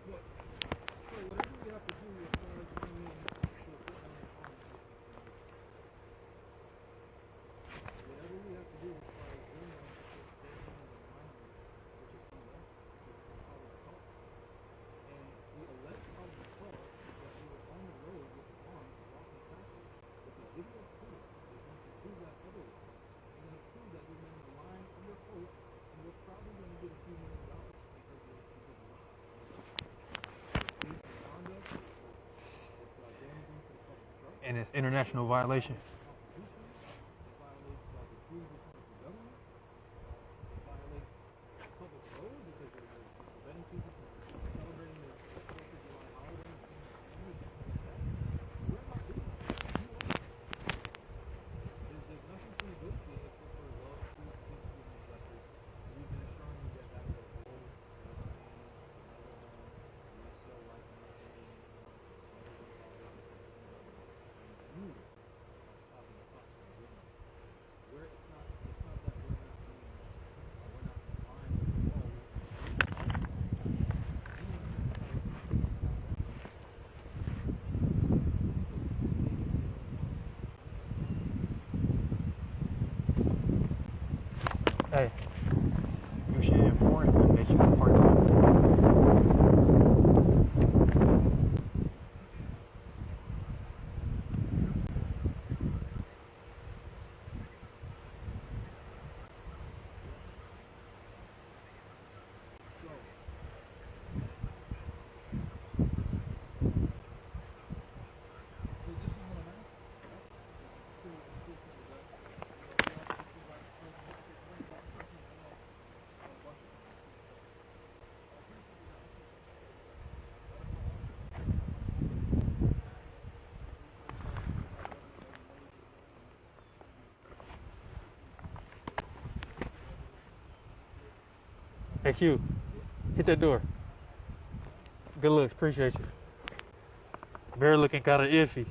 Look, so whatever we have to do as far as bringing in whatever we have to do as far as doing that, and we alleged on the call that we were on the road with the arms walking traffic, but the video proof is going to prove that otherwise. It's going to prove that we were in the line under oath, and we're probably going to get a few $1 million because of that. And it's international violation. Hey, you should inform him. Hey, Q, hit that door. Good looks, appreciate you. Bear looking kind of iffy.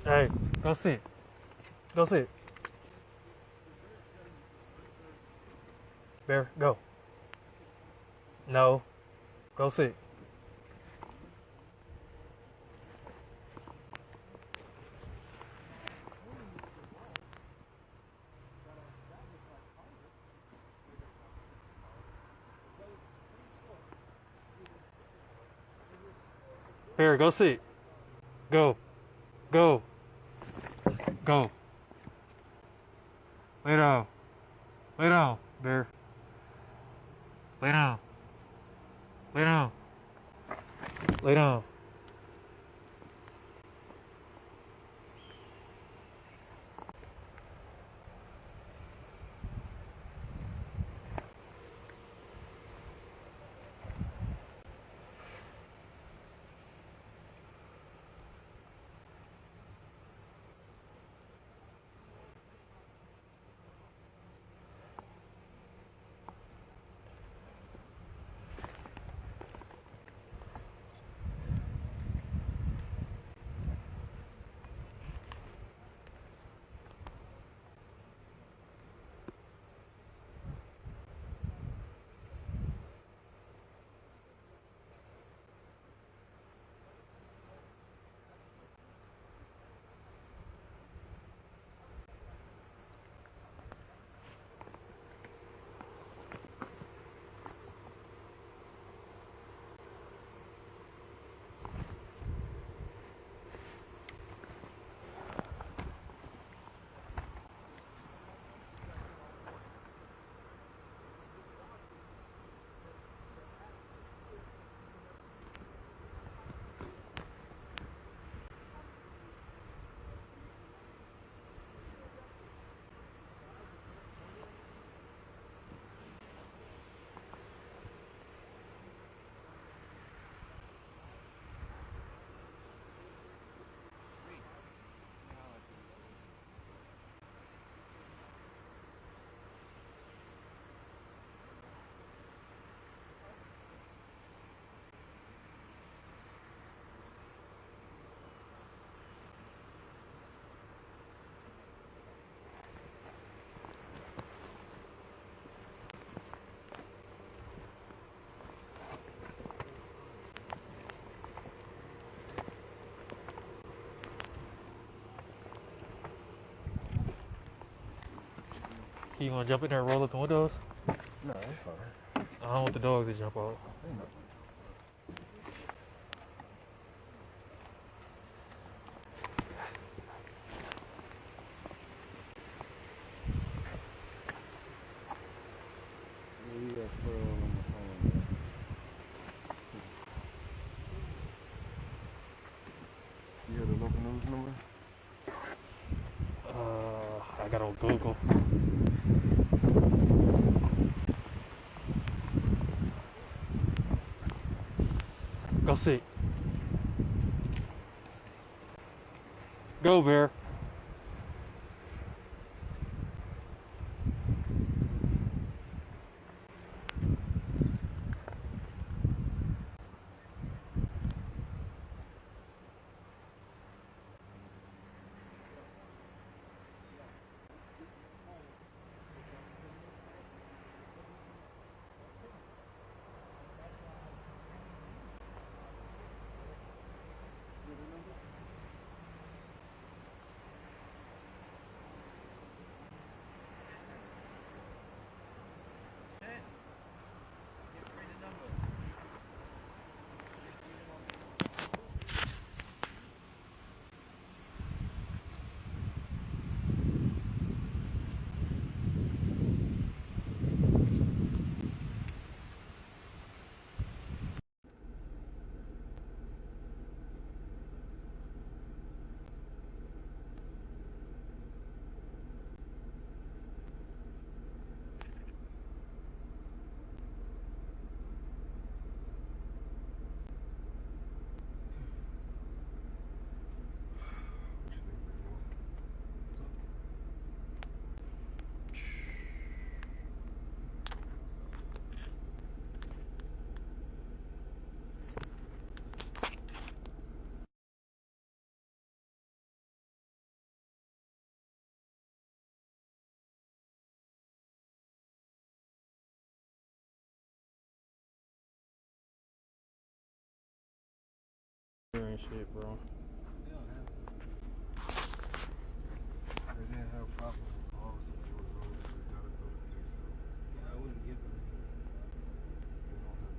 Hey, go sit. Go sit. Bear, go. No. Go sit. Bear, go sit. Go. Go. Go. Lay down. Lay down, Bear. Lay down. Lay down. Lay down. You wanna jump in there and roll up the windows? No, it's fine. I don't want the dogs to jump out. We got Furl on the phone, man. You have the local news number? I got on Google. Go see. Go, Bear. and shit, bro. They don't have it. They didn't have proper calls to do it, so they gotta go to things, so Yeah, I wouldn't give them. they don't have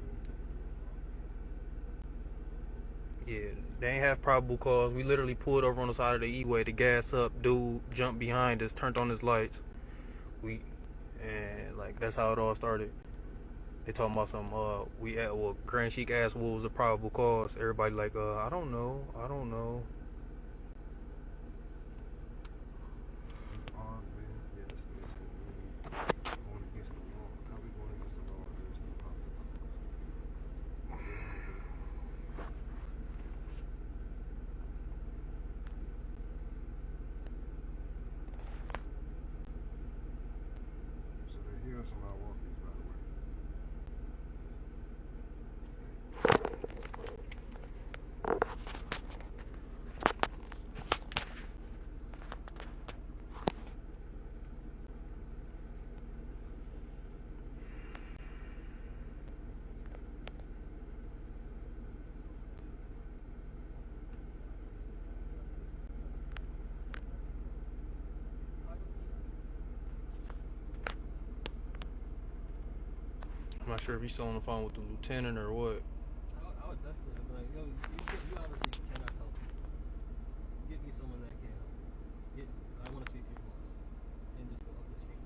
anything. Yeah, they ain't have probable cause. We literally pulled over on the side of the E-way to gas up. Dude jumped behind us, turned on his lights. And like that's how it all started. They talking about some Grand Sheik asked what was the probable cause. Everybody like I don't know. Armed men, yes, they said we going against the law. How we going against the law? There's no probable cause. So they're hearing some of our walkies, by the way. I'm not sure if he's still on the phone with the lieutenant or what. I would definitely be like, yo, you obviously cannot help me. Get me someone that can. I want to speak to your boss. And just go up the street.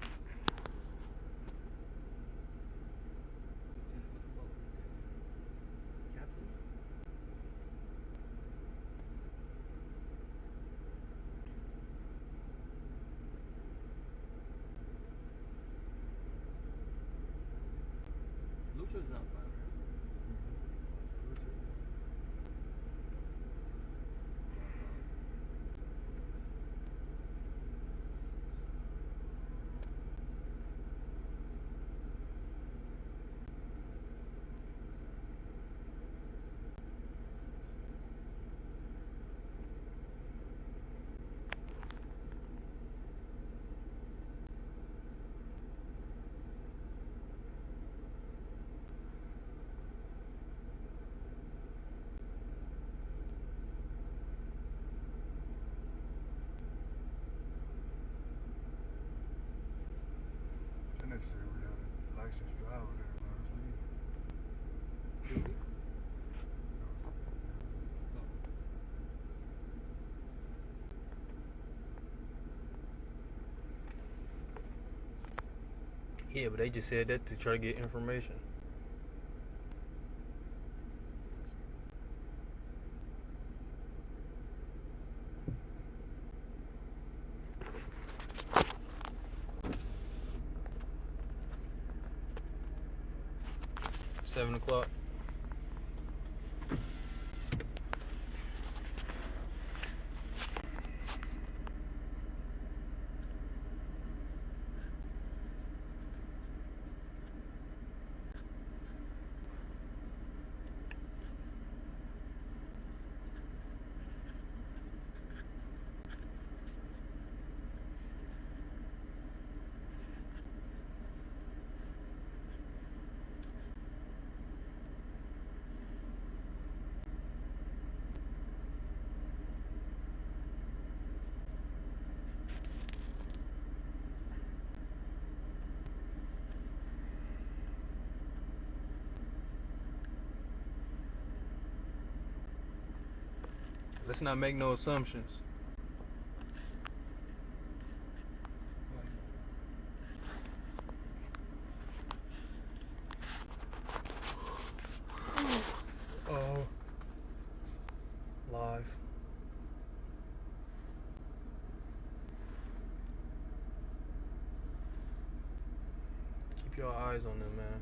Lieutenant, what's about Lieutenant? Captain? Lucha's not fine. Then they said we had a licensed driver there last week. Yeah, but they just said that to try to get information. $7 o'clock. Let's not make no assumptions. Live. Keep your eyes on them, man.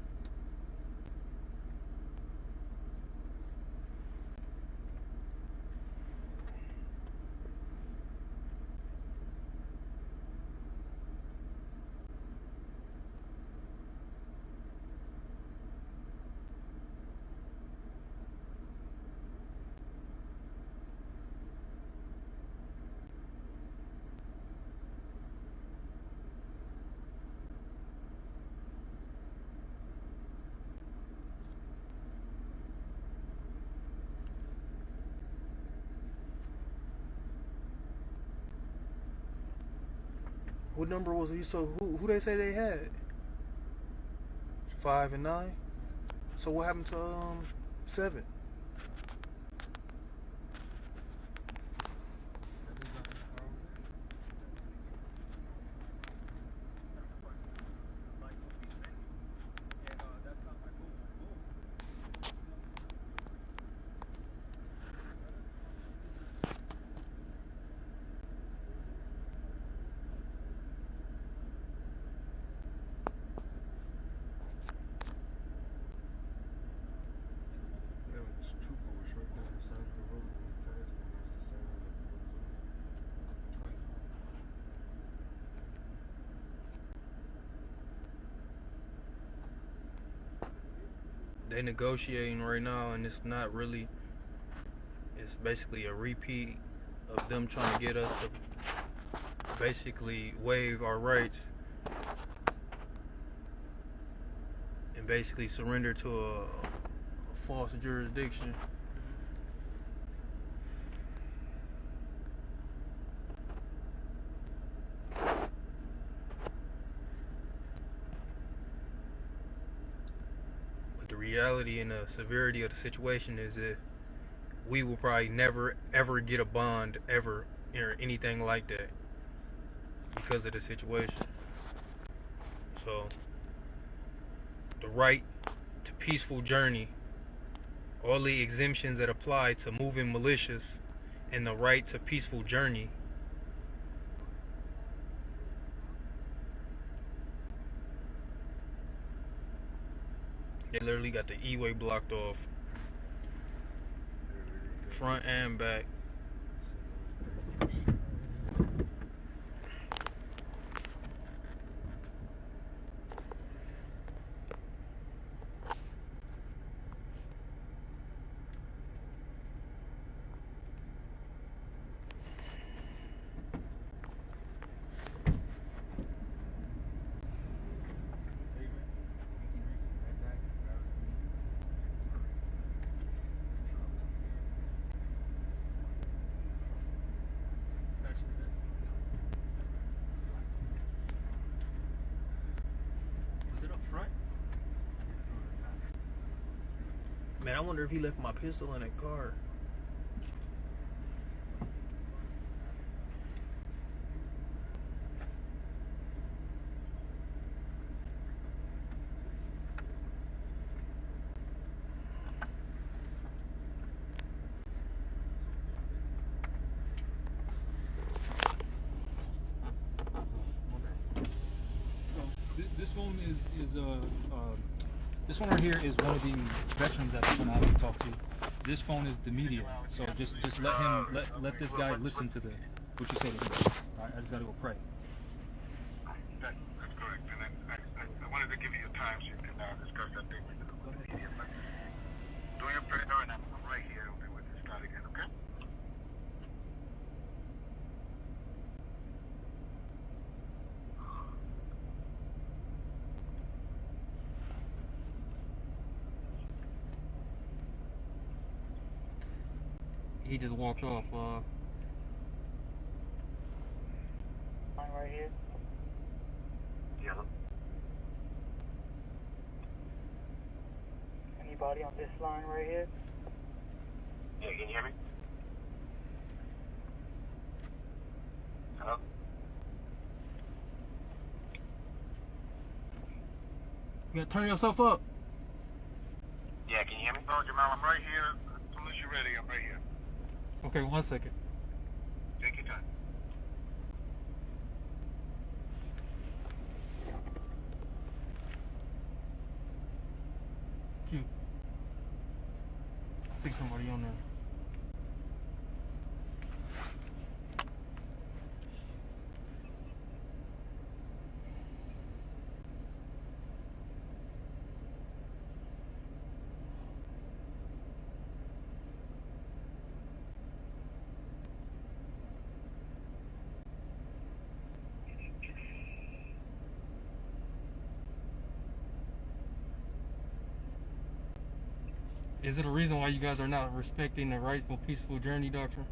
What number was he? So who they say they had? 5 and 9. So what happened to 7? They negotiating right now, and it's not really. It's basically a repeat of them trying to get us to basically waive our rights and basically surrender to a false jurisdiction. The reality and the severity of the situation is that we will probably never ever get a bond ever or anything like that because of the situation. So the right to peaceful journey, all the exemptions that apply to moving militias, and the right to peaceful journey, they literally got the E-way blocked off, front and back. Man, I wonder if he left my pistol in that car. This phone is this one right here is one of the veterans that I'm gonna have to talk to. This phone is the media, so just let him let this guy listen to what you say to him. All right, I just gotta go pray. That's correct. And I wanted to give you a time so you can discuss that thing with the media. But do your prayer, and I'm right here. I'll be with you. Start again, okay? He just walked off. Right here. Yellow. Anybody on this line right here? Yeah, can you hear me? Hello? You gotta turn yourself up. Yeah, can you hear me? Oh, Jamal, I'm right here. As soon as you're ready, I'm right here. Okay, 1 second. Take your time. Q. I think somebody on there. Is it a reason why you guys are not respecting the rightful peaceful journey doctrine?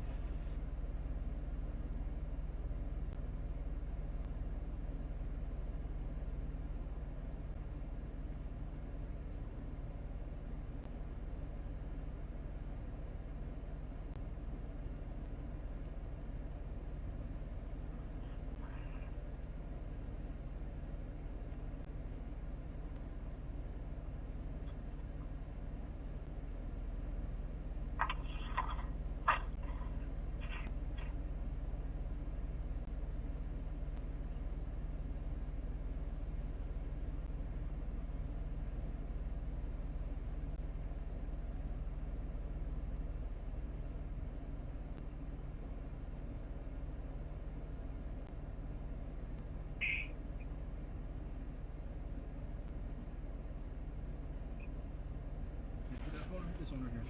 one? This one right here.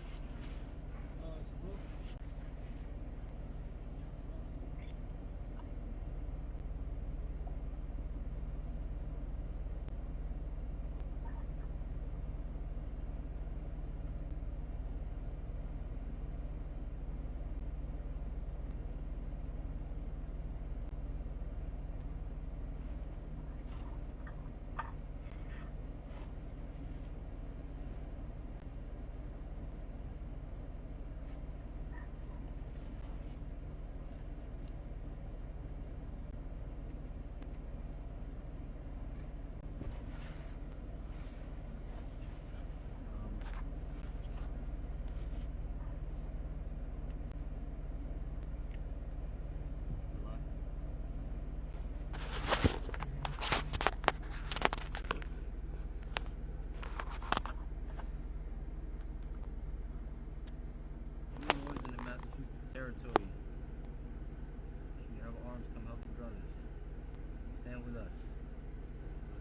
In the Massachusetts territory, if you have arms, come help your brothers. Stand with us.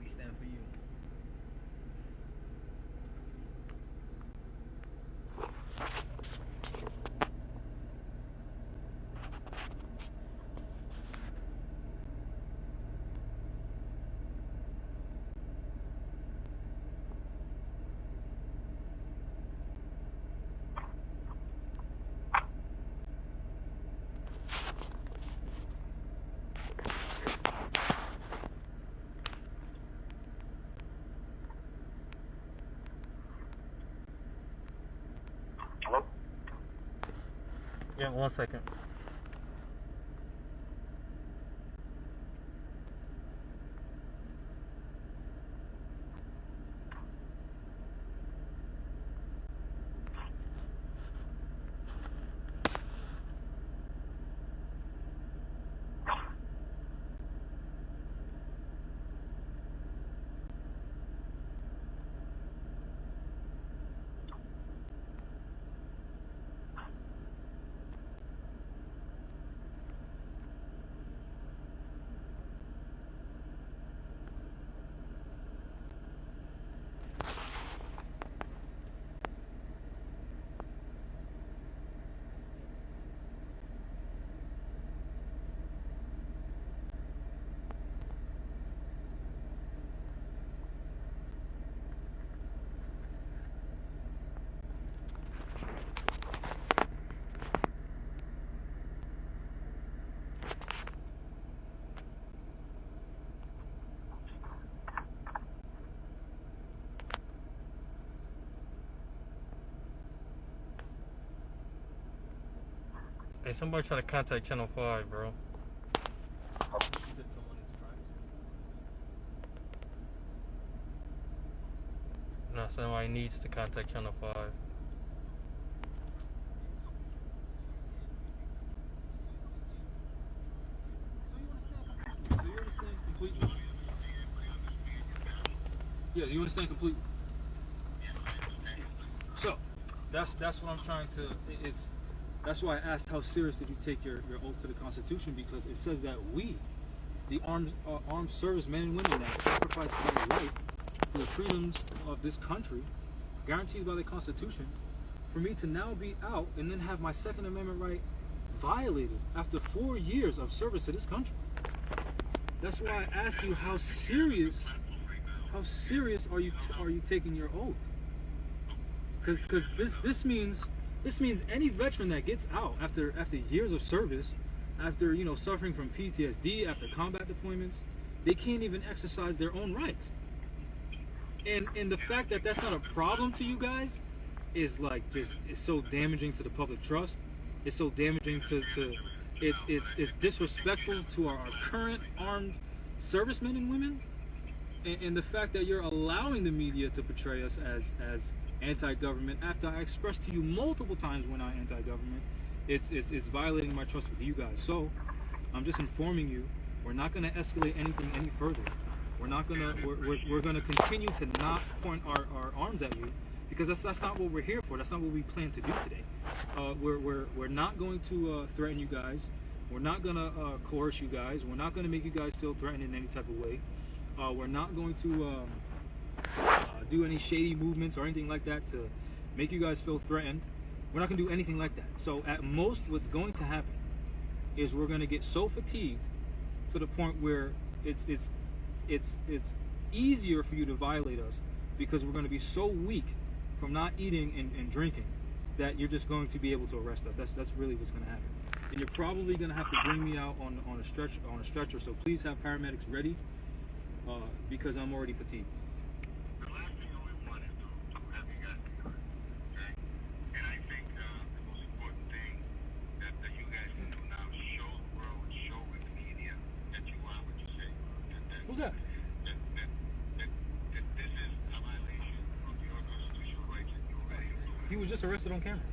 We stand for you. Hello? Yeah, 1 second. Hey, somebody try to contact Channel 5, bro. No, somebody needs to contact Channel 5. So you understand completely? Yeah, you understand completely. So, that's what I'm trying to. That's why I asked how serious did you take your oath to the Constitution, because it says that we, the armed service men and women that sacrifice their life for the freedoms of this country, guaranteed by the Constitution, for me to now be out and then have my Second Amendment right violated after 4 years of service to this country. That's why I asked you how serious are you taking your oath? Because this means any veteran that gets out after years of service, after suffering from PTSD, after combat deployments, they can't even exercise their own rights. And the fact that that's not a problem to you guys is it's so damaging to the public trust. It's so damaging to it's disrespectful to our current armed servicemen and women. And the fact that you're allowing the media to portray us as anti-government, after I expressed to you multiple times when I'm anti-government, it's violating my trust with you guys. So I'm just informing you, we're not going to escalate anything any further. We're gonna continue to not point our arms at you, because that's not what we're here for. That's not what we plan to do today. We're not going to threaten you guys. We're not gonna coerce you guys. We're not gonna make you guys feel threatened in any type of way. We're not going to do any shady movements or anything like that to make you guys feel threatened. We're not gonna do anything like that. So at most, what's going to happen is we're gonna get so fatigued to the point where it's easier for you to violate us because we're gonna be so weak from not eating and drinking that you're just going to be able to arrest us. That's really what's gonna happen. And you're probably gonna have to bring me out on a stretcher. So please have paramedics ready because I'm already fatigued. The last thing we want is to have you guys be hurt, okay? And I think the most important thing that you guys can do now is show the world, show with the media that you are what you say. Who's that? That this is a violation of your constitutional rights and your right. He was just arrested on camera.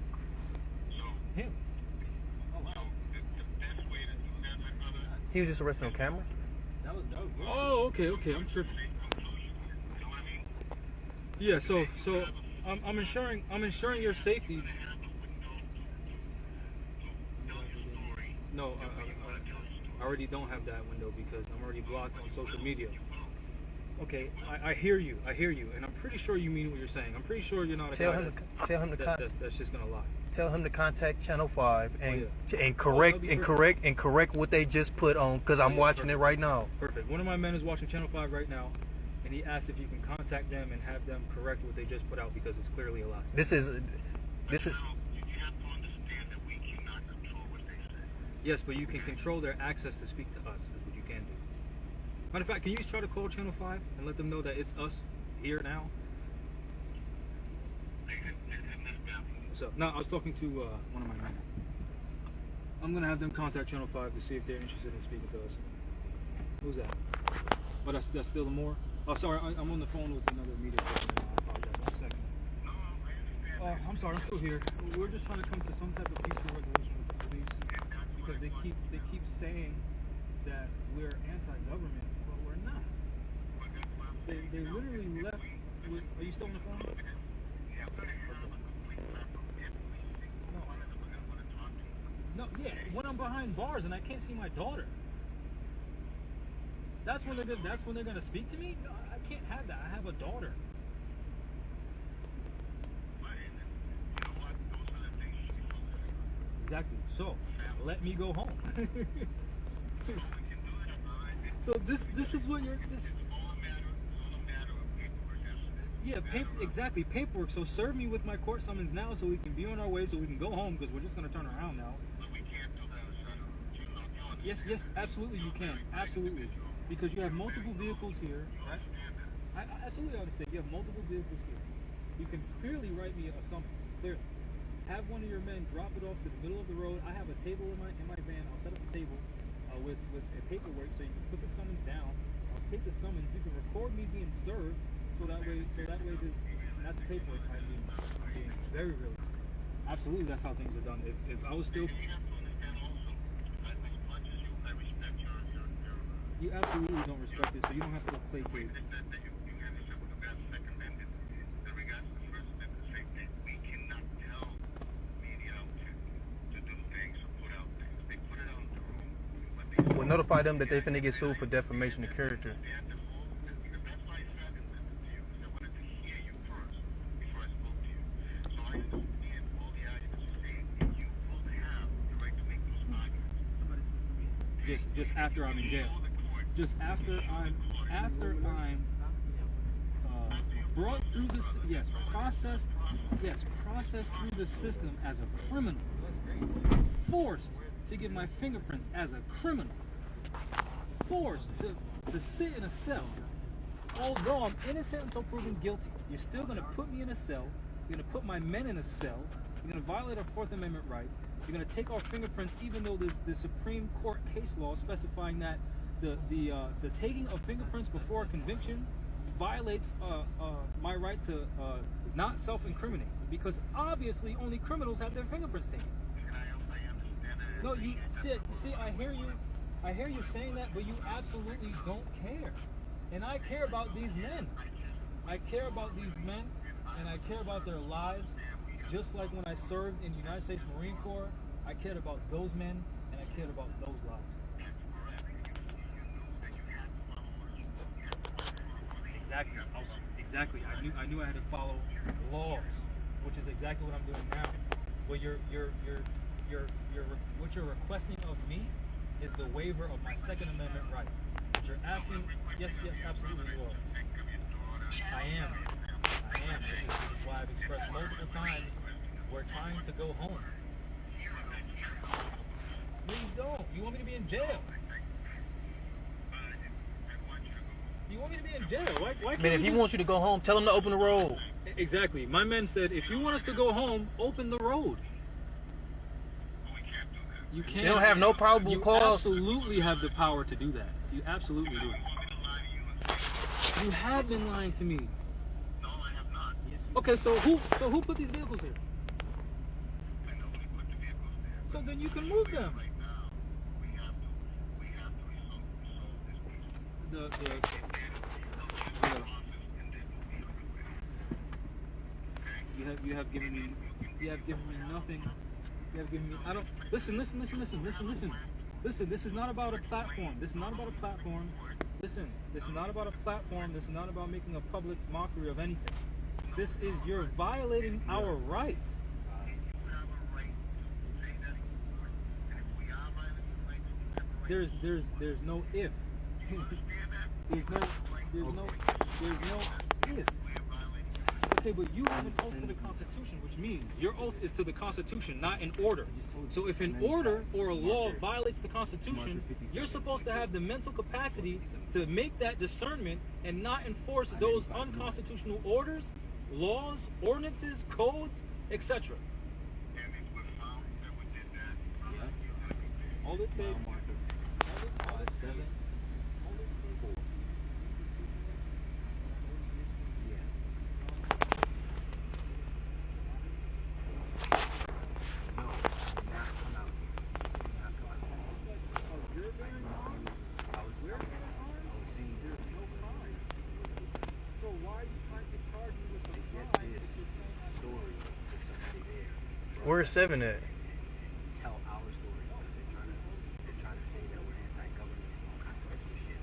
So, Him. the best way to do that, my brother, He was just arrested on camera. Oh, okay, I'm tripping. make conclusions. You know what I mean? Yeah, so I'm ensuring your safety. No, I already don't have that window because I'm already blocked on social media. Okay, I hear you, and I'm pretty sure you mean what you're saying. I'm pretty sure you're not a Tell guy him to that's just gonna lie. tell him to contact Channel 5 and yeah. and that'd be correct what they just put on because I'm watching it right now. Perfect. One of my men is watching Channel 5 right now, and he asked if you can contact them and have them correct what they just put out because it's clearly a lie. This is Now, you have to understand that we cannot control what they say. Yes, but you can control their access to speak to us, is what you can do. Matter of fact, can you try to call Channel 5 and let them know that it's us here now? What's up? No, I was talking to one of my men. I'm going to have them contact Channel 5 to see if they're interested in speaking to us. Who's that? Oh, that's still the more? Oh, sorry, I'm on the phone with another media person. I apologize. One second. I'm sorry, I'm still here. We're just trying to come to some type of peaceful resolution with the police because they keep saying that we're anti-government, but we're not. They literally left. Are you still on the phone? No, yeah. When I'm behind bars and I can't see my daughter, that's when they're gonna speak to me. No, I can't have that. I have a daughter. Exactly. So let me go home. So this is what you're. Yeah, exactly, paperwork. So serve me with my court summons now so we can be on our way so we can go home because we're just going to turn around now. Yes, absolutely you can. Absolutely. Because you have multiple vehicles here, right? I absolutely understand. You have multiple vehicles here. You can clearly write me a summons. Clearly. Have one of your men drop it off to the middle of the road. I have a table in my van. I'll set up a table with a paperwork so you can put the summons down. I'll take the summons. You can record me being served. So that way, that's paperwork. I'm being very realistic. Absolutely, that's how things are done. If I was still, you absolutely don't respect it, so you don't have to play cage. We'll notify them that they finna get sued for defamation of character. Just after I'm in jail. Just after I'm brought through this, processed through the system as a criminal, forced to give my fingerprints as a criminal, forced to sit in a cell. Although I'm innocent until proven guilty, you're still gonna put me in a cell. You're gonna put my men in a cell. You're gonna violate our Fourth Amendment right. You're going to take our fingerprints, even though there's the Supreme Court case law specifying that the taking of fingerprints before a conviction violates my right to not self-incriminate, because obviously only criminals have their fingerprints taken. No, you see, I hear you saying that, but you absolutely don't care. And I care about these men. I care about these men, and I care about their lives. Just like when I served in the United States Marine Corps, I cared about those men and I cared about those lives. Exactly. I knew I had to follow laws, which is exactly what I'm doing now. What what you're requesting of me is the waiver of my Second Amendment right. What you're asking, yes, absolutely you are. I am. This is why I've expressed multiple times we're trying to go home. Please don't. You want me to be in jail? You want me to be in jail? Why Man, if he wants you to go home, tell him to open the road. Exactly. My men said, if you want us to go home, open the road. You can't. They don't have no probable you cause. Absolutely have the power to do that. You absolutely do. You have been lying to me. Okay, so who put these vehicles here? So then you can move them. You have given me nothing. You have given me. I don't listen. Listen. This is not about a platform. This is not about a platform. Listen. This is not about a platform. This is not about making a public mockery of anything. This is you're violating our rights. There's no if. there's no if. Okay, but you have an oath to the Constitution, which means your oath is to the Constitution, not an order. So if an order or a law violates the Constitution, you're supposed to have the mental capacity to make that discernment and not enforce those unconstitutional orders, laws, ordinances, codes, etc. All it takes. Where's 7 at? Tell our story because they're trying to say that we're anti-government and all kinds of extra shit.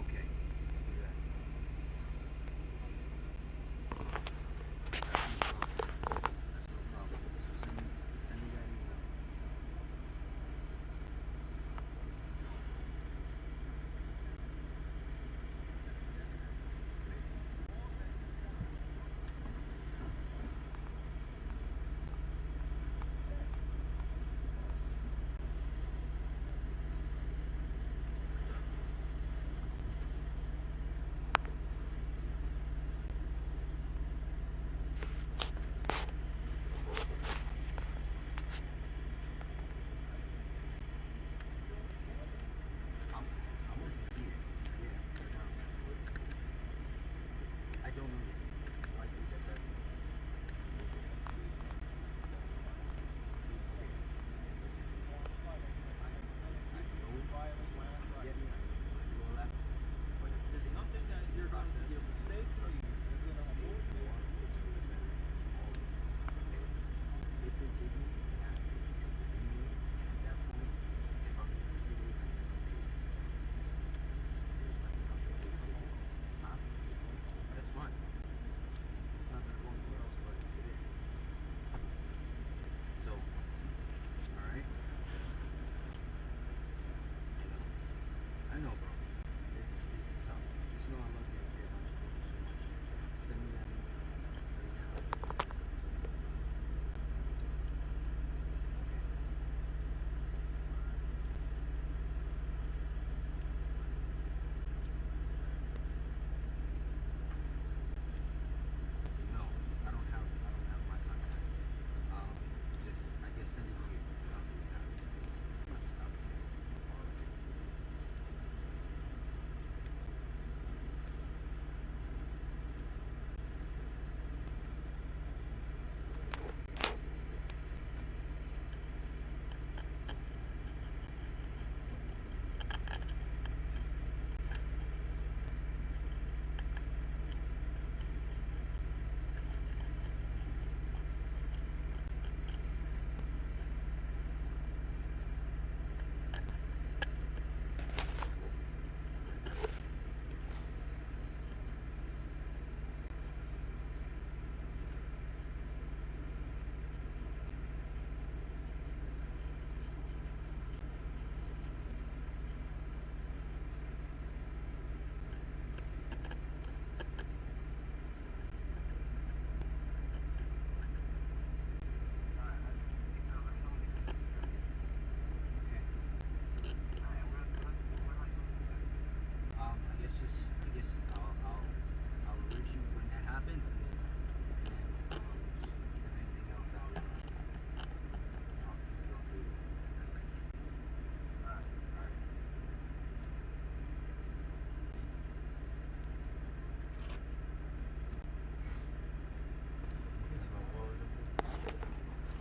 Okay. Do that. That's no problem.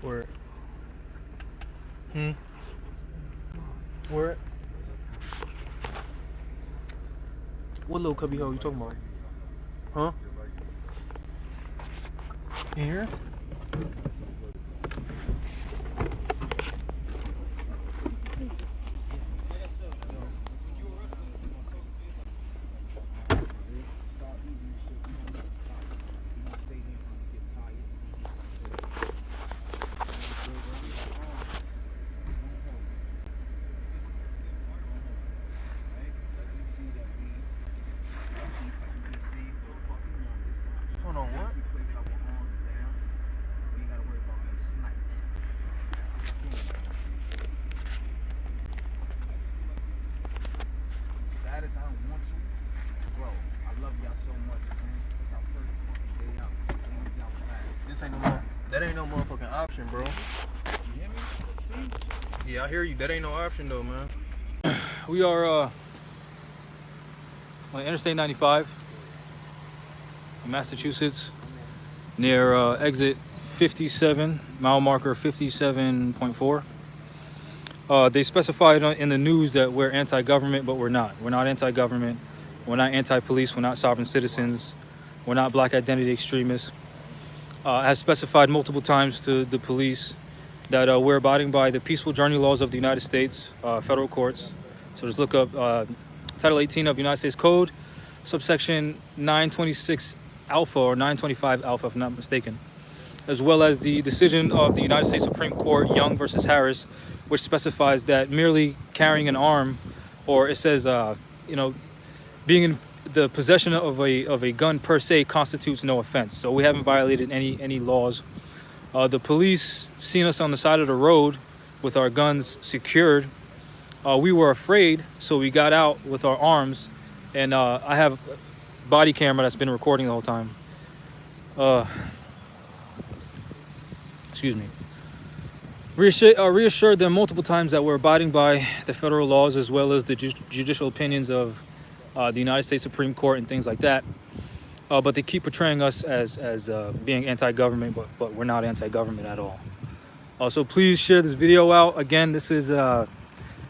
Where? Where? What little cubby hole you talking about? Huh? In here? Hold on, what? Status, I don't want you. Bro, I love y'all so much, man. It's our first fucking day out. Leave y'all fast. This ain't no more. That ain't no motherfucking option, bro. You hear me? Yeah, I hear you. That ain't no option though, man. We are on Interstate 95 in Massachusetts, near exit 57, mile marker 57.4. They specified in the news that we're anti-government, but we're not. We're not anti-government. We're not anti-police. We're not sovereign citizens. We're not black identity extremists. Has specified multiple times to the police that we're abiding by the peaceful journey laws of the United States, federal courts. So just look up Title 18 of United States Code, subsection 926 alpha or 925 alpha, if I'm not mistaken, as well as the decision of the United States Supreme Court, Young versus Harris, which specifies that merely carrying an arm, or it says, being in the possession of a gun per se constitutes no offense. So we haven't violated any laws. The police seen us on the side of the road with our guns secured. We were afraid, so we got out with our arms, and I have a body camera that's been recording the whole time. Excuse me. Reassured them multiple times that we're abiding by the federal laws as well as the judicial opinions of the United States Supreme Court and things like that. But they keep portraying us as being anti-government, but we're not anti-government at all. So please share this video out. Again, this is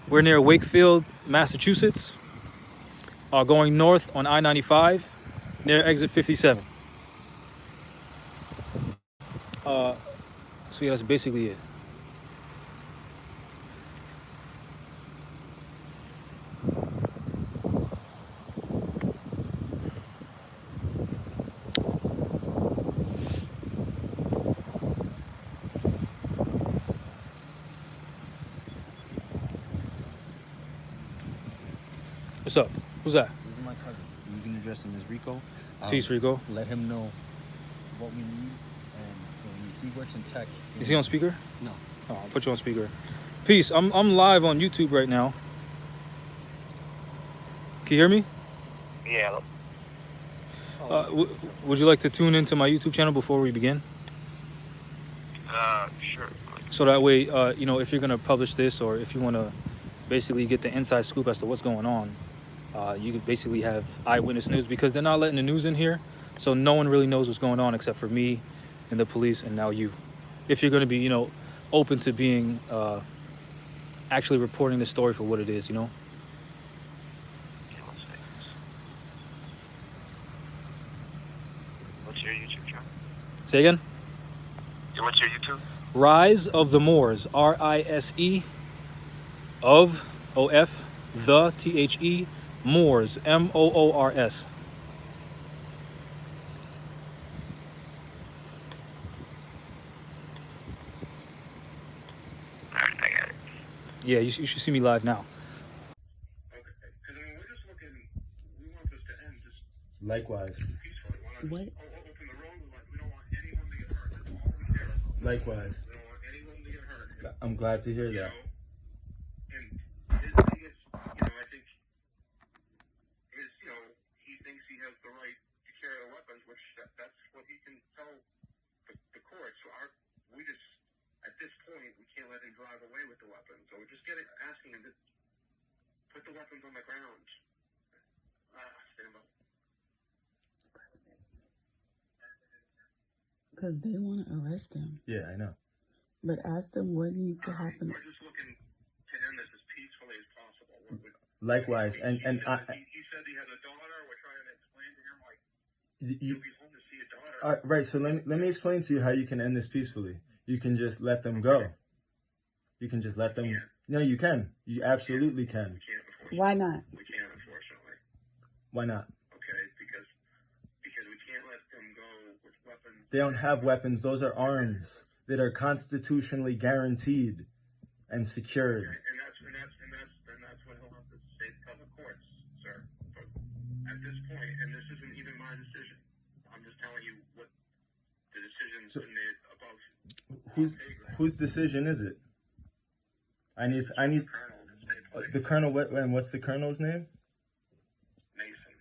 we're near Wakefield, Massachusetts, going north on I-95 near exit 57. So yeah, that's basically it. What's up? Who's that? This is my cousin. You can address him as Rico. Peace, Rico. Let him know what we need, and he works in tech. Is he on speaker? No. Oh, I'll put you on speaker. Peace. I'm live on YouTube right now. Can you hear me? Yeah. Would you like to tune into my YouTube channel before we begin? Sure. So that way, if you're gonna publish this, or if you want to basically get the inside scoop as to what's going on, you could basically have eyewitness news, because they're not letting the news in here, so no one really knows what's going on except for me and the police and now you. If you're gonna be, open to being actually reporting the story for what it is, What's your YouTube channel? Say again? What's your YouTube? Rise of the Moors, RISE of OF the THE Moors, MOORS. Alright, I got it. Yeah, you should see me live now. Okay. Because we're just looking, we want this to end just Likewise. peacefully. We want to open the road. We don't want anyone to get hurt. That's all we care. Likewise. We don't want anyone to get hurt. I'm glad to hear You that. know? And his thing is, I think, he thinks he has the right to carry the weapons, which that's what he can tell the court. So at this point, we can't let him drive away with the weapons. So we're just asking him to put the weapons on the ground. Stand by. Because they want to arrest him. Yeah, I know. But ask them what needs to happen. We're just looking to end this as peacefully as possible. Likewise, and he said he has a daughter. We're trying to explain to him like you'll be home to see a daughter. right. So let me explain to you how you can end this peacefully. You can just let them go. You can just let them. No, you can. You absolutely can. We can't, unfortunately. Why not? We can't, unfortunately. Why not? Okay, because we can't let them go with weapons. They don't have weapons. Those are arms that are constitutionally guaranteed and secured. Okay, and that's what he'll have to say to the courts, sir. But at this point, and this isn't even my decision. I'm just telling you what the decision's been made above. Whose decision is it? I need the colonel. And what's the colonel's name? Mason.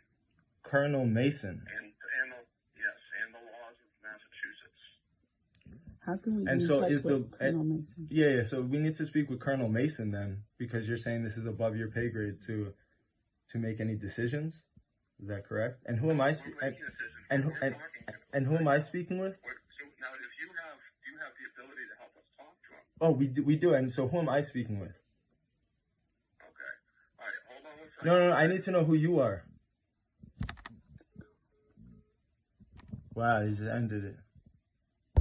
Colonel Mason. And the laws of Massachusetts. How can we And be in so touch is with Colonel Mason? Yeah. So we need to speak with Colonel Mason then, because you're saying this is above your pay grade to make any decisions. Is that correct? And who am I? And who am I speaking with? So now, if you have the ability to help us talk to him. Oh, we do. And so who am I speaking with? Okay. All right. Hold on one second. No. I need to know who you are. Wow, he just ended it.